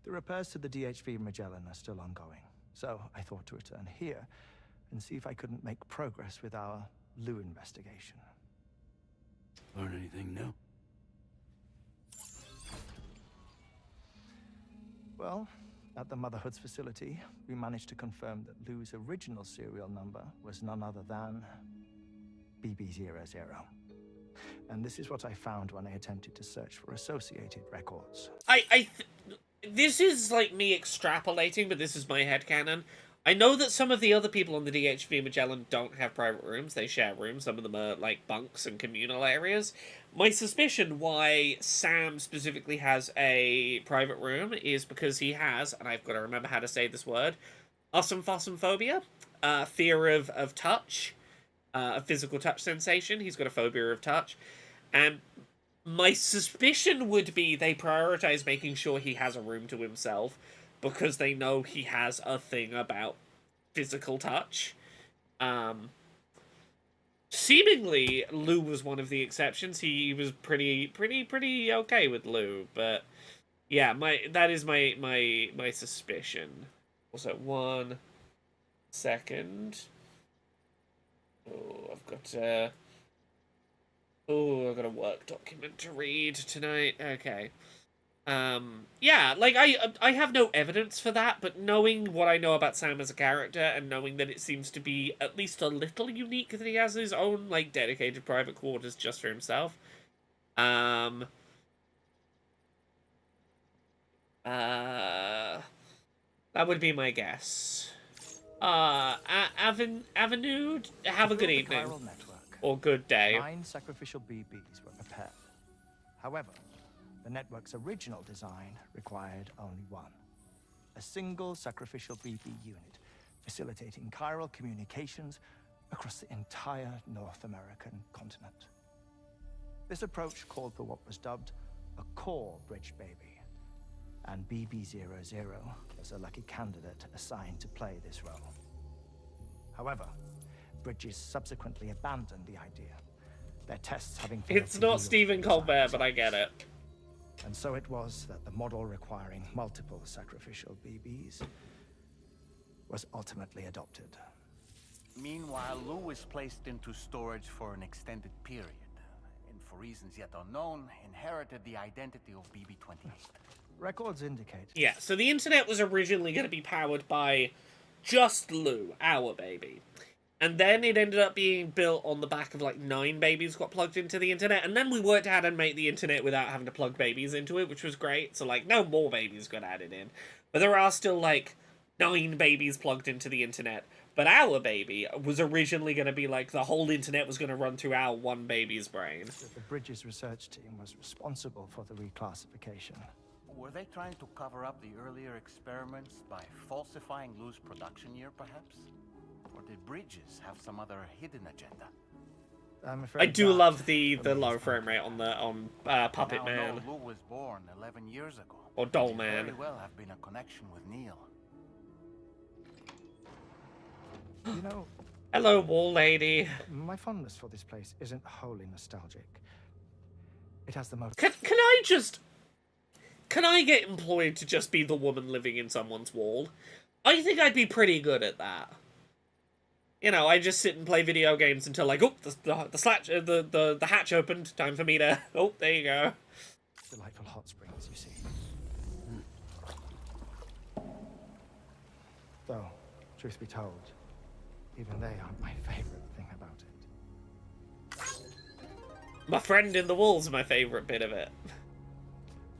The repairs to the DHV Magellan are still ongoing, so I thought to return here and see if I couldn't make progress with our Lou investigation. Learn anything new? Well, at the Motherhood's facility, we managed to confirm that Lou's original serial number was none other than BB00. And this is what I found when I attempted to search for associated records. This is like me extrapolating, but this is my headcanon. I know that some of the other people on the DHV Magellan don't have private rooms. They share rooms. Some of them are like bunks and communal areas. My suspicion why Sam specifically has a private room is because he has, and I've got to remember how to say this word, phobia, fear of touch, a physical touch sensation. He's got a phobia of touch. And my suspicion would be they prioritize making sure he has a room to himself because they know he has a thing about physical touch. Seemingly, Lou was one of the exceptions. He was pretty okay with Lou, but yeah, that is my suspicion. Also, 1 second. Oh, I've got I've got a work document to read tonight. Okay. Yeah, like, I have no evidence for that, but knowing what I know about Sam as a character, and knowing that it seems to be at least a little unique that he has his own, like, dedicated private quarters just for himself, Um, that would be my guess. Avenue, have a good build the evening. chiral network, Or good day. 9 sacrificial BBs were prepared. However, the network's original design required only one. A single sacrificial BB unit, facilitating chiral communications across the entire North American continent. This approach called for what was dubbed a core bridge baby, and BB-00 was a lucky candidate assigned to play this role. However, Bridges subsequently abandoned the idea, their tests having failed It's to not yield Stephen desired Colbert, but I results. get it. And so it was that the model requiring multiple sacrificial BBs was ultimately adopted. Meanwhile, Lou was placed into storage for an extended period, and for reasons yet unknown, inherited the identity of BB-28. Records indicate... Yeah, so the internet was originally going to be powered by just Lou, our baby. And then it ended up being built on the back of, like, 9 babies got plugged into the internet. And then we worked out how to make the internet without having to plug babies into it, which was great. So, like, no more babies got added in. But there are still, like, 9 babies plugged into the internet. But our baby was originally going to be, like, the whole internet was going to run through our one baby's brain. The Bridges research team was responsible for the reclassification. Were they trying to cover up the earlier experiments by falsifying Lou's production year, perhaps? Or did Bridges have some other hidden agenda? I'm afraid I do that love the low frame rate on Puppet Now, Man. no, Lou was born 11 years ago. Or Doll There Man. very well have been a connection with Neil. You know, Hello, wall lady. my fondness for this place isn't wholly nostalgic. It has the most... Can I get employed to just be the woman living in someone's wall? I think I'd be pretty good at that. You know, I just sit and play video games until, like, oh, the hatch opened. Time for me to... Oh, there you go. Delightful hot springs, you see. Though, truth be told, even they aren't my favorite thing about it. My friend in the wall's my favorite bit of it.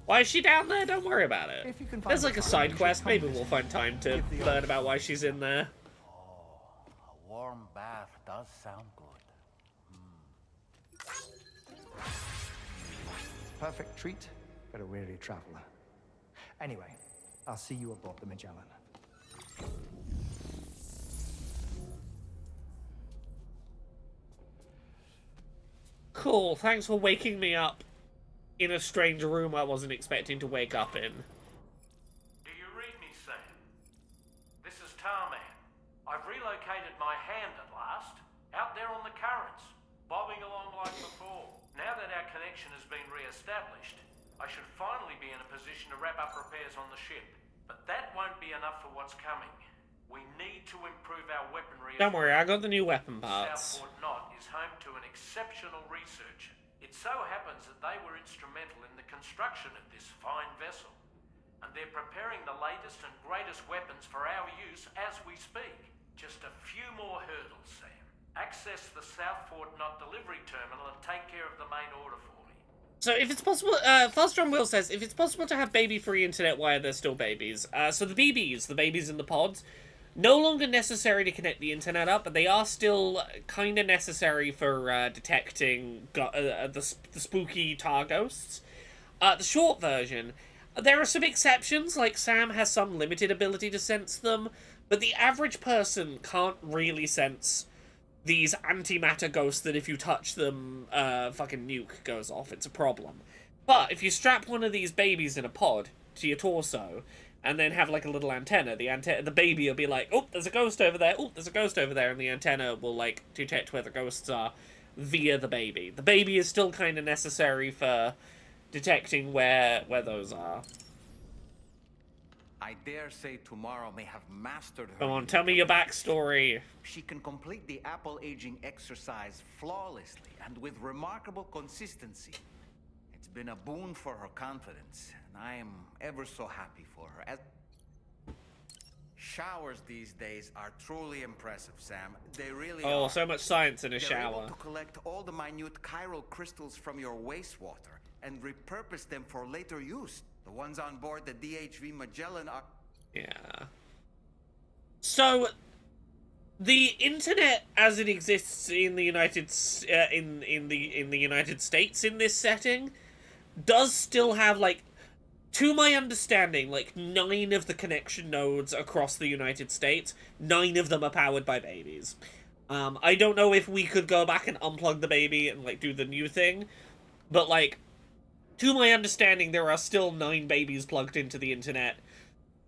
Why is she down there? Don't worry about it. If you can find There's like the a time, side you quest. should Maybe come we'll visit. find time to Give the learn about why she's in there. A warm bath does sound good. Perfect treat for a weary traveler. Anyway, I'll see you aboard the Magellan. Cool. Thanks for waking me up in a strange room I wasn't expecting to wake up in. Do you read me, Sam? This is Tarman. I've relocated my hand at last, out there on the currents, bobbing along like before. Now that our connection has been re-established, I should finally be in a position to wrap up repairs on the ship. But that won't be enough for what's coming. We need to improve our weaponry. Don't worry, I got the new weapon parts. Southport Knot is home to an exceptional researcher. It so happens that they were instrumental in the construction of this fine vessel. And they're preparing the latest and greatest weapons for our use as we speak. Just a few more hurdles, Sam. Access the Southport Knot delivery terminal and take care of the main order for me. So if it's possible, Faster on Will says, if it's possible to have baby-free internet, why are there still babies? So the BBs, the babies in the pods, no longer necessary to connect the internet up, but they are still kind of necessary for detecting the spooky tar ghosts. The short version, there are some exceptions, like Sam has some limited ability to sense them, but the average person can't really sense these antimatter ghosts that if you touch them, fucking nuke goes off. It's a problem. But if you strap one of these babies in a pod to your torso, and then have like a little antenna, the baby will be like, oh, there's a ghost over there, oh, there's a ghost over there, and the antenna will like detect where the ghosts are via the baby. The baby is still kind of necessary for detecting where those are. I dare say tomorrow may have mastered her. Come on, tell me your backstory. She can complete the apple aging exercise flawlessly and with remarkable consistency. It's been a boon for her confidence, and I am ever so happy for her. Showers these days are truly impressive, Sam. They really Oh, are. so much science in a They're shower. able to collect all the minute chiral crystals from your wastewater and repurpose them for later use. The ones on board the DHV Magellan are... Yeah. So, the internet as it exists in the in the United States in this setting does still have, like, to my understanding, like 9 of the connection nodes across the United States, 9 of them are powered by babies. I don't know if we could go back and unplug the baby and, like, do the new thing, but, like, to my understanding, there are still 9 babies plugged into the internet,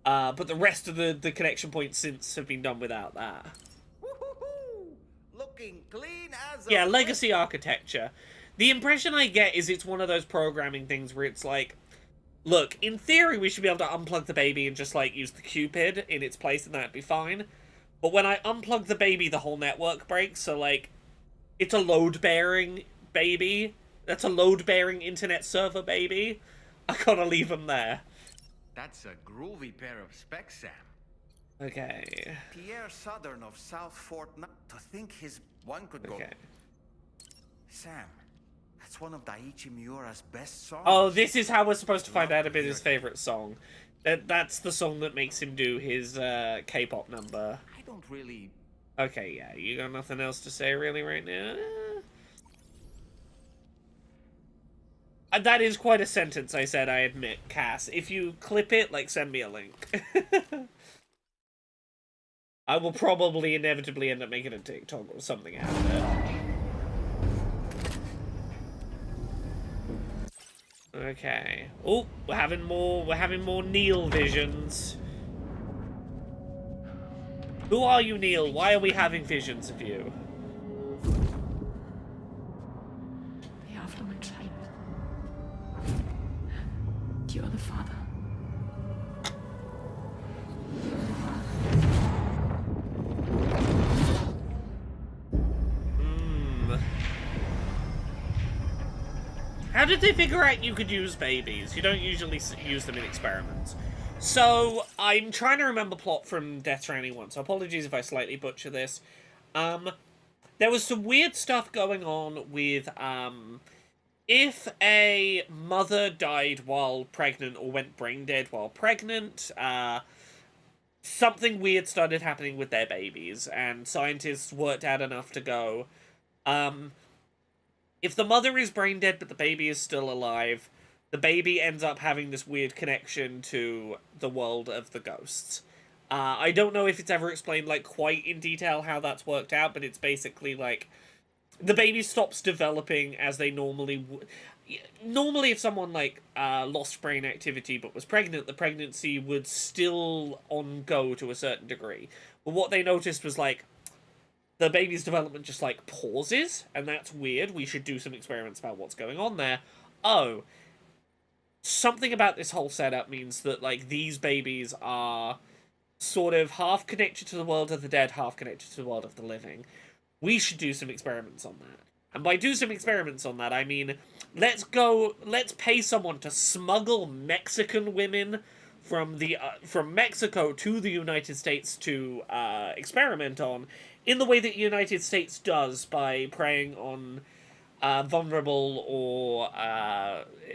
but the rest of the connection points since have been done without that. Looking clean as Yeah, a legacy architecture. The impression I get is it's one of those programming things where it's like, look, in theory we should be able to unplug the baby and just, like, use the Cupid in its place and that'd be fine. But when I unplug the baby, the whole network breaks, so, like, it's a load-bearing baby. That's a load-bearing internet server baby. I gotta leave them there. That's a groovy pair of specs, Sam. Okay. Pierre Southern of South Fort... To think his... One could go... Okay. Sam, that's one of Daiichi Miura's best songs. Oh, this is how we're supposed to find out about his favorite song. That's the song that makes him do his K-pop number. I don't really... Okay, yeah, you got nothing else to say really right now? That is quite a sentence I said, I admit, Cass. If you clip it, like, send me a link. I will probably inevitably end up making a TikTok or something out of it. Okay. Oh, we're having more Neil visions. Who are you, Neil? Why are we having visions of you? Wir haben um entscheiden. You are the father. How did they figure out you could use babies? You don't usually use them in experiments. So, I'm trying to remember plot from Death Stranding 1, so apologies if I slightly butcher this. There was some weird stuff going on with, if a mother died while pregnant or went brain dead while pregnant, something weird started happening with their babies, and scientists worked out enough to go, if the mother is brain dead but the baby is still alive, the baby ends up having this weird connection to the world of the ghosts. I don't know if it's ever explained, like, quite in detail how that's worked out, but it's basically, like, the baby stops developing as they normally would. Normally, if someone, like, lost brain activity but was pregnant, the pregnancy would still on-go to a certain degree. But what they noticed was, like, the baby's development just, like, pauses, and that's weird. We should do some experiments about what's going on there. Oh, something about this whole setup means that, like, these babies are sort of half connected to the world of the dead, half connected to the world of the living. We should do some experiments on that. And by do some experiments on that, I mean, let's pay someone to smuggle Mexican women from Mexico to the United States to experiment on, in the way that the United States does by preying on vulnerable or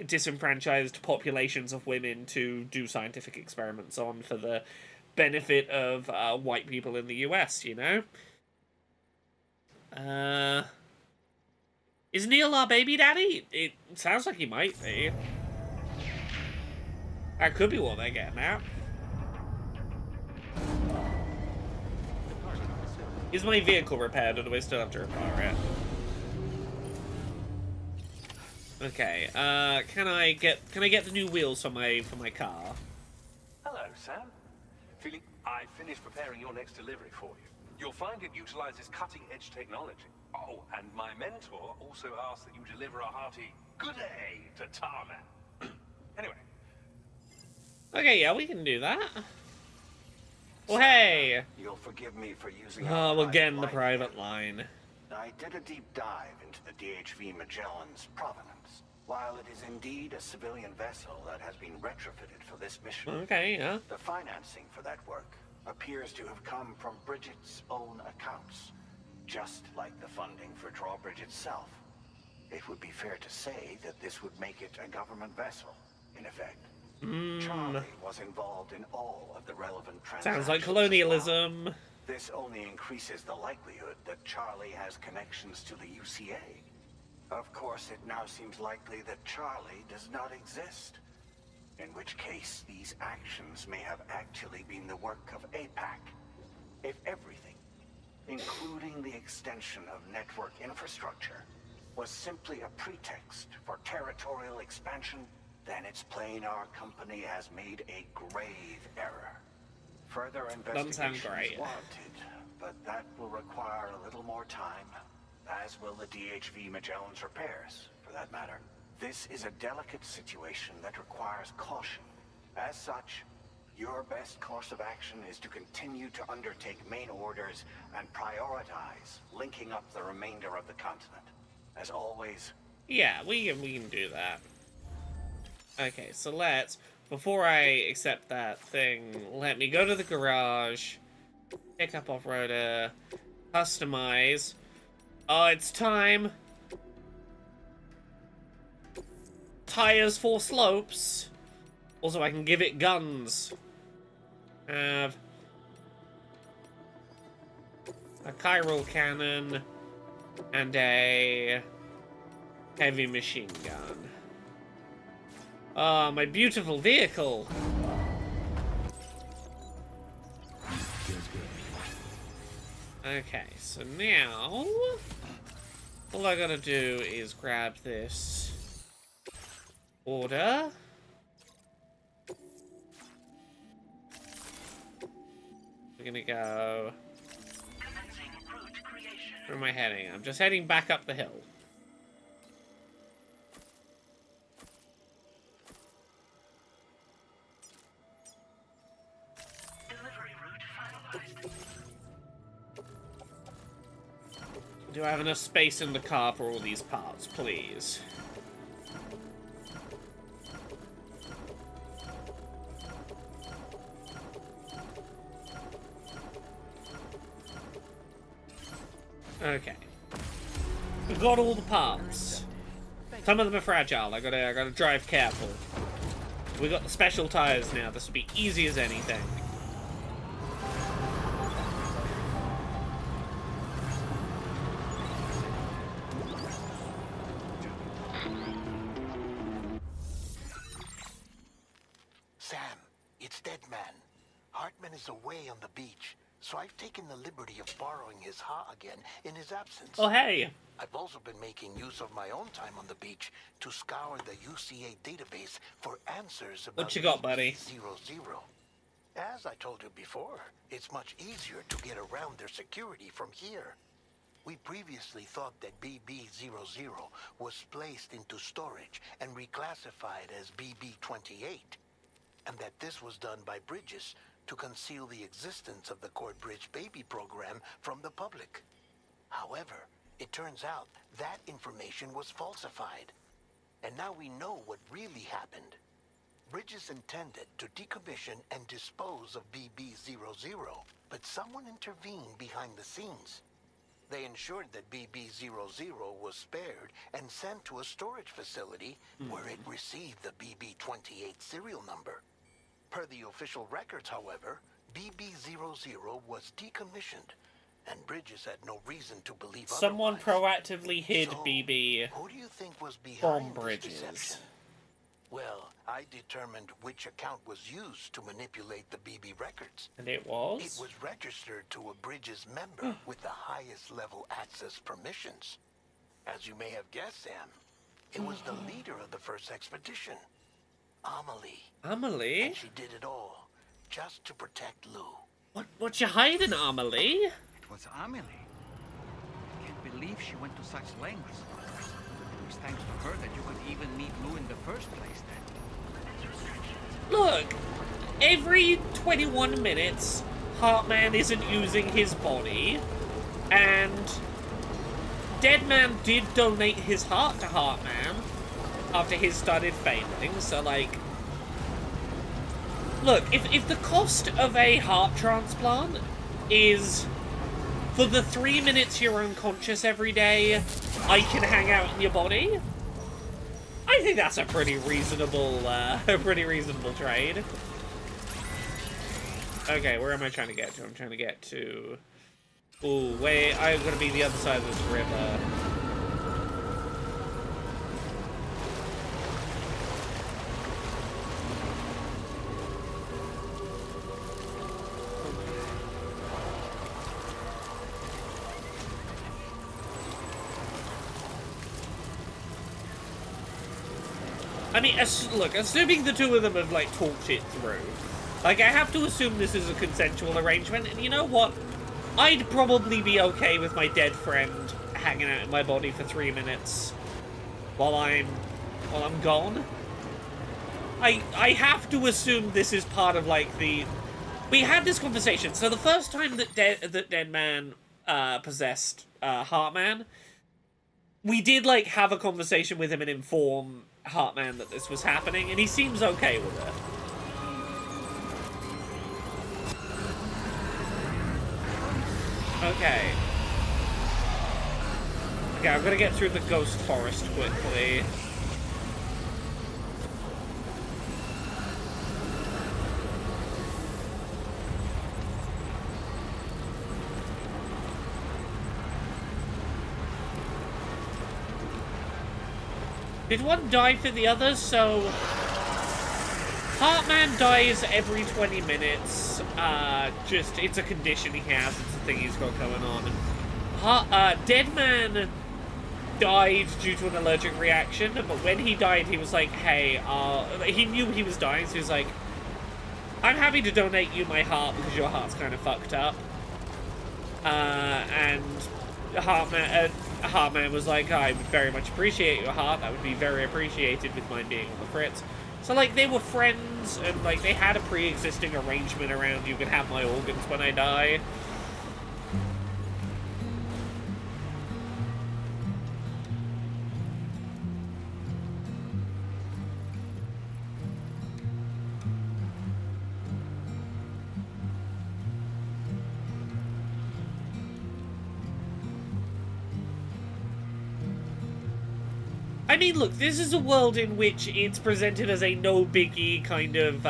disenfranchised populations of women to do scientific experiments on for the benefit of white people in the US, you know? Is Neil our baby daddy? It sounds like he might be. That could be what they're getting at. Is my vehicle repaired, or do I still have to repair it? Okay, can I get the new wheels for my car? Hello, Sam. I finished preparing your next delivery for you. You'll find it utilizes cutting-edge technology. Oh, and my mentor also asked that you deliver a hearty good day to Tarman. Anyway. Okay, yeah, we can do that. Well, hey! You'll forgive me for using Oh, again, the private line. I did a deep dive into the DHV Magellan's provenance. While it is indeed a civilian vessel that has been retrofitted for this mission, okay, yeah, the financing for that work appears to have come from Bridget's own accounts, just like the funding for Drawbridge itself. It would be fair to say that this would make it a government vessel, in effect. Charlie was involved in all of the relevant transactions. Sounds like colonialism. Well. This only increases the likelihood that Charlie has connections to the UCA. Of course, it now seems likely that Charlie does not exist. In which case, these actions may have actually been the work of APAC. If everything, including the extension of network infrastructure, was simply a pretext for territorial expansion, then it's plain our company has made a grave error. Further investigation is warranted, but that will require a little more time, as will the DHV Magellan's repairs, for that matter. This is a delicate situation that requires caution. As such, your best course of action is to continue to undertake main orders and prioritize linking up the remainder of the continent. As always... Yeah, we can do that. Okay, so let's... Before I accept that thing, let me go to the garage, pick up off-roader, customize. Oh, it's time! Tires for slopes. Also, I can give it guns. Have a chiral cannon and a heavy machine gun. Ah, my beautiful vehicle. Okay, so now all I gotta do is grab this order. We're gonna go... Where am I heading? I'm just heading back up the hill. Do I have enough space in the car for all these parts, please? Okay. We've got all the parts. Some of them are fragile. I gotta drive careful. We got the special tires now. This will be easy as anything. Sam, it's Deadman. Hartman is away on the beach, so I've taken the liberty of borrowing his ha again in his absence. Oh, hey. I've also been making use of my own time on the beach to scour the UCA database for answers about what you got, buddy? 00. As I told you before, it's much easier to get around their security from here. We previously thought that BB00 was placed into storage and reclassified as BB28, and that this was done by Bridges to conceal the existence of the Corbridge baby program from the public. However, it turns out that information was falsified, and now we know what really happened. Bridges intended to decommission and dispose of BB00, but someone intervened behind the scenes. They ensured that BB00 was spared and sent to a storage facility where it received the BB28 serial number. Per the official records, however, BB00 was decommissioned, and Bridges had no reason to believe someone otherwise. proactively hid So, BB who do you think was from behind this Bridges. deception? Well, I determined which account was used to manipulate the BB records. And it was? It was registered to a Bridges member with the highest level access permissions. As you may have guessed, Sam, it was the leader of the first expedition, Amelie. Amelie? And she did it all just to protect Lou. What you hiding, Amelie? It was Amelie. I can't believe she went to such lengths. It was thanks to her that you could even meet Lou in the first place then. Look, every 21 minutes, Heartman isn't using his body, and Deadman did donate his heart to Heartman after his started failing, so like, Look, if the cost of a heart transplant is for the 3 minutes you're unconscious every day, I can hang out in your body, I think that's a pretty reasonable trade. Okay, where am I trying to get to? I'm trying to get to... Ooh, wait, I'm gonna be the other side of this river. I mean, look, assuming the two of them have, like, talked it through. Like, I have to assume this is a consensual arrangement, and you know what? I'd probably be okay with my dead friend hanging out in my body for 3 minutes while I'm gone. I have to assume this is part of, like, the... We had this conversation. So the first time that Dead Man possessed Heartman, we did, like, have a conversation with him and inform Heartman that this was happening, and he seems okay with it. Okay. Okay, I'm gonna get through the ghost forest quickly. Did one die for the others? So Heartman dies every 20 minutes. It's a condition he has. It's a thing he's got going on. Deadman died due to an allergic reaction, but when he died, he was like, hey, he knew he was dying, so he was like, I'm happy to donate you my heart because your heart's kind of fucked up. And Heartman was like, I would very much appreciate your heart. That would be very appreciated with mine being on the fritz. So, like, they were friends, and, like, they had a pre-existing arrangement around you can have my organs when I die. I mean, look, this is a world in which it's presented as a no-biggie kind of,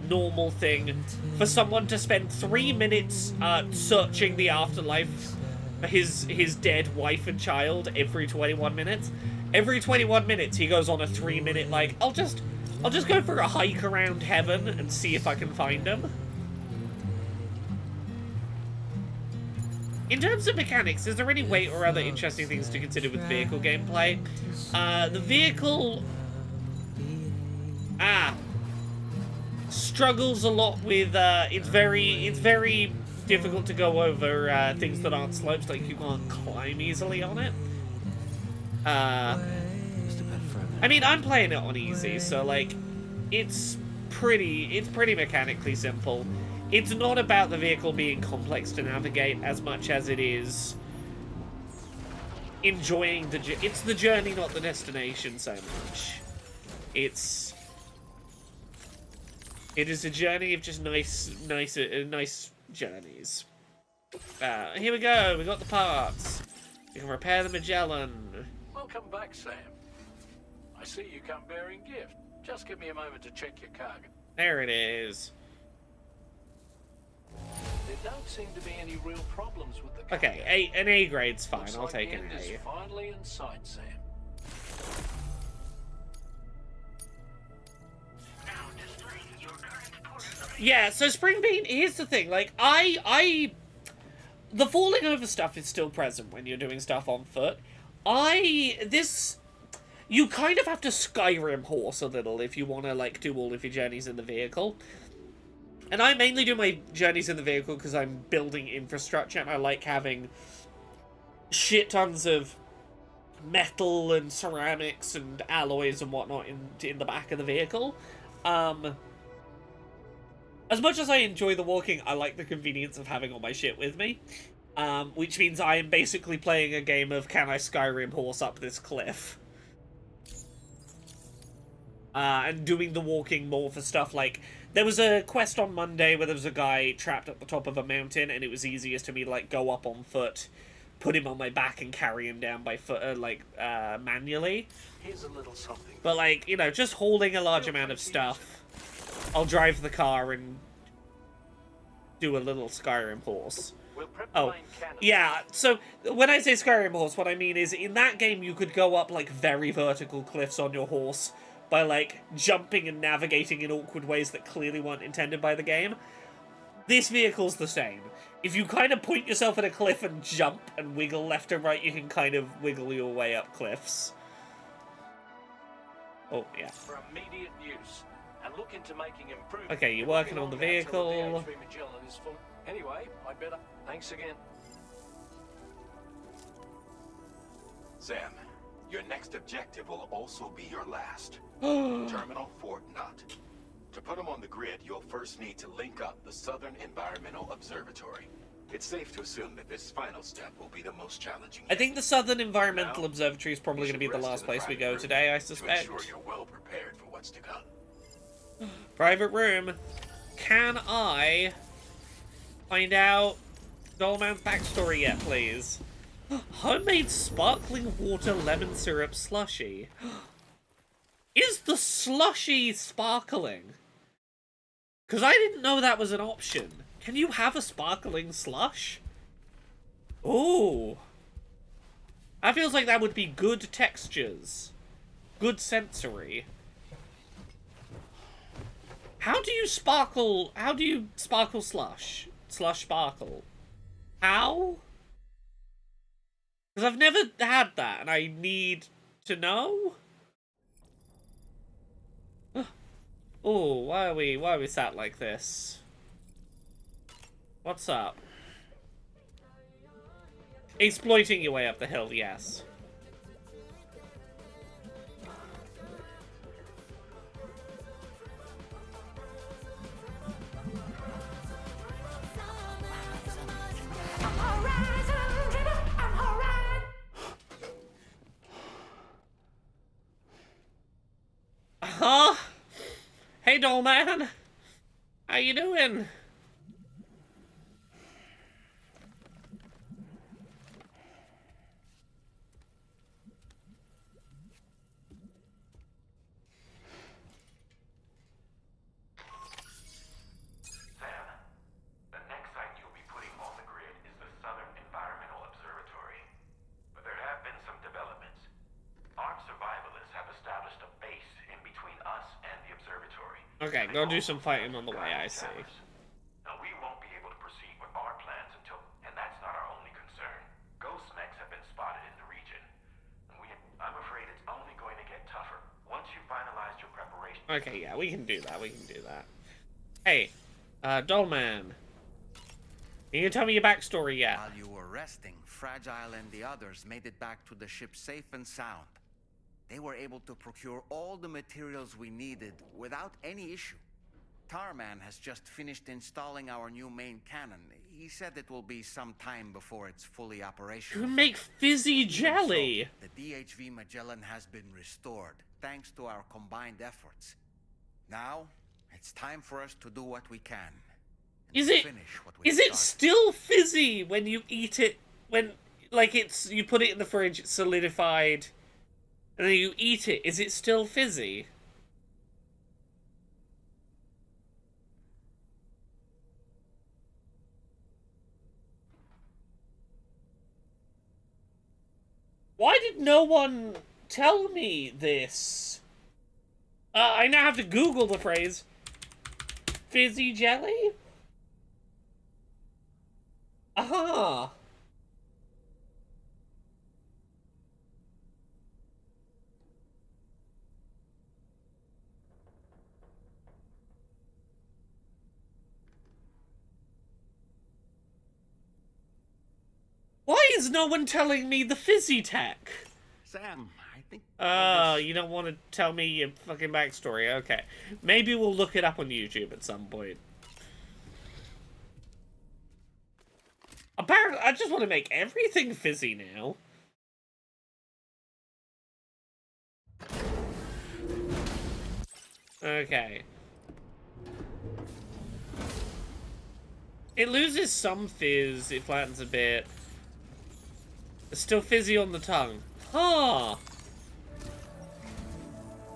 normal thing for someone to spend 3 minutes, searching the afterlife for his dead wife and child every 21 minutes. Every 21 minutes, he goes on a 3-minute, like, I'll just go for a hike around heaven and see if I can find him. In terms of mechanics, is there any weight or other interesting things to consider with vehicle gameplay? The vehicle... struggles a lot with, it's very difficult to go over, things that aren't slopes, like you can't climb easily on it. I mean, I'm playing it on easy, so, like, it's pretty mechanically simple. It's not about the vehicle being complex to navigate as much as it is enjoying it's the journey, not the destination so much. It is a journey of just nice journeys. Here we go. We got the parts. We can repair the Magellan. Welcome back, Sam. I see you come bearing gift. Just give me a moment to check your cargo. There it is. There don't seem to be any real problems with the cargo. Okay, an A grade's fine. Looks I'll like take the an end is A. finally in sight, Sam. Yeah, so Spring Bean, here's the thing, like, the falling over stuff is still present when you're doing stuff on foot. You kind of have to Skyrim horse a little if you want to, like, do all of your journeys in the vehicle. And I mainly do my journeys in the vehicle because I'm building infrastructure and I like having shit tons of metal and ceramics and alloys and whatnot in the back of the vehicle. As much as I enjoy the walking, I like the convenience of having all my shit with me. Which means I am basically playing a game of can I Skyrim horse up this cliff? And doing the walking more for stuff like There was a quest on Monday where there was a guy trapped at the top of a mountain, and it was easiest to me to, like, go up on foot, put him on my back, and carry him down by foot, manually. Here's a little something. But, like, you know, just holding a large amount of stuff, I'll drive the car and do a little Skyrim horse. Oh, yeah, so when I say Skyrim horse, what I mean is, in that game you could go up, like, very vertical cliffs on your horse by, like, jumping and navigating in awkward ways that clearly weren't intended by the game. This vehicle's the same. If you kind of point yourself at a cliff and jump and wiggle left and right, you can kind of wiggle your way up cliffs. Oh, yeah. For immediate use, and look into making improvements. Okay, you're working on the vehicle. Anyway, I better. Thanks again. Sam, your next objective will also be your last. Terminal Fort Knott. To put them on the grid, you'll first need to link up the Southern Environmental Observatory. It's safe to assume that this final step will be the most challenging. I think the Southern Environmental Observatory is probably going to be the last place we go today, I suspect. To ensure you're well prepared for what's to come. Private room. Can I find out Dollman's backstory yet, please? Homemade sparkling water lemon syrup slushy. Is the slushy sparkling? Because I didn't know that was an option. Can you have a sparkling slush? Ooh. That feels like that would be good textures. Good sensory. How do you sparkle slush? Slush sparkle. How? Because I've never had that, and I need to know. Oh, why are we sat like this? What's up? Exploiting your way up the hill, yes. Huh? Hey, doll man. How you doing? The next site you'll be putting on the grid is the Southern Environmental Observatory. But there have been some developments. Armed survivalists have established a base in between us and the observatory. Okay, go do some fighting on the way, I see. Now, we won't be able to proceed with our plans until, and that's not our only concern. Ghost mechs have been spotted in the region. And I'm afraid it's only going to get tougher once you finalize your preparation. Okay, yeah, we can do that, Hey, Dollman. Can you tell me your backstory yet? While you were resting, Fragile and the others made it back to the ship safe and sound. They were able to procure all the materials we needed without any issue. Tarman has just finished installing our new main cannon. He said it will be some time before it's fully operational. You can make fizzy jelly! So, the DHV Magellan has been restored, thanks to our combined efforts. Now, it's time for us to do what we can. Is it still fizzy when you eat it? When, like, you put it in the fridge, it's solidified, and then you eat it. Is it still fizzy? Why did no one tell me this? I now have to Google the phrase fizzy jelly? Aha! Why is no one telling me the fizzy tech? Sam, I think... Oh, you don't want to tell me your fucking backstory. Okay. Maybe we'll look it up on YouTube at some point. Apparently, I just want to make everything fizzy now. Okay. It loses some fizz, it flattens a bit. It's still fizzy on the tongue. Huh.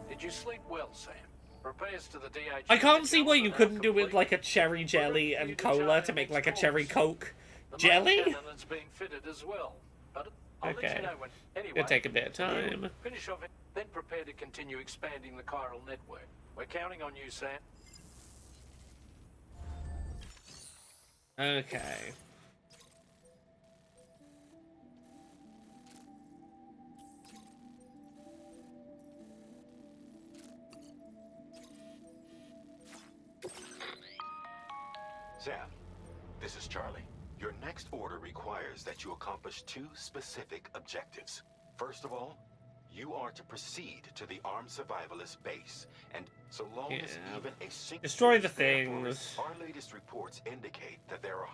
Did you sleep well, Sam? Repairs to the DH. I can't see why you couldn't do with like a cherry jelly and cola to make like a cherry coke jelly. The main cannon is being fitted as well. But I'll let Okay. you know when. Anyway, It'll take a bit of time. Finish off it, then prepare to continue expanding the chiral network. We're counting on you, Sam. Okay. Sam, this is Charlie. Your next order requires that you accomplish 2 specific objectives. First of all, you are to proceed to the armed survivalist base, and so long as even a single Destroy the things. our latest reports indicate that there are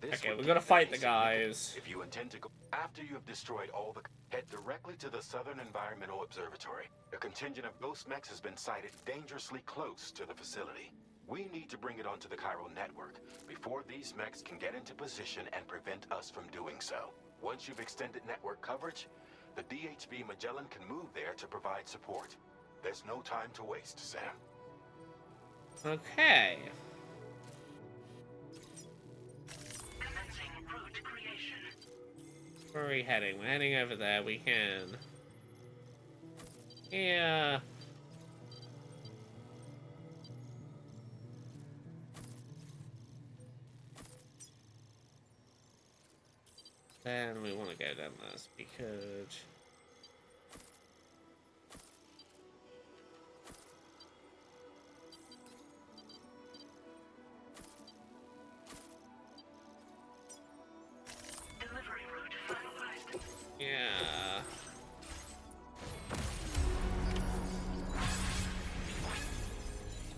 Okay, we're gonna fight the guys. If you intend to go after you have destroyed all the, head directly to the Southern Environmental Observatory. A contingent of ghost mechs has been sighted dangerously close to the facility. We need to bring it onto the chiral network before these mechs can get into position and prevent us from doing so. Once you've extended network coverage, the DHB Magellan can move there to provide support. There's no time to waste, Sam. Okay. Where are we heading? We're heading over there. We can. Yeah. Then we want to go down this because... Yeah.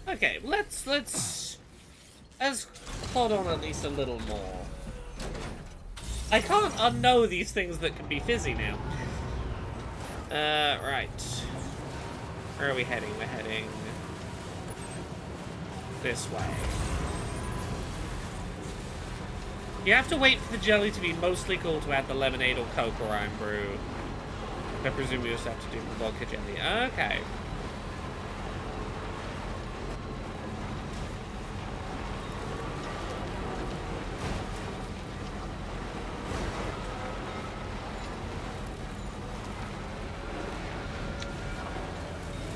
Okay, let's hold on at least a little more. I can't unknow these things that can be fizzy now. Right. Where are we heading? We're heading this way. You have to wait for the jelly to be mostly cool to add the lemonade or Coke or Iron Brew. I presume you also have to do the vodka jelly. Okay.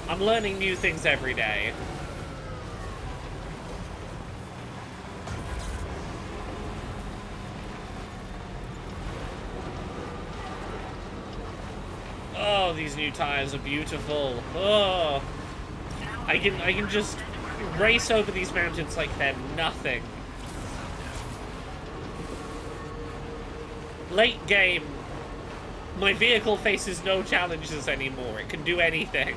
I'm learning new things every day. Oh, these new tires are beautiful. Oh, I can just race over these mountains like they're nothing. Late game, my vehicle faces no challenges anymore. It can do anything.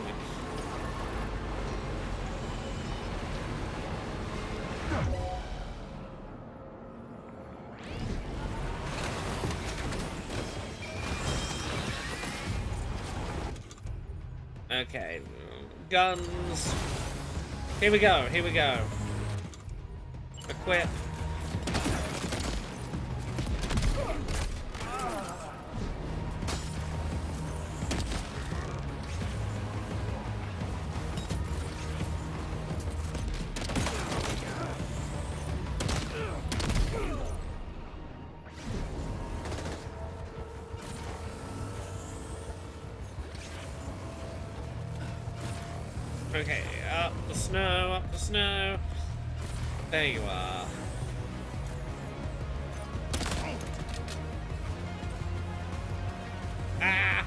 Okay, guns. Here we go, here we go. Equip. Okay, up the snow, up the snow. There you are. Ah!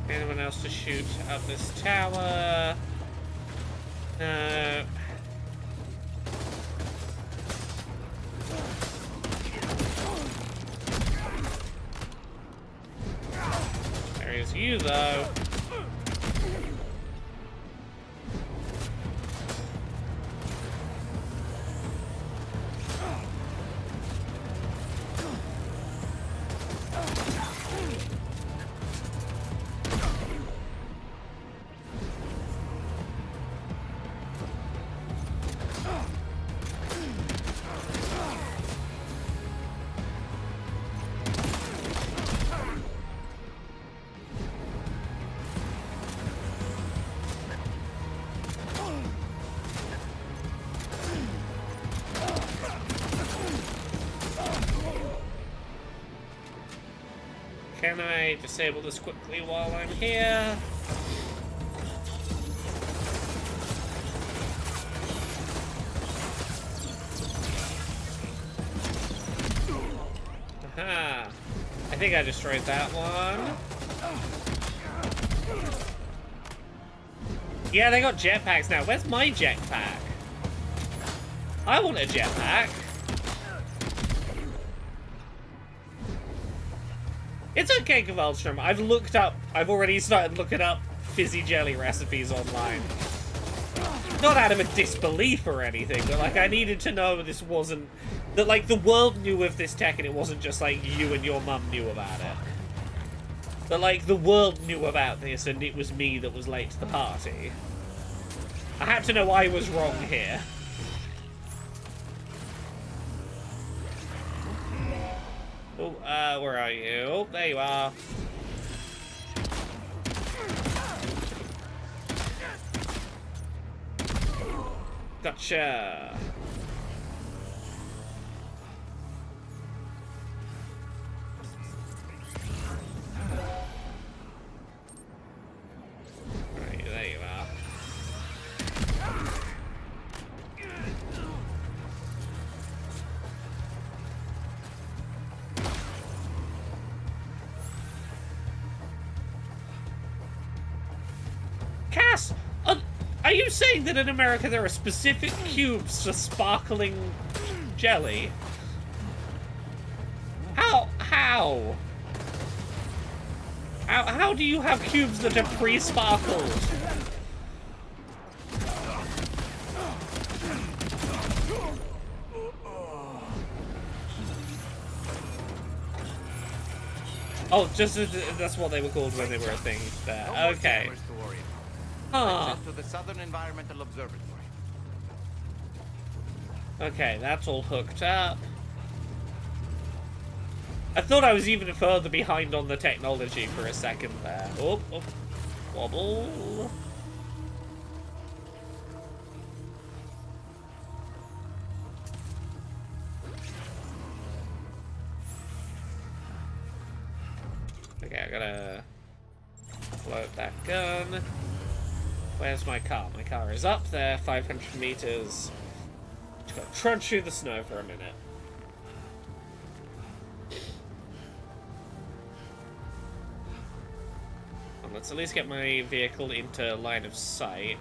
Anyone else to shoot up this tower? No. There's you, though. Can I disable this quickly while I'm here? Aha! I think I destroyed that one. Yeah, they got jetpacks now. Where's my jetpack? I want a jetpack. It's okay, Kvalstrom. I've already started looking up fizzy jelly recipes online. Not out of a disbelief or anything, but like I needed to know this wasn't, that like the world knew of this tech and it wasn't just like you and your mum knew about it. That like the world knew about this and it was me that was late to the party. I had to know I was wrong here. Oh, where are you? Oh, there you are. Gotcha. Right, there you are. Cass, are you saying that in America there are specific cubes for sparkling jelly? How do you have cubes that are pre-sparkled? Oh, just that's what they were called when they were a thing there. Okay. Huh. To the Southern Environmental Observatory. Okay, that's all hooked up. I thought I was even further behind on the technology for a second there. Oh, oh. Wobble. Okay, I gotta load that gun. Where's my car? My car is up there, 500 meters. Just gotta trudge through the snow for a minute. Well, let's at least get my vehicle into line of sight.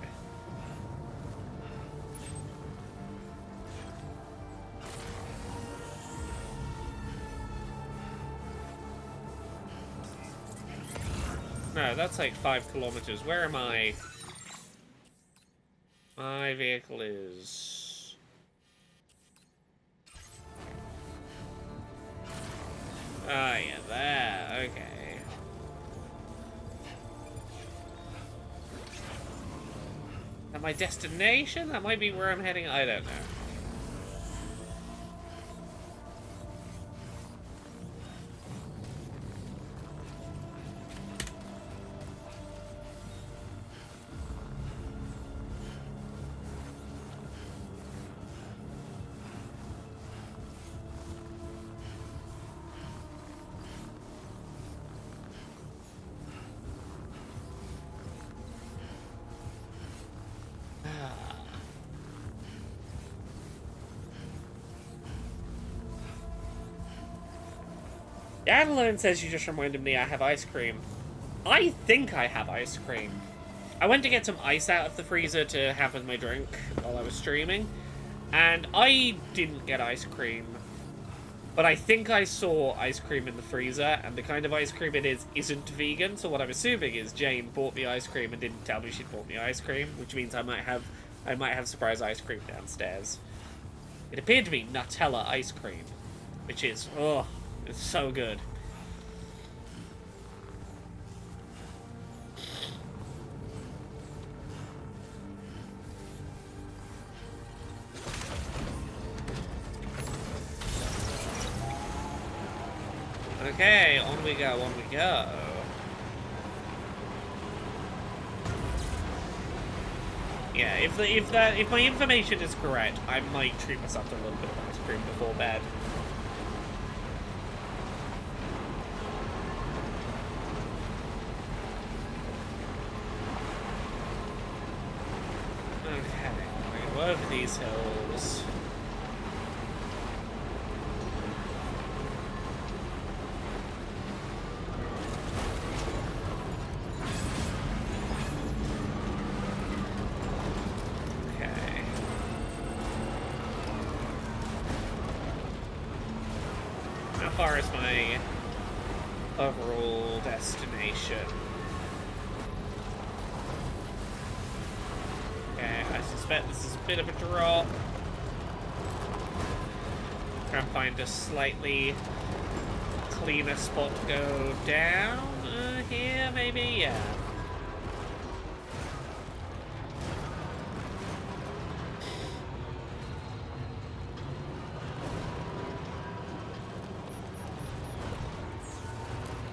No, that's like 5 kilometers. Where am I? My vehicle is... Ah, yeah, there. Okay. Is that my destination? That might be where I'm heading. I don't know. Adeline says you just reminded me I have ice cream. I think I have ice cream. I went to get some ice out of the freezer to have with my drink while I was streaming, and I didn't get ice cream. But I think I saw ice cream in the freezer, and the kind of ice cream it is isn't vegan, so what I'm assuming is Jane bought me ice cream and didn't tell me she'd bought me ice cream, which means I might have surprise ice cream downstairs. It appeared to be Nutella ice cream, which is, oh, it's so good. Okay, on we go, on we go. Yeah, if my information is correct, I might treat myself to a little bit of ice cream before bed. over these hills. Okay. How far is my overall destination? Okay, I suspect this is a bit of a drop. Try and find a slightly cleaner spot to go down. Here, maybe? Yeah.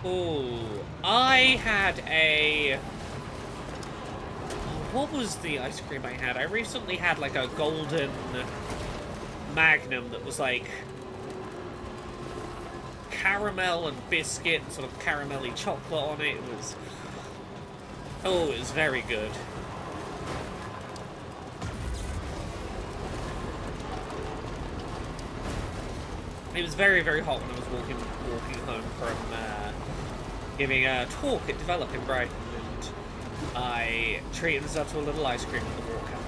Ooh, I had a... What was the ice cream I had? I recently had like a golden Magnum that was like caramel and biscuit and sort of caramelly chocolate on it. It was... Oh, it was very good. It was very, very hot when I was walking home from giving a talk at Develop in Brighton, and I treated myself to a little ice cream on the walk out.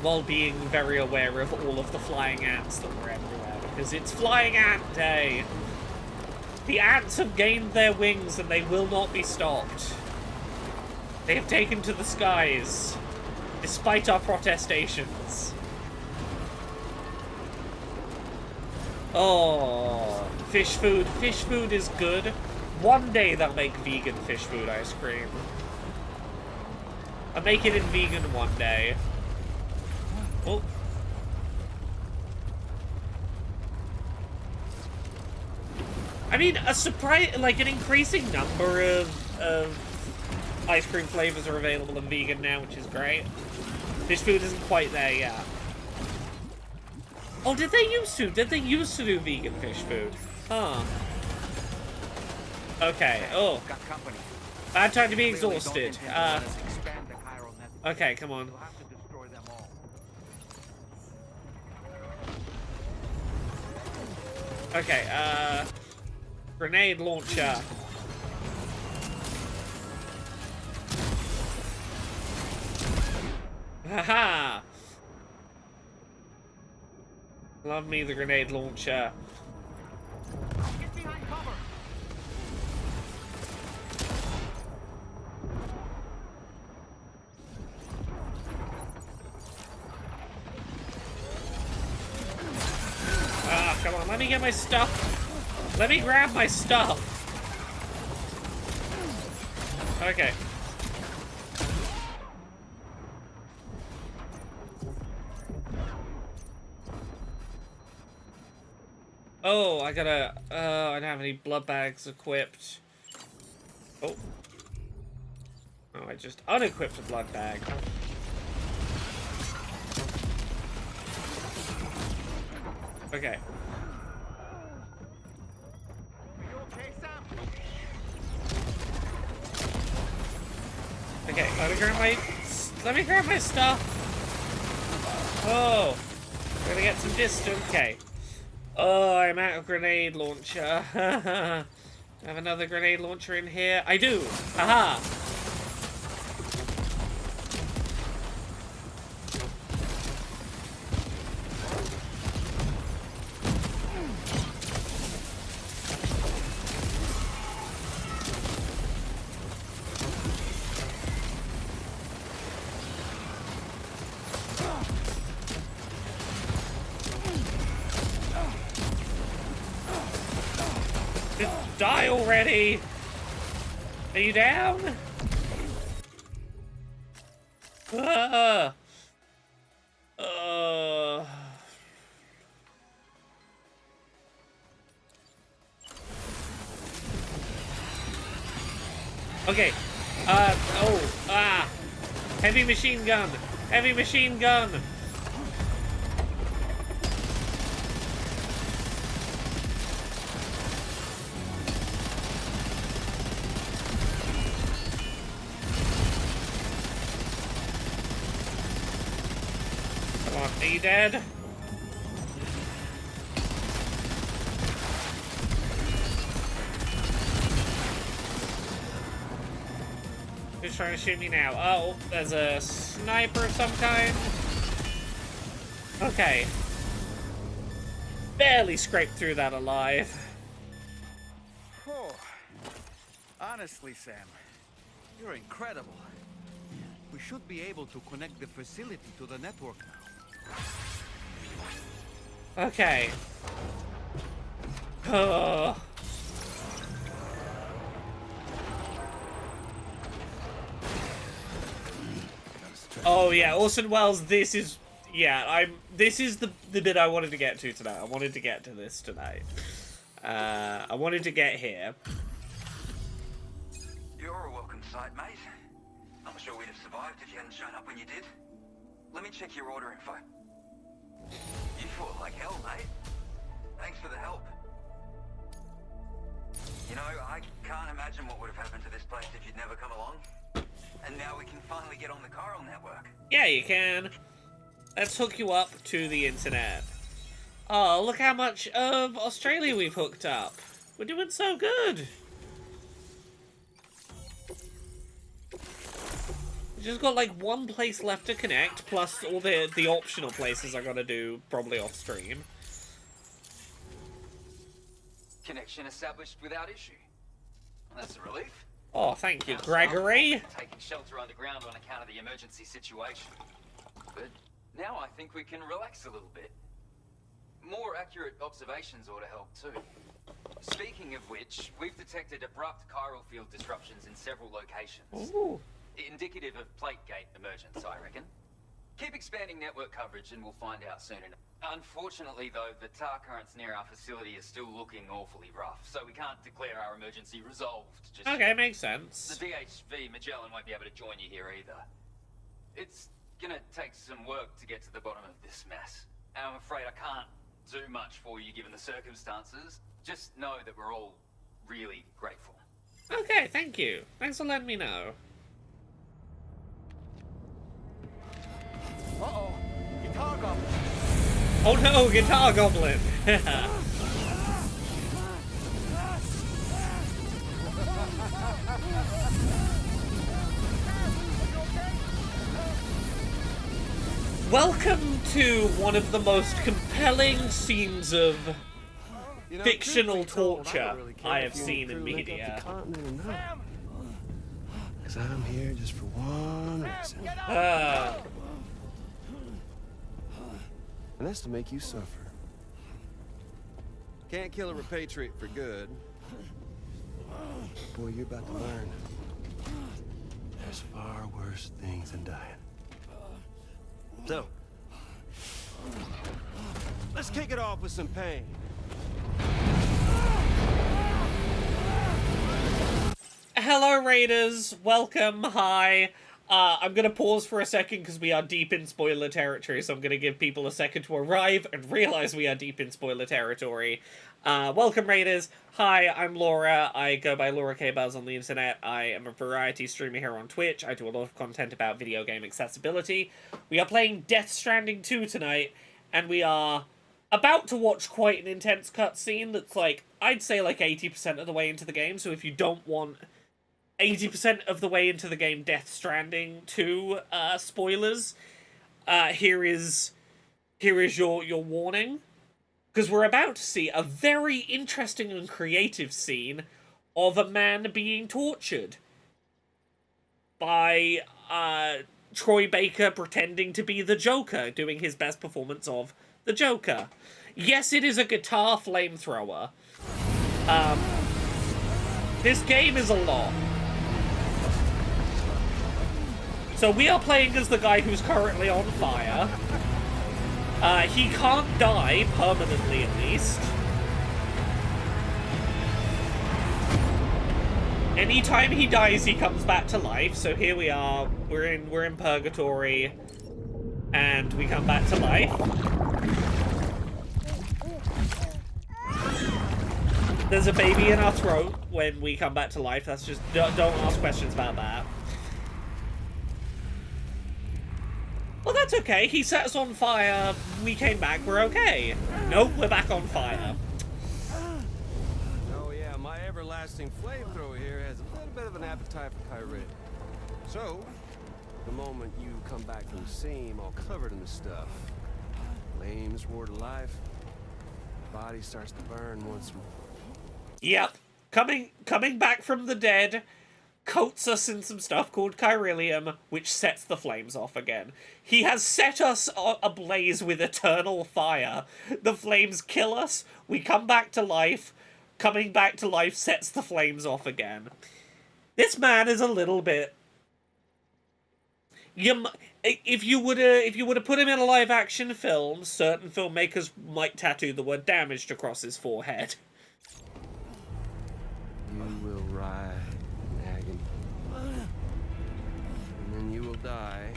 While being very aware of all of the flying ants that were everywhere, because it's Flying Ant Day! The ants have gained their wings and they will not be stopped. They have taken to the skies, despite our protestations. Oh, fish food. Fish food is good. One day they'll make vegan fish food ice cream. I'll make it in vegan one day. Oh. I mean, a surprise, like an increasing number of ice cream flavors are available in vegan now, which is great. Fish food isn't quite there yet. Oh, did they used to? Did they used to do vegan fish food? Huh. Okay, oh. Bad time to be exhausted. Okay, come on. Okay, grenade launcher. Haha! Love me the grenade launcher. Get behind cover. Ah, come on, let me get my stuff. Let me grab my stuff. Okay. Oh, I gotta... I don't have any blood bags equipped. Oh. Oh, I just unequipped a blood bag. Okay. Okay, let me grab my stuff. Oh. Gotta get some distance. Okay. Oh, I'm out of grenade launcher. I have another grenade launcher in here. I do. Haha. Die already! Are you down? Okay. Heavy machine gun! Heavy machine gun! Are you dead? Who's trying to shoot me now? Oh, there's a sniper of some kind. Okay. Barely scraped through that alive. Oh, honestly, Sam, you're incredible. We should be able to connect the facility to the network now. Okay. Oh. Oh yeah, Orson Welles, this is... Yeah, this is the bit I wanted to get to tonight. I wanted to get to this tonight. I wanted to get here. You're a welcome sight, mate. I'm sure we'd have survived if you hadn't shown up when you did. Let me check your order info. You fought like hell, mate. Thanks for the help. You know, I can't imagine what would have happened to this place if you'd never come along. And now we can finally get on the chiral network. Yeah, you can. Let's hook you up to the internet. Oh, look how much of Australia we've hooked up. We're doing so good. We've just got like one place left to connect, plus all the optional places I gotta do probably off stream. Connection established without issue. Well, that's a relief. Oh, thank you, Gregory. Taking shelter underground on account of the emergency situation. But now I think we can relax a little bit. More accurate observations ought to help too. Speaking of which, we've detected abrupt chiral field disruptions in several locations. Ooh. Indicative of plate gate emergence, I reckon. Keep expanding network coverage and we'll find out soon enough. Unfortunately, though, the tar currents near our facility are still looking awfully rough, so we can't declare our emergency resolved just Okay, yet. makes sense. The DHV Magellan won't be able to join you here either. It's gonna take some work to get to the bottom of this mess. And I'm afraid I can't do much for you given the circumstances. Just know that we're all really grateful. Okay, thank you. Thanks for letting me know. Uh-oh, guitar goblin. Oh no, Guitar Goblin! Welcome to one of the most compelling scenes of fictional torture I have seen in media. Because I'm here just for one reason. And that's to make you suffer. Can't kill a repatriate for good. Boy, you're about to learn. There's far worse things than dying. So, let's kick it off with some pain. Hello, Raiders. Welcome. Hi. I'm going to pause for a second because we are deep in spoiler territory, so I'm going to give people a second to arrive and realize we are deep in spoiler territory. Welcome, Raiders. Hi, I'm Laura. I go by Laura K. Buzz on the internet. I am a variety streamer here on Twitch. I do a lot of content about video game accessibility. We are playing Death Stranding 2 tonight, and we are about to watch quite an intense cutscene that's like, I'd say like 80% of the way into the game, so if you don't want 80% of the way into the game Death Stranding 2 spoilers, here is your warning. Because we're about to see a very interesting and creative scene of a man being tortured by Troy Baker pretending to be the Joker, doing his best performance of the Joker. Yes, it is a guitar flamethrower. This game is a lot. So we are playing as the guy who's currently on fire. He can't die, permanently at least. Anytime he dies, he comes back to life. So here we are. We're in purgatory, and we come back to life. There's a baby in our throat when we come back to life. That's just don't ask questions about that. Well, that's okay. He set us on fire. We came back. We're okay. Nope, we're back on fire. Oh yeah, my everlasting flamethrower here has a little bit of an appetite for Kyrie. So, the moment you come back from the seam all covered in the stuff, flames roar to life, body starts to burn once more. Yep. Coming back from the dead, coats us in some stuff called chiralium, which sets the flames off again. He has set us ablaze with eternal fire. The flames kill us, we come back to life. Coming back to life sets the flames off again. This man is a little bit... If you were to put him in a live-action film, certain filmmakers might tattoo the word damaged across his forehead. You will ride in agony. And then you will die.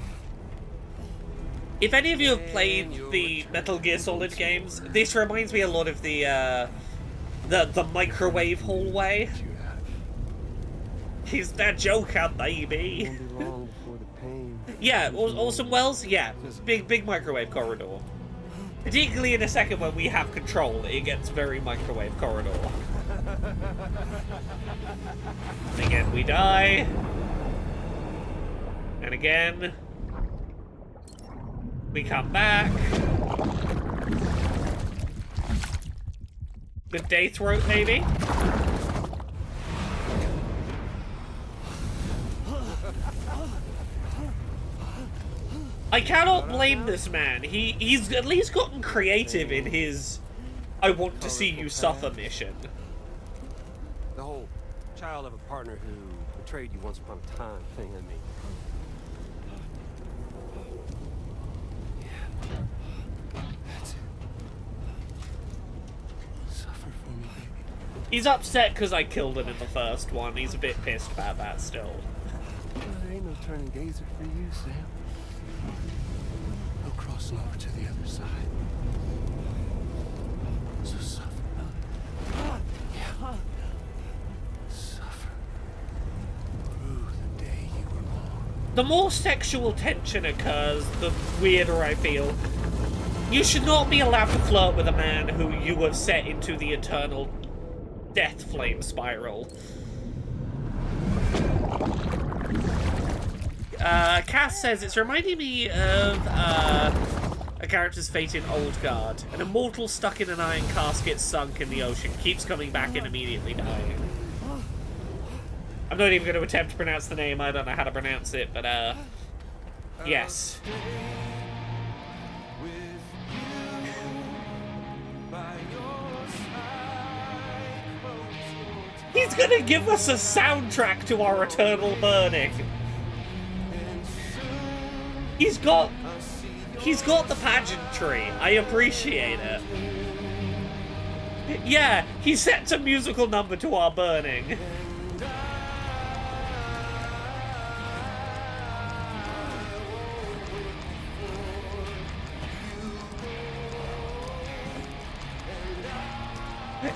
If any of you have played the Metal Gear Solid games, this reminds me a lot of the microwave hallway. He's the Joker, baby. Won't be long before the pain. Yeah, Orson Welles, yeah. Big microwave corridor. Particularly in a second when we have control, it gets very microwave corridor. And again, we die. And again, we come back. Good day, throat, maybe? I cannot blame this man. He's at least gotten creative in his I want to see you suffer mission. The whole child of a partner who betrayed you once upon a time thing, I mean. Yeah. That's it. Suffer for me, baby. He's upset because I killed him in the first one. He's a bit pissed about that still. Well, there ain't no turning gazer for you, Sam. No crossing over to the other side. So suffer. Yeah. Suffer. Through the day you were born. The more sexual tension occurs, the weirder I feel. You should not be allowed to flirt with a man who you have set into the eternal death flame spiral. Cass says, it's reminding me of a character's fate in Old Guard. An immortal stuck in an iron casket sunk in the ocean keeps coming back and immediately dying. I'm not even going to attempt to pronounce the name, I don't know how to pronounce it, but yes. He's gonna give us a soundtrack to our eternal burning. He's got the pageantry. I appreciate it. Yeah, he sets a musical number to our burning.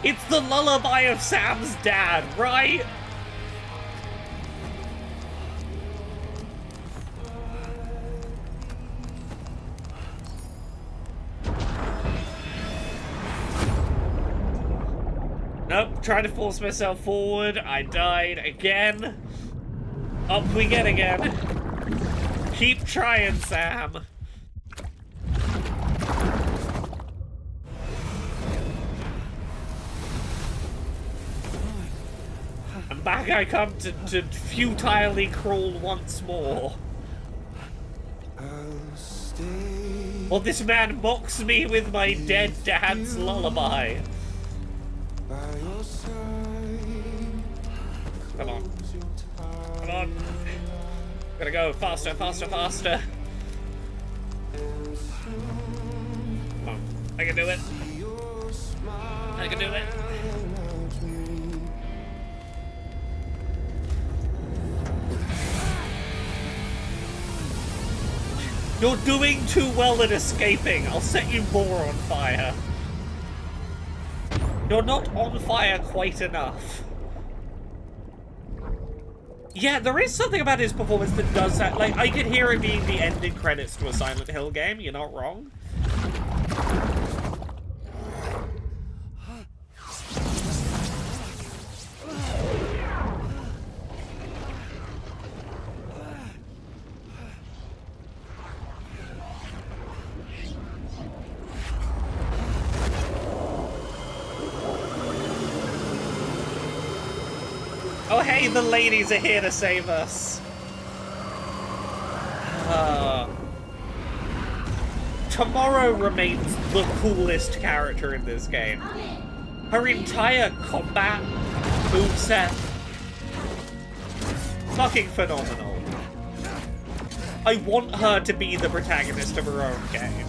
It's the lullaby of Sam's dad, right? Nope, trying to force myself forward. I died again. Up we get again. Keep trying, Sam. And back I come to futilely crawl once more. Well, this man mocks me with my dead dad's lullaby. Come on. Come on. Gotta go faster, faster, faster. Come on. I can do it. I can do it. You're doing too well at escaping. I'll set you more on fire. You're not on fire quite enough. Yeah, there is something about his performance that does that. Like, I could hear it being the ending credits to a Silent Hill game. You're not wrong. Oh, hey, the ladies are here to save us. Tomorrow remains the coolest character in this game. Her entire combat moveset, fucking phenomenal. I want her to be the protagonist of her own game.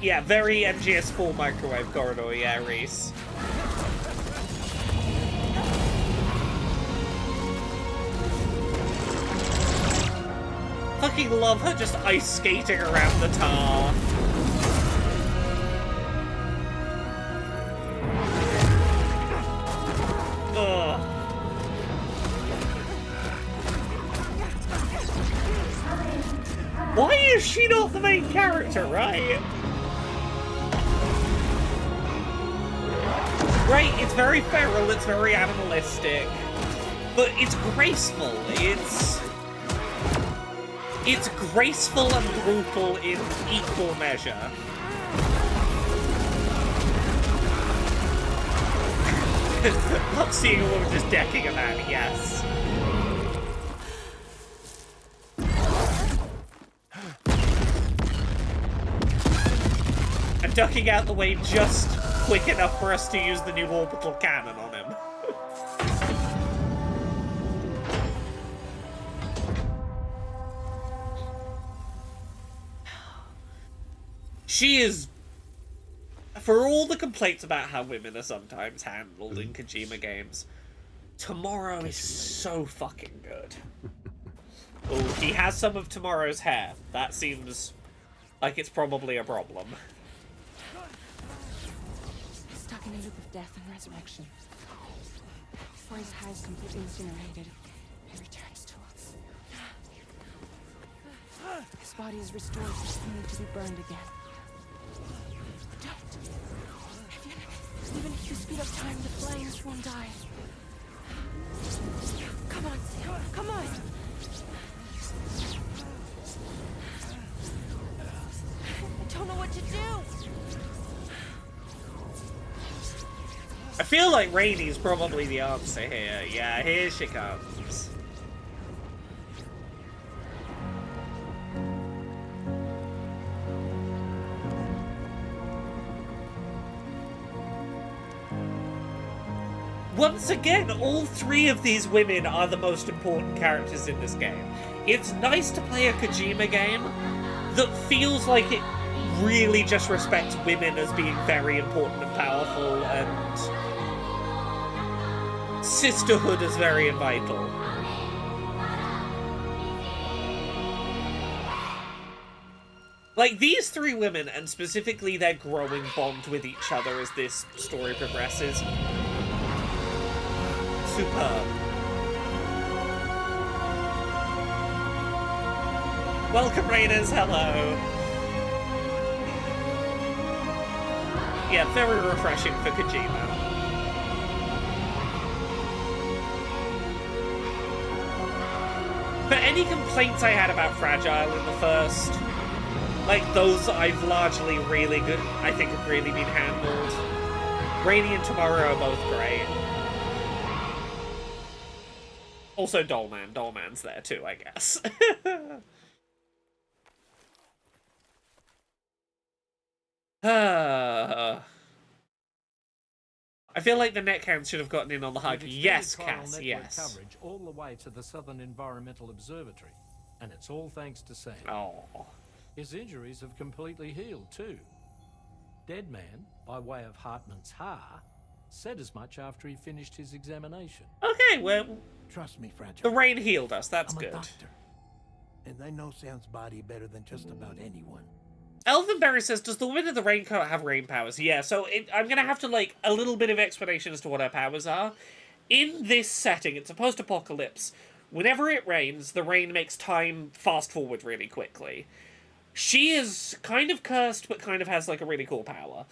Yeah, very MGS4 microwave corridor, yeah, Reese. Fucking love her just ice skating around the tar. Ugh. Why is she not the main character, right? Right, it's very feral, it's very animalistic, but it's graceful. It's graceful and brutal in equal measure. Love seeing a woman just decking a man, yes. And ducking out the way just quick enough for us to use the new orbital cannon on him. She is... For all the complaints about how women are sometimes handled in Kojima games, Tomorrow is so fucking good. Oh, he has some of Tomorrow's hair. That seems like it's probably a problem. Stuck in a loop of death and resurrection. Before his hair is completely incinerated, he returns to us. His body is restored, only to be burned again. Don't. Even if you speed up time, the flames won't die. Come on, Sam. Come on. I don't know what to do. I feel like Rainey's probably the answer here. Yeah, here she comes. Once again, all three of these women are the most important characters in this game. It's nice to play a Kojima game that feels like it really just respects women as being very important and powerful, and sisterhood is very vital. Like, these three women, and specifically their growing bond with each other as this story progresses, superb. Welcome, Raiders, hello. Yeah, very refreshing for Kojima. But any complaints I had about Fragile in the first, like, those I've largely I think have really been handled. Rainy and Tomorrow are both great. Also Dollman. Dollman's there too, I guess. I feel like the neckhands should have gotten in on the hug. Yes, Cass, yes. Coverage all the way to the Southern Environmental Observatory, and it's all thanks to Sam. Oh. His injuries have completely healed too. Dead Man, by way of Hartman's Ha, said as much after he finished his examination. Okay, well, Trust me, Fragile. the rain healed us. That's I'm good. a doctor, and I know Sam's body better than just about anyone. Elvenberry says, does the woman in the raincoat have rain powers? Yeah, so I'm going to have to, like, a little bit of explanation as to what her powers are. In this setting, it's a post-apocalypse. Whenever it rains, the rain makes time fast forward really quickly. She is kind of cursed, but kind of has, like, a really cool power.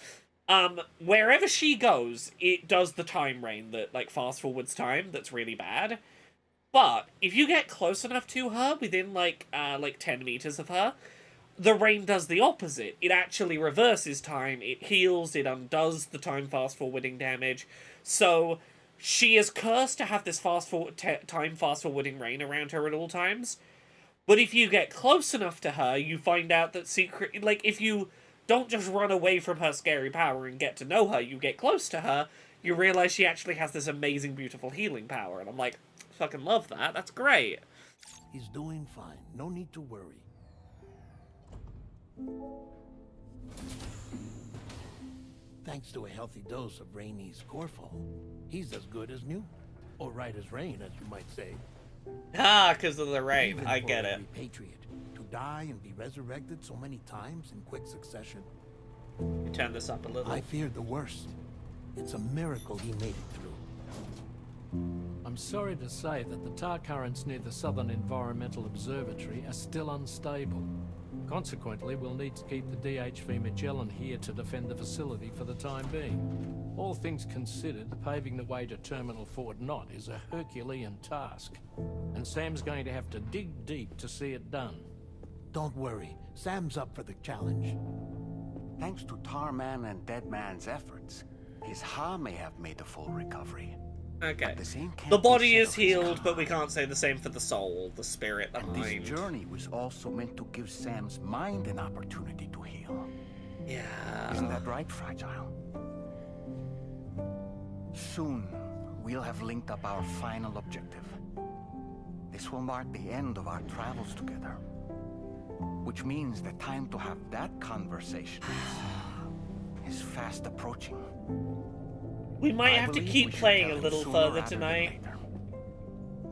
Wherever she goes, it does the time rain that, like, fast forwards time that's really bad. But if you get close enough to her, within, like 10 meters of her, the rain does the opposite. It actually reverses time, it heals, it undoes the time fast-forwarding damage. So, she is cursed to have this time fast-forwarding rain around her at all times. But if you get close enough to her, you find out that if you don't just run away from her scary power and get to know her, you get close to her, you realize she actually has this amazing, beautiful healing power. And I'm like, fucking love that, that's great. He's doing fine. No need to worry. Thanks to a healthy dose of Rainy's Corfol, he's as good as new. Or right as rain, as you might say. Ah, because of the rain. Even I for get a it. repatriate, to die and be resurrected so many times in quick succession. You turn this up a little. I feared the worst. It's a miracle he made it through. I'm sorry to say that the tar currents near the Southern Environmental Observatory are still unstable. Consequently, we'll need to keep the DHV Magellan here to defend the facility for the time being. All things considered, paving the way to Terminal Fort Knott is a Herculean task, and Sam's going to have to dig deep to see it done. Don't worry, Sam's up for the challenge. Thanks to Tarman and Deadman's efforts, his Ha may have made a full recovery. Okay. The The body is healed, but we can't say the same for the soul, the spirit, the And mind. this journey was also meant to give Sam's mind an opportunity to heal. Yeah. Isn't that right, Fragile? Soon, we'll have linked up our final objective. This will mark the end of our travels together. Which means the time to have that conversation is fast approaching. We might I have to believe keep we should playing tell a him little sooner further rather than tonight. later.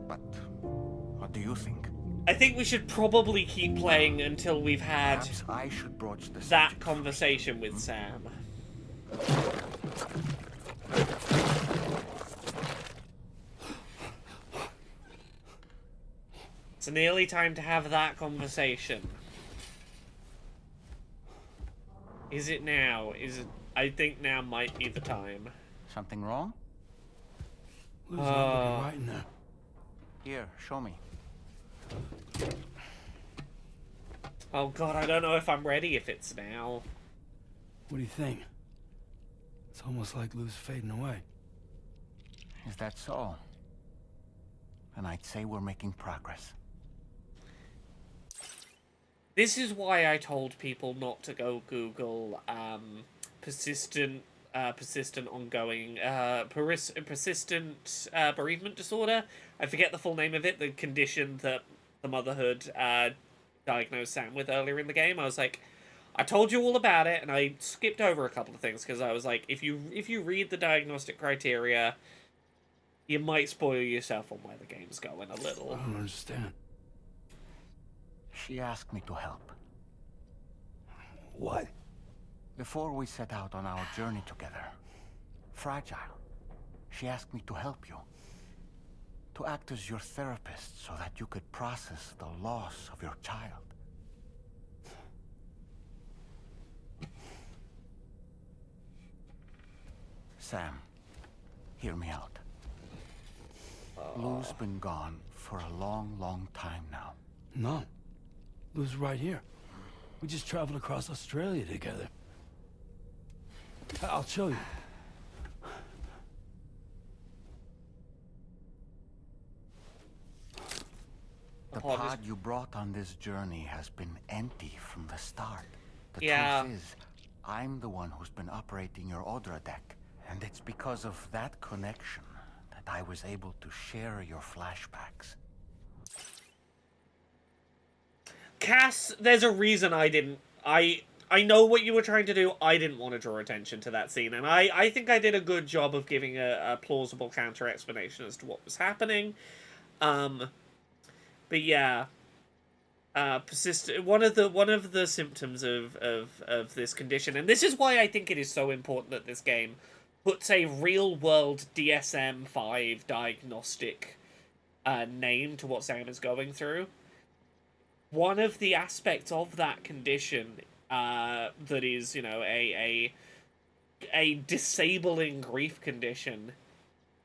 But what do you think? I think we should probably keep playing until we've had Perhaps I should broach the that conversation with Sam. It's nearly time to have that conversation. Is it now? Is it? I think now might be the time. Something wrong? Lou's not looking right in there. Here, show me. Oh god, I don't know if I'm ready if it's now. What do you think? It's almost like Lou's fading away. Is that so? And I'd say we're making progress. This is why I told people not to go Google persistent ongoing persistent bereavement disorder. I forget the full name of it. The condition that the motherhood diagnosed Sam with earlier in the game. I was like, I told you all about it, and I skipped over a couple of things because I was like, if you read the diagnostic criteria, you might spoil yourself on where the game's going a little. I don't understand. She asked me to help. What? Before we set out on our journey together, Fragile, she asked me to help you. To act as your therapist so that you could process the loss of your child. Sam, hear me out. Lou's been gone for a long, long time now. No. Lou's right here. We just traveled across Australia together. I'll show you. The pod you brought on this journey has been empty from the start. The Yeah. truth is, I'm the one who's been operating your Odra deck. And it's because of that connection that I was able to share your flashbacks. Cass, there's a reason I I know what you were trying to do. I didn't want to draw attention to that scene, and I think I did a good job of giving a plausible counter explanation as to what was happening. But yeah, one of the symptoms of this condition, and this is why I think it is so important that this game puts a real world DSM-5 diagnostic name to what Sam is going through. One of the aspects of that condition that is, you know, a disabling grief condition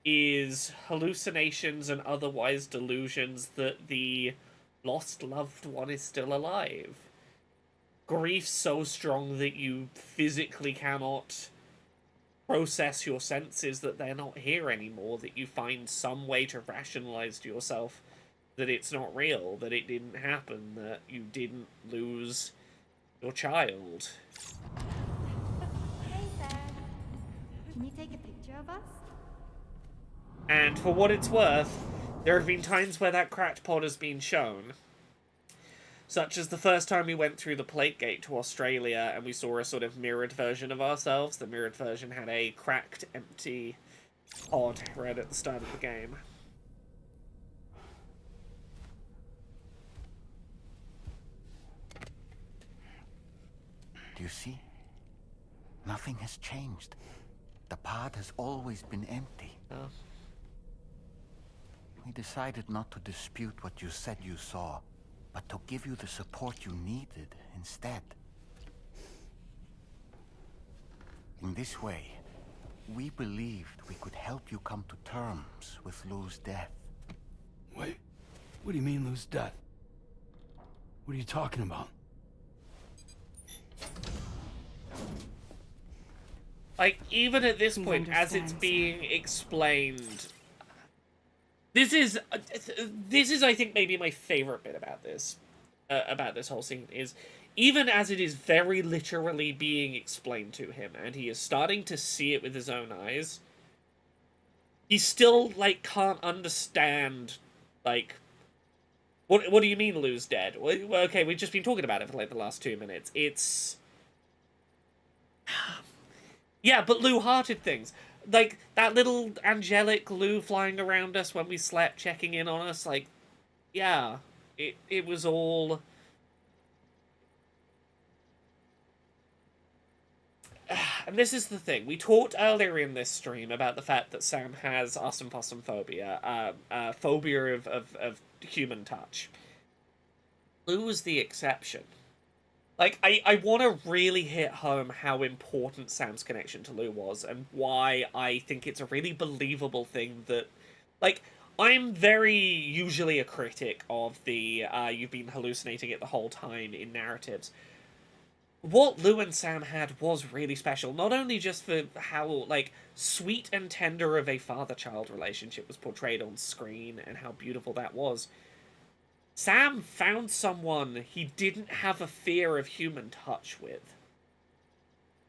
is hallucinations and otherwise delusions that the lost loved one is still alive. Grief so strong that you physically cannot process your senses that they're not here anymore, that you find some way to rationalize to yourself that it's not real, that it didn't happen, that you didn't lose your child. Hey, Sam. Can you take a picture of us? And for what it's worth, there have been times where that cracked pod has been shown. Such as the first time we went through the plate gate to Australia and we saw a sort of mirrored version of ourselves. The mirrored version had a cracked, empty pod right at the start of the game. Do you see? Nothing has changed. The pod has always been empty. Oh. We decided not to dispute what you said you saw, but to give you the support you needed instead. In this way, we believed we could help you come to terms with Lou's death. Wait, what do you mean Lou's death? What are you talking about? Like, even at this point, as it's being explained, this is, I think, maybe my favorite bit about this whole scene, is even as it is very literally being explained to him, and he is starting to see it with his own eyes, he still, like, can't understand, like, what do you mean Lou's dead? Well, okay, we've just been talking about it for, like, the last 2 minutes. It's... Yeah, but Lou hearted things. Like, that little angelic Lou flying around us when we slept, checking in on us, like, yeah, it was all... And this is the thing. We talked earlier in this stream about the fact that Sam has awesome possum phobia, phobia of human touch. Lou was the exception. Like, I want to really hit home how important Sam's connection to Lou was, and why I think it's a really believable thing that... Like, I'm very usually a critic of the, you've been hallucinating it the whole time in narratives. What Lou and Sam had was really special, not only just for how, like, sweet and tender of a father-child relationship was portrayed on screen, and how beautiful that was. Sam found someone he didn't have a fear of human touch with.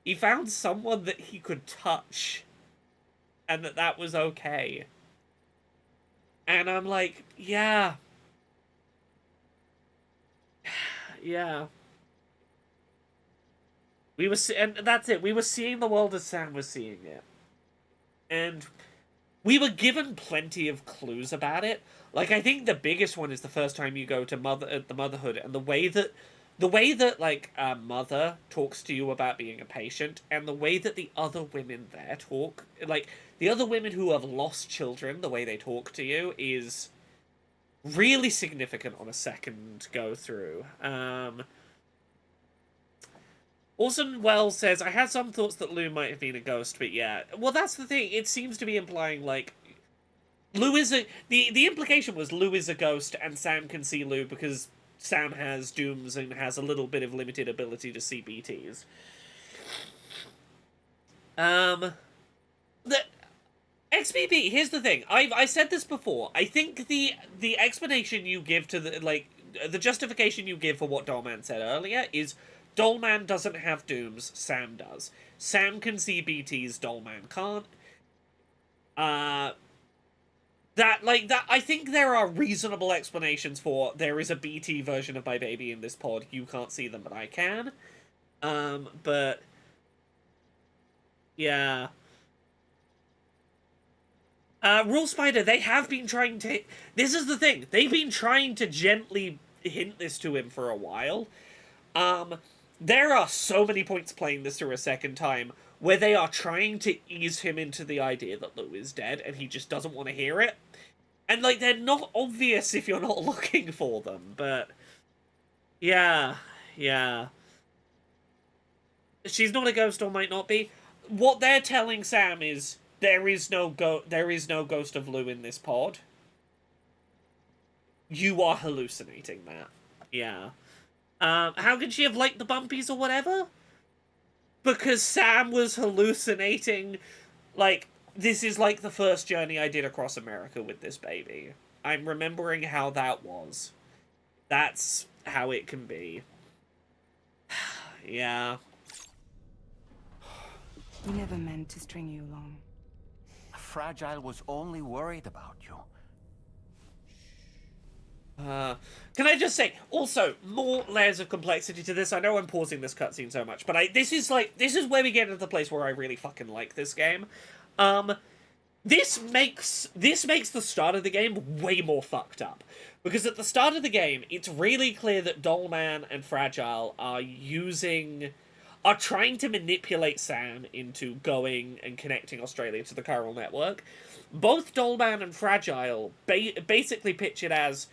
He found someone that he could touch, and that was okay. And I'm like, yeah. Yeah. And that's it. We were seeing the world as Sam was seeing it. And we were given plenty of clues about it. Like, I think the biggest one is the first time you go to the Motherhood, and the way that like, Mother talks to you about being a patient, and the way that the other women there talk, like, the other women who have lost children, the way they talk to you is really significant on a second go through. Orson Welles says, I had some thoughts that Lou might have been a ghost, but yeah. Well, that's the thing. It seems to be implying, like, Lou is a... The implication was Lou is a ghost, and Sam can see Lou because Sam has dooms and has a little bit of limited ability to see BTs. The XBB, here's the thing. I said this before. I think the explanation you give to the, like, the justification you give for what Dollman said earlier is Dollman doesn't have dooms, Sam does. Sam can see BTs, Dollman can't. I think there are reasonable explanations for there is a BT version of my baby in this pod, you can't see them, but I can. But yeah. Rule Spider, they have been trying to... This is the thing. They've been trying to gently hint this to him for a while. There are so many points playing this through a second time where they are trying to ease him into the idea that Lou is dead and he just doesn't want to hear it. And, like, they're not obvious if you're not looking for them, but... Yeah. She's not a ghost or might not be. What they're telling Sam is... There is no ghost of Lou in this pod. You are hallucinating that. Yeah. How could she have liked the bumpies or whatever? Because Sam was hallucinating. Like, this is like the first journey I did across America with this baby. I'm remembering how that was. That's how it can be. Yeah. We never meant to string you along. Fragile was only worried about you. Can I just say, also, more layers of complexity to this. I know I'm pausing this cutscene so much, but this is where we get into the place where I really fucking like this game. This makes the start of the game way more fucked up. Because at the start of the game, it's really clear that Dollman and Fragile are trying to manipulate Sam into going and connecting Australia to the chiral network. Both Dollman and Fragile basically pitch it as,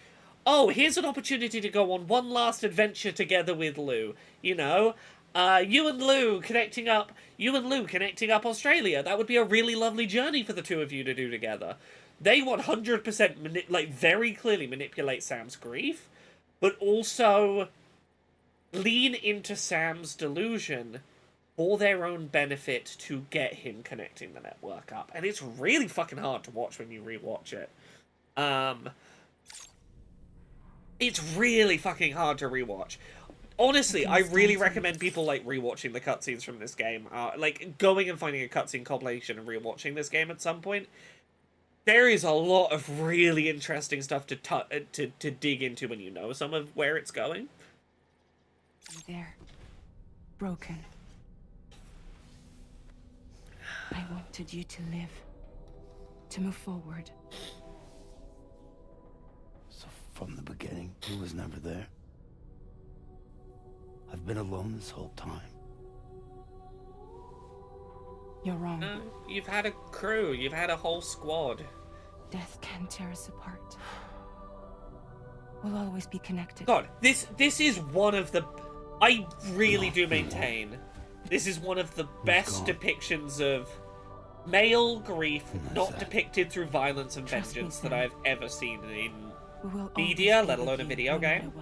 oh, here's an opportunity to go on one last adventure together with Lou. You know, you and Lou connecting up Australia. That would be a really lovely journey for the two of you to do together. They 100% very clearly manipulate Sam's grief, but also lean into Sam's delusion for their own benefit to get him connecting the network up. And it's really fucking hard to watch when you rewatch it. It's really fucking hard to rewatch. Honestly, I really recommend people, like, rewatching the cutscenes from this game. Like, going and finding a cutscene compilation and rewatching this game at some point. There is a lot of really interesting stuff to dig into when you know some of where it's going. You're there. Broken. I wanted you to live. To move forward. So from the beginning, he was never there. I've been alone this whole time. You're wrong. You've had a crew. You've had a whole squad. Death can tear us apart. We'll always be connected. God, this is one of the... I really do maintain this is one of the best depictions of male grief not depicted through violence and vengeance that I've ever seen in media, let alone a video game.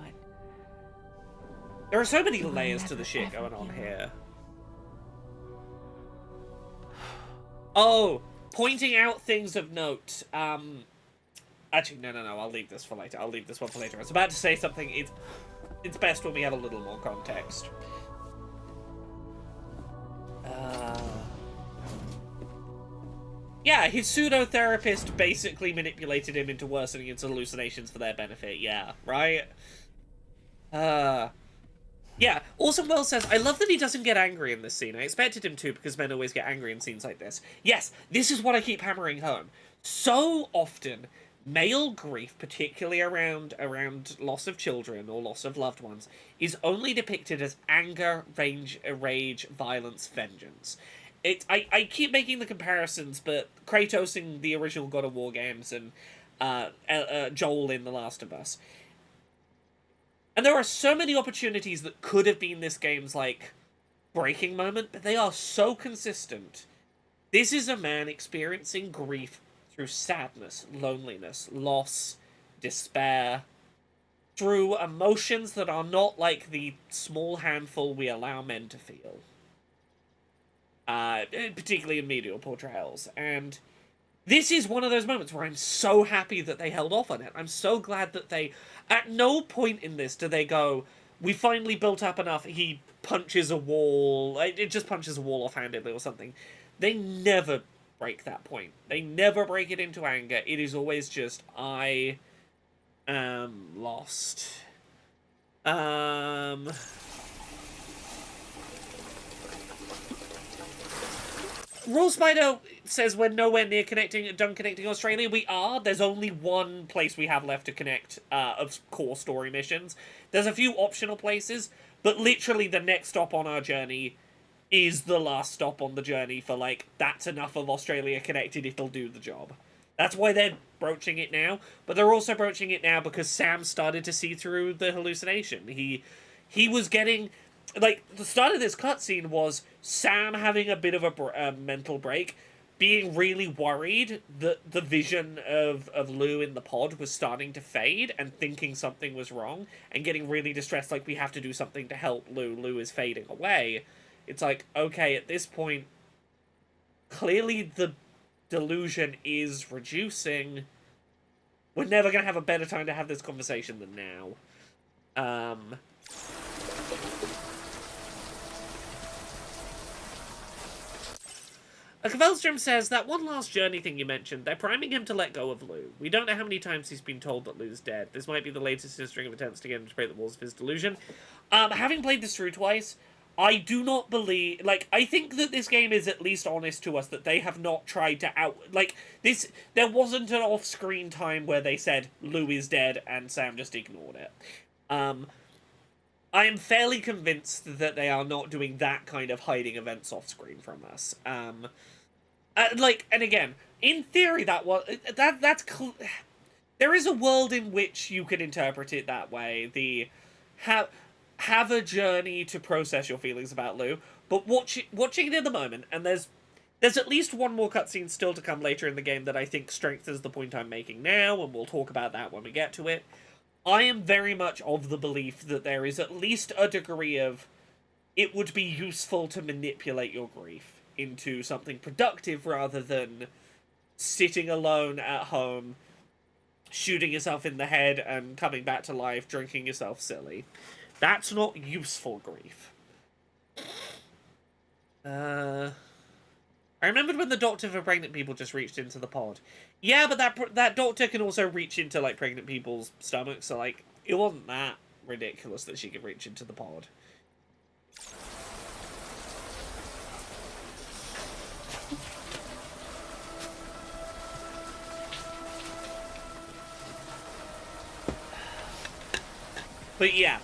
There are so many layers to the shit going on here. Oh, pointing out things of note. Actually, no, I'll leave this for later. I'll leave this one for later. I was about to say something. It's best when we have a little more context. Yeah, his pseudo-therapist basically manipulated him into worsening his hallucinations for their benefit. Yeah, right? Yeah, Orson Welles says, I love that he doesn't get angry in this scene. I expected him to, because men always get angry in scenes like this. Yes, this is what I keep hammering home. So often, male grief, particularly around loss of children or loss of loved ones, is only depicted as anger, rage, violence, vengeance. I keep making the comparisons, but Kratos in the original God of War games and Joel in The Last of Us. And there are so many opportunities that could have been this game's, like, breaking moment, but they are so consistent. This is a man experiencing grief through sadness, loneliness, loss, despair, through emotions that are not like the small handful we allow men to feel. Particularly in media portrayals. And this is one of those moments where I'm so happy that they held off on it. I'm so glad that they... At no point in this do they go, we finally built up enough, he punches a wall, it just punches a wall offhandedly or something. They never break that point. They never break it into anger. It is always just, I am lost. Raw Spider says we're nowhere near done connecting Australia. We are. There's only one place we have left to connect of core story missions. There's a few optional places, but literally the next stop on our journey is the last stop on the journey for, like, that's enough of Australia connected, it'll do the job. That's why they're broaching it now, but they're also broaching it now because Sam started to see through the hallucination. He was getting... Like, the start of this cutscene was Sam having a bit of a mental break, being really worried that the vision of Lou in the pod was starting to fade and thinking something was wrong, and getting really distressed, like, we have to do something to help Lou. Lou is fading away. It's like, okay, at this point, clearly the delusion is reducing. We're never going to have a better time to have this conversation than now. Kavelstrom says, that one last journey thing you mentioned, they're priming him to let go of Lou. We don't know how many times he's been told that Lou's dead. This might be the latest in a string of attempts to get him to break the walls of his delusion. Having played this through twice, I do not believe... Like, I think that this game is at least honest to us that they have not tried to out... Like, this... There wasn't an off-screen time where they said, Lou is dead, and Sam just ignored it. I am fairly convinced that they are not doing that kind of hiding events off-screen from us. Like, and again, in theory, that's there is a world in which you could interpret it that way. The have a journey to process your feelings about Lou, but watching it in the moment, and there's at least one more cutscene still to come later in the game that I think strengthens the point I'm making now, and we'll talk about that when we get to it. I am very much of the belief that there is at least a degree of it would be useful to manipulate your grief into something productive rather than sitting alone at home, shooting yourself in the head and coming back to life, drinking yourself silly. That's not useful grief. I remembered when the doctor for pregnant people just reached into the pod. Yeah, but that doctor can also reach into, like, pregnant people's stomachs, so, like, it wasn't that ridiculous that she could reach into the pod. But yeah.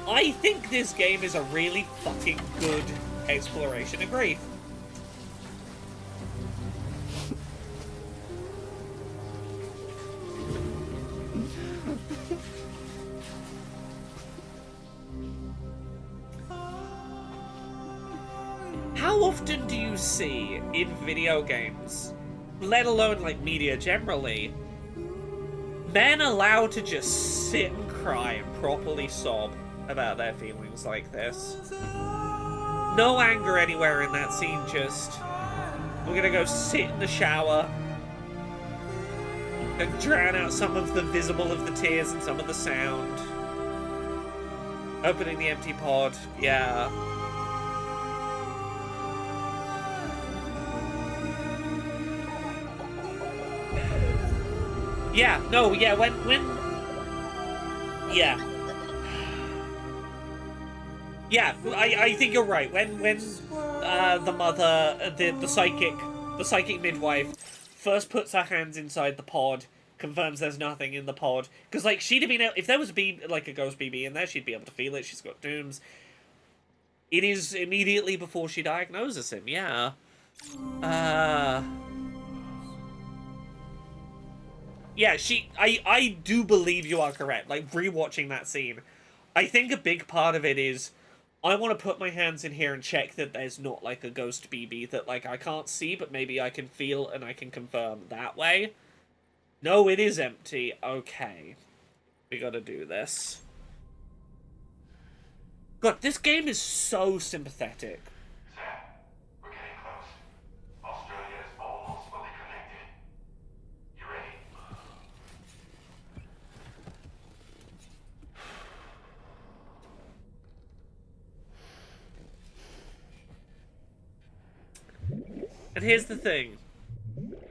I think this game is a really fucking good exploration of grief. How often do you see in video games, let alone like media generally, men allowed to just sit and cry and properly sob about their feelings like this? No anger anywhere in that scene, just we're gonna go sit in the shower and drown out some of the visible of the tears and some of the sound. Opening the empty pod, yeah. Yeah, no, yeah, when yeah. Yeah, I think you're right. When the mother, the psychic midwife first puts her hands inside the pod, confirms there's nothing in the pod, because, like, she'd have been able, if there was a ghost BB in there, she'd be able to feel it. She's got dooms. It is immediately before she diagnoses him, yeah. Yeah, I do believe you are correct. Like, rewatching that scene, I think a big part of it is, I want to put my hands in here and check that there's not, like, a ghost BB that, like, I can't see, but maybe I can feel and I can confirm that way. No, it is empty. Okay. We gotta do this. God, this game is so sympathetic. Sam, we're getting close. Australia is almost fully connected. You ready? And here's the thing.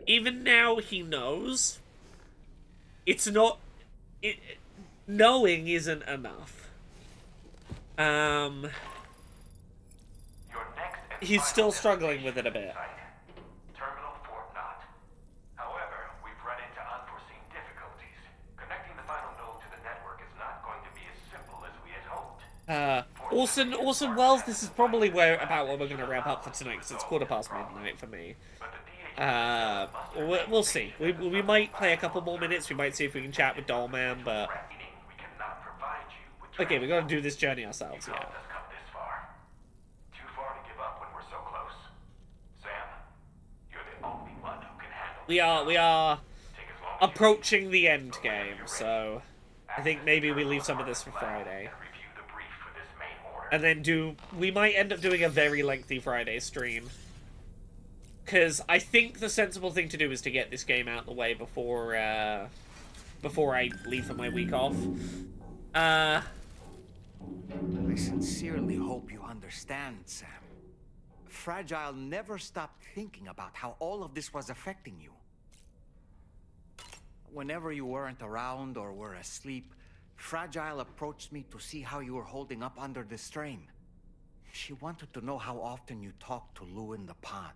Even now he knows. It's not... knowing isn't enough. Your next he's still struggling with it a bit. Terminal Fort Knott. However, we've run into unforeseen difficulties. Connecting the final node to the network is not going to be as simple as we had hoped. Orson Welles, this is probably about what we're going to wrap up for tonight, because it's midnight for me. We'll see. We might play a couple more minutes, we might see if we can chat with Dollman, but... Okay, we got to do this journey ourselves, yeah. Too far to give up when we're so close. Sam, you're the only one who can handle We are approaching the end game, so I think maybe we leave some of this for Friday. And then we might end up doing a very lengthy Friday stream. Because I think the sensible thing to do is to get this game out of the way before I leave for my week off. I sincerely hope you understand, Sam. Fragile never stopped thinking about how all of this was affecting you. Whenever you weren't around or were asleep, Fragile approached me to see how you were holding up under the strain. She wanted to know how often you talked to Lou in the pod,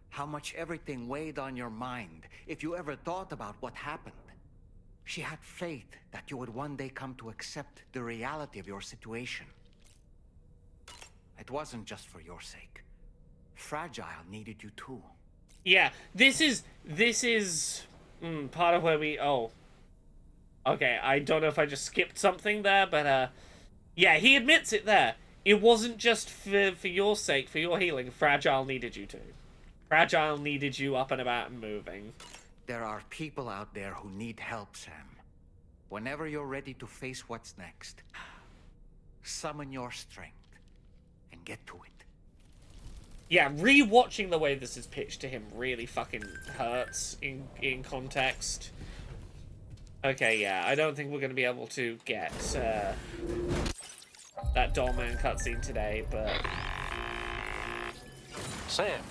how much everything weighed on your mind, if you ever thought about what happened. She had faith that you would one day come to accept the reality of your situation. It wasn't just for your sake. Fragile needed you too. Yeah, this is part of where we... Oh. Okay, I don't know if I just skipped something there, but, yeah, he admits it there. It wasn't just for your sake, for your healing. Fragile needed you too. Fragile needed you up and about and moving. There are people out there who need help, Sam. Whenever you're ready to face what's next, summon your strength and get to it. Yeah, re-watching the way this is pitched to him really fucking hurts in context. Okay, yeah, I don't think we're going to be able to get that Dollman cutscene today, but... Sam,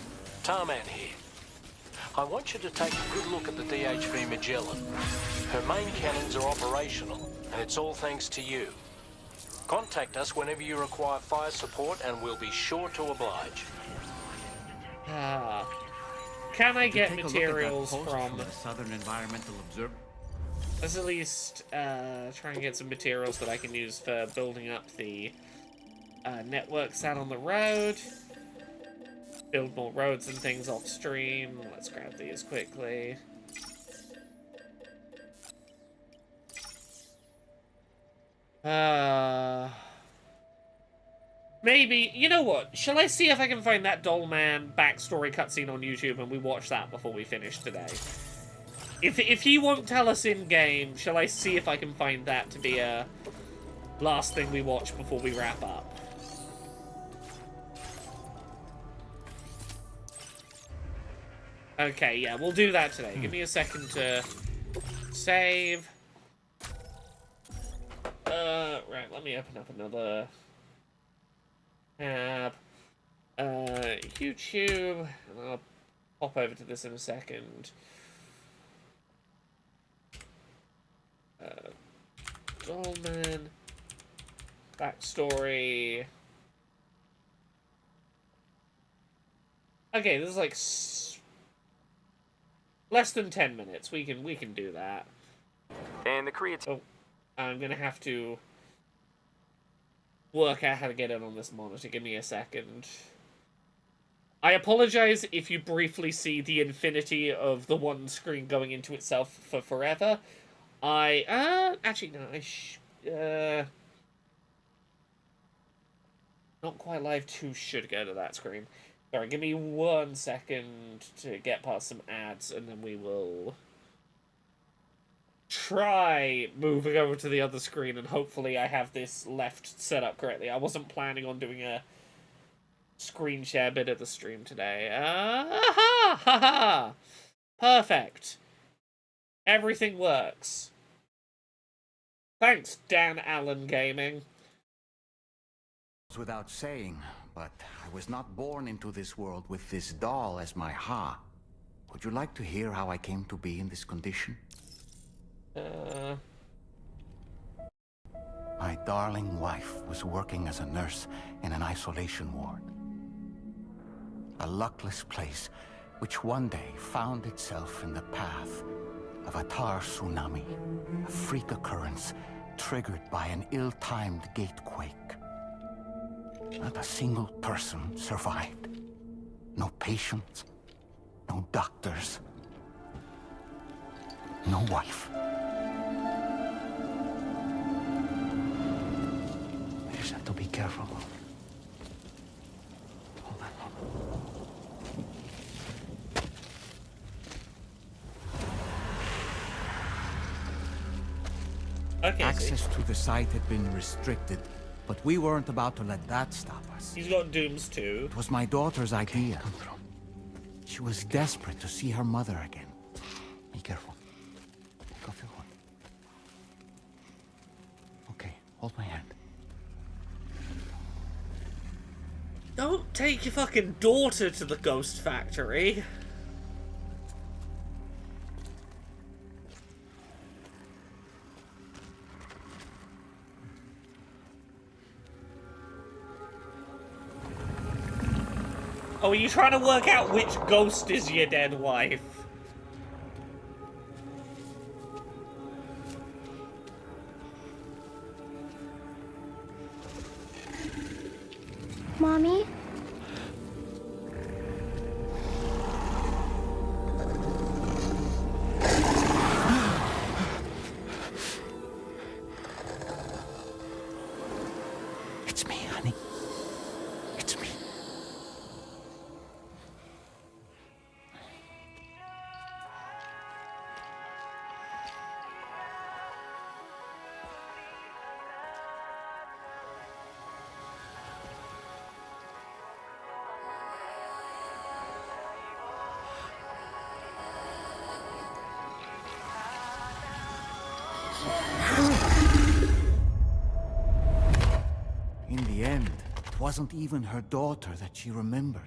Tarman here. I want you to take a good look at the DHV Magellan. Her main cannons are operational, and it's all thanks to you. Contact us whenever you require fire support, and we'll be sure to oblige. Can I get materials from the Southern Environmental Observer? Let's at least try and get some materials that I can use for building up the networks out on the road. Build more roads and things off stream. Let's grab these quickly. Maybe, you know what? Shall I see if I can find that Dollman backstory cutscene on YouTube and we watch that before we finish today? If he won't tell us in-game, shall I see if I can find that to be a last thing we watch before we wrap up? Okay, yeah, we'll do that today. Give me a second to save. Right, let me open up another tab. YouTube, and I'll pop over to this in a second. Dollman backstory. Okay, this is like less than 10 minutes. We can do that. And the creative... Oh, I'm gonna have to work out how to get it on this monitor. Give me a second. I apologize if you briefly see the infinity of the one screen going into itself for forever. Actually, no, Not Quite Live 2 should go to that screen. Sorry, give me 1 second to get past some ads, and then we will try moving over to the other screen, and hopefully I have this left set up correctly. I wasn't planning on doing a screen share bit of the stream today. Perfect. Everything works. Thanks, Dan Allen Gaming. Without saying, but I was not born into this world with this doll as my ha. Would you like to hear how I came to be in this condition? My darling wife was working as a nurse in an isolation ward. A luckless place which one day found itself in the path of a tar tsunami, a freak occurrence triggered by an ill-timed gatequake. Not a single person survived. No patients, no doctors, no wife. We just have to be careful. Hold on. Okay. Access to the site had been restricted, but we weren't about to let that stop us. He's got dooms too. It was my daughter's idea. She was desperate to see her mother again. Be careful. Go feel one. Okay, hold my hand. Don't take your fucking daughter to the ghost factory. Oh, are you trying to work out which ghost is your dead wife? Mommy? It's me, honey. It's me. In the end, it wasn't even her daughter that she remembered.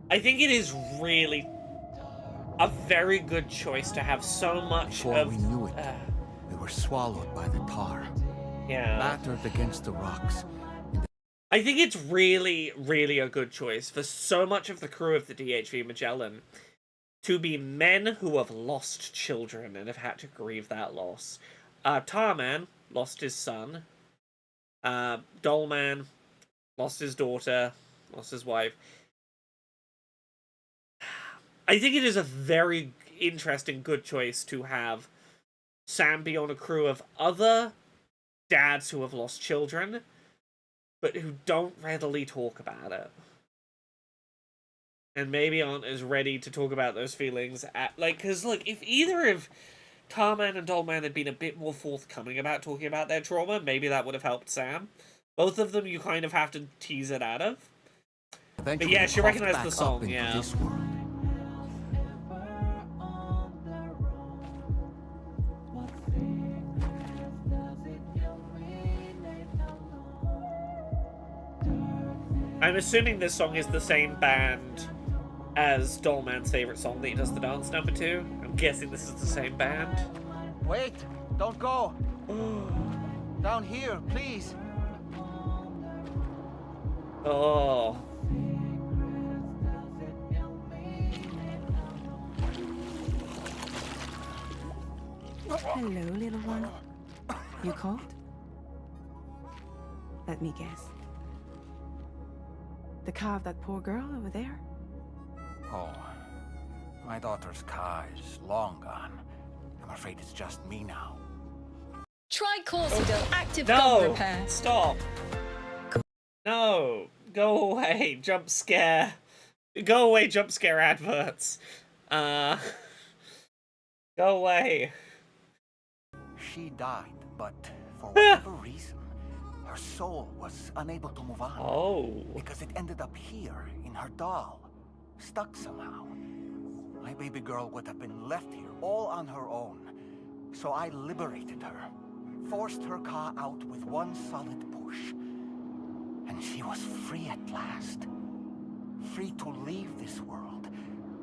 I think it is really a very good choice to have so much Before of... we knew it, we were swallowed by the tar. Yeah. Battered against the rocks. I think it's really, really a good choice for so much of the crew of the DHV Magellan to be men who have lost children and have had to grieve that loss. Tarman lost his son. Dolman lost his daughter, lost his wife. I think it is a very interesting, good choice to have Sam be on a crew of other dads who have lost children, but who don't readily talk about it. And maybe aren't as ready to talk about those feelings at, like, because, look, if either of Tarman and Dolman had been a bit more forthcoming about talking about their trauma, maybe that would have helped Sam. Both of them, you kind of have to tease it out of. But yeah, she recognized the song, yeah. I'm assuming this song is the same band as Dolman's favorite song that he does the dance number to. I'm guessing this is the same band. Wait! Don't go! Down here, please! Oh. Hello, little one. You cold? Let me guess. The car of that poor girl over there? Oh, my daughter's car is long gone. I'm afraid it's just me now. Try Corsidil Active No! Gun Repair. Stop! No! Go away, jump scare. Go away, jump scare adverts. Go away. She died, but for whatever reason, her soul was unable to move on. Oh. Because it ended up here, in her doll, stuck somehow. my baby girl would have been left here all on her own. So I liberated her, forced her car out with one solid push. And she was free at last. Free to leave this world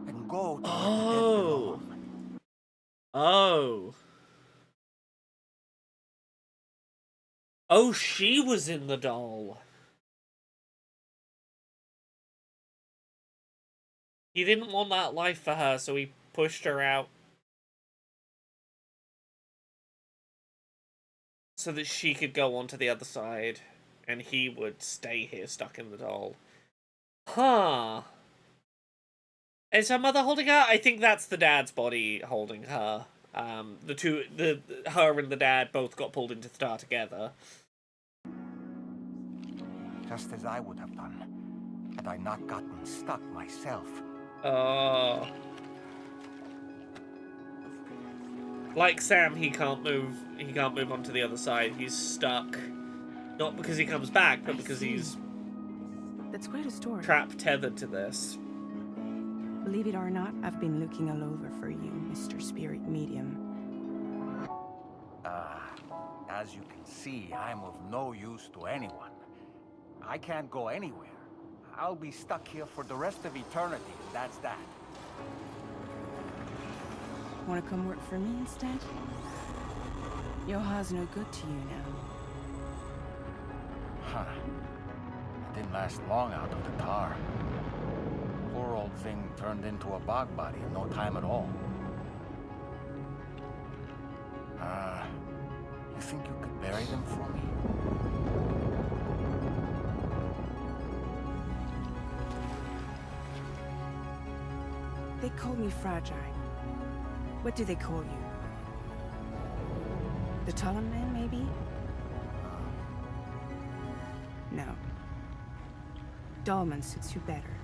and go to where the dead belong. Oh. Oh, she was in the doll. He didn't want that life for her, so he pushed her out. So that she could go on to the other side. And he would stay here stuck in the doll. Huh. Is her mother holding her? I think that's the dad's body holding her. Her and the dad both got pulled into the star together. Just as I would have done, had I not gotten stuck myself. Oh. Like Sam, he can't move on to the other side. He's stuck. Not because he comes back, but because he's That's quite a story. trapped, tethered to this. Believe it or not, I've been looking all over for you, Mr. Spirit Medium. As you can see, I'm of no use to anyone. I can't go anywhere. I'll be stuck here for the rest of eternity, and that's that. Want to come work for me instead? Yoha's no good to you now. Huh. It didn't last long out of the tar. Poor old thing turned into a bog body in no time at all. You think you could bury them for me? They call me fragile. What do they call you? The taller man, maybe? No. Dolman suits you better.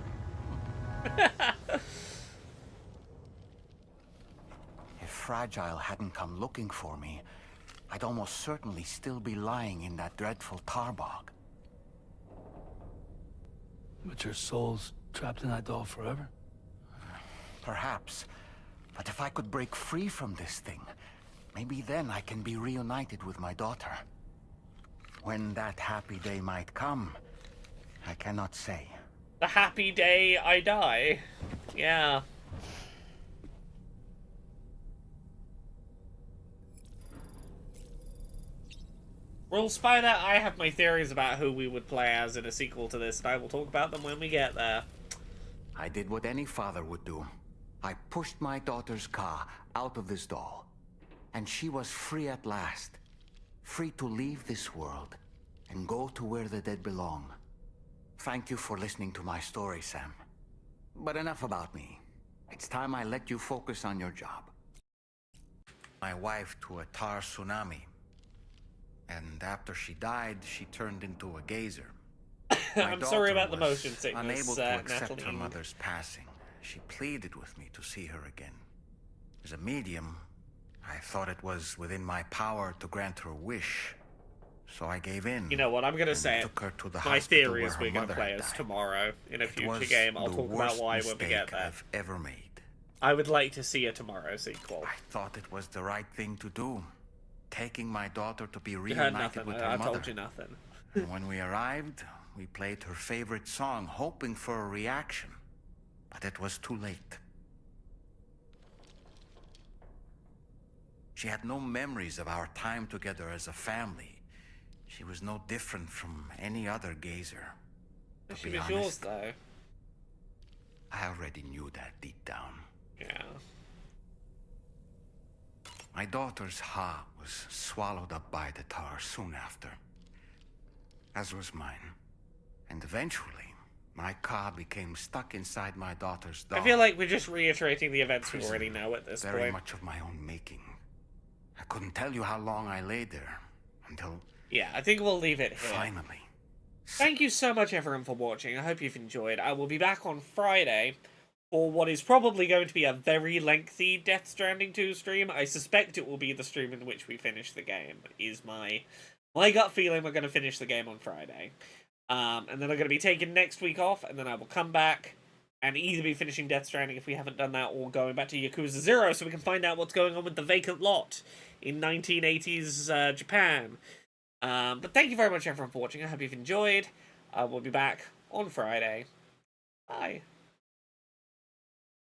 If Fragile hadn't come looking for me, I'd almost certainly still be lying in that dreadful tar bog. But your soul's trapped in that doll forever? Perhaps. But if I could break free from this thing, maybe then I can be reunited with my daughter. When that happy day might come, I cannot say. The happy day I die. Yeah. Well, Spider, I have my theories about who we would play as in a sequel to this, and I will talk about them when we get there. I did what any father would do. I pushed my daughter's car out of this doll, and she was free at last. Free to leave this world and go to where the dead belong. Thank you for listening to my story, Sam. But enough about me. It's time I let you focus on your job. My wife to a tar tsunami. And after she died, she turned into a gazer. I'm sorry about the motion sickness, unable to accept Natalie. her mother's passing. She pleaded with me to see her again. As a medium, I thought it was within my power to grant her wish. So I gave in. You know what, I'm gonna say took her to the my hospital theory is where her we're gonna mother play had as died. tomorrow in a It future was game. I'll the talk about worst why when we get mistake there. I've ever made. I would like to see a Tomorrow sequel. I thought it was the right thing to do. Taking my daughter to be You heard reunited nothing. with her I mother. told you nothing. And when we arrived, we played her favorite song, hoping for a reaction. But it was too late. She had no memories of our time together as a family. She was no different from any other gazer. To She be was yours, honest, though. I already knew that deep down. Yeah. My daughter's heart was swallowed up by the tar soon after, as was mine. And eventually, my car became stuck inside my daughter's doll. I feel like we're just reiterating the events we Prison, already know at this very point. much of my own making. I couldn't tell you how long I lay there until Yeah, I think we'll leave it here. finally. Thank you so much, everyone, for watching. I hope you've enjoyed. I will be back on Friday for what is probably going to be a very lengthy Death Stranding 2 stream. I suspect it will be the stream in which we finish the game, is my gut feeling. We're going to finish the game on Friday. And then I'm going to be taking next week off, and then I will come back and either be finishing Death Stranding if we haven't done that, or going back to Yakuza 0 so we can find out what's going on with the vacant lot in 1980s Japan. But thank you very much everyone for watching. I hope you've enjoyed. We'll be back on Friday. Bye.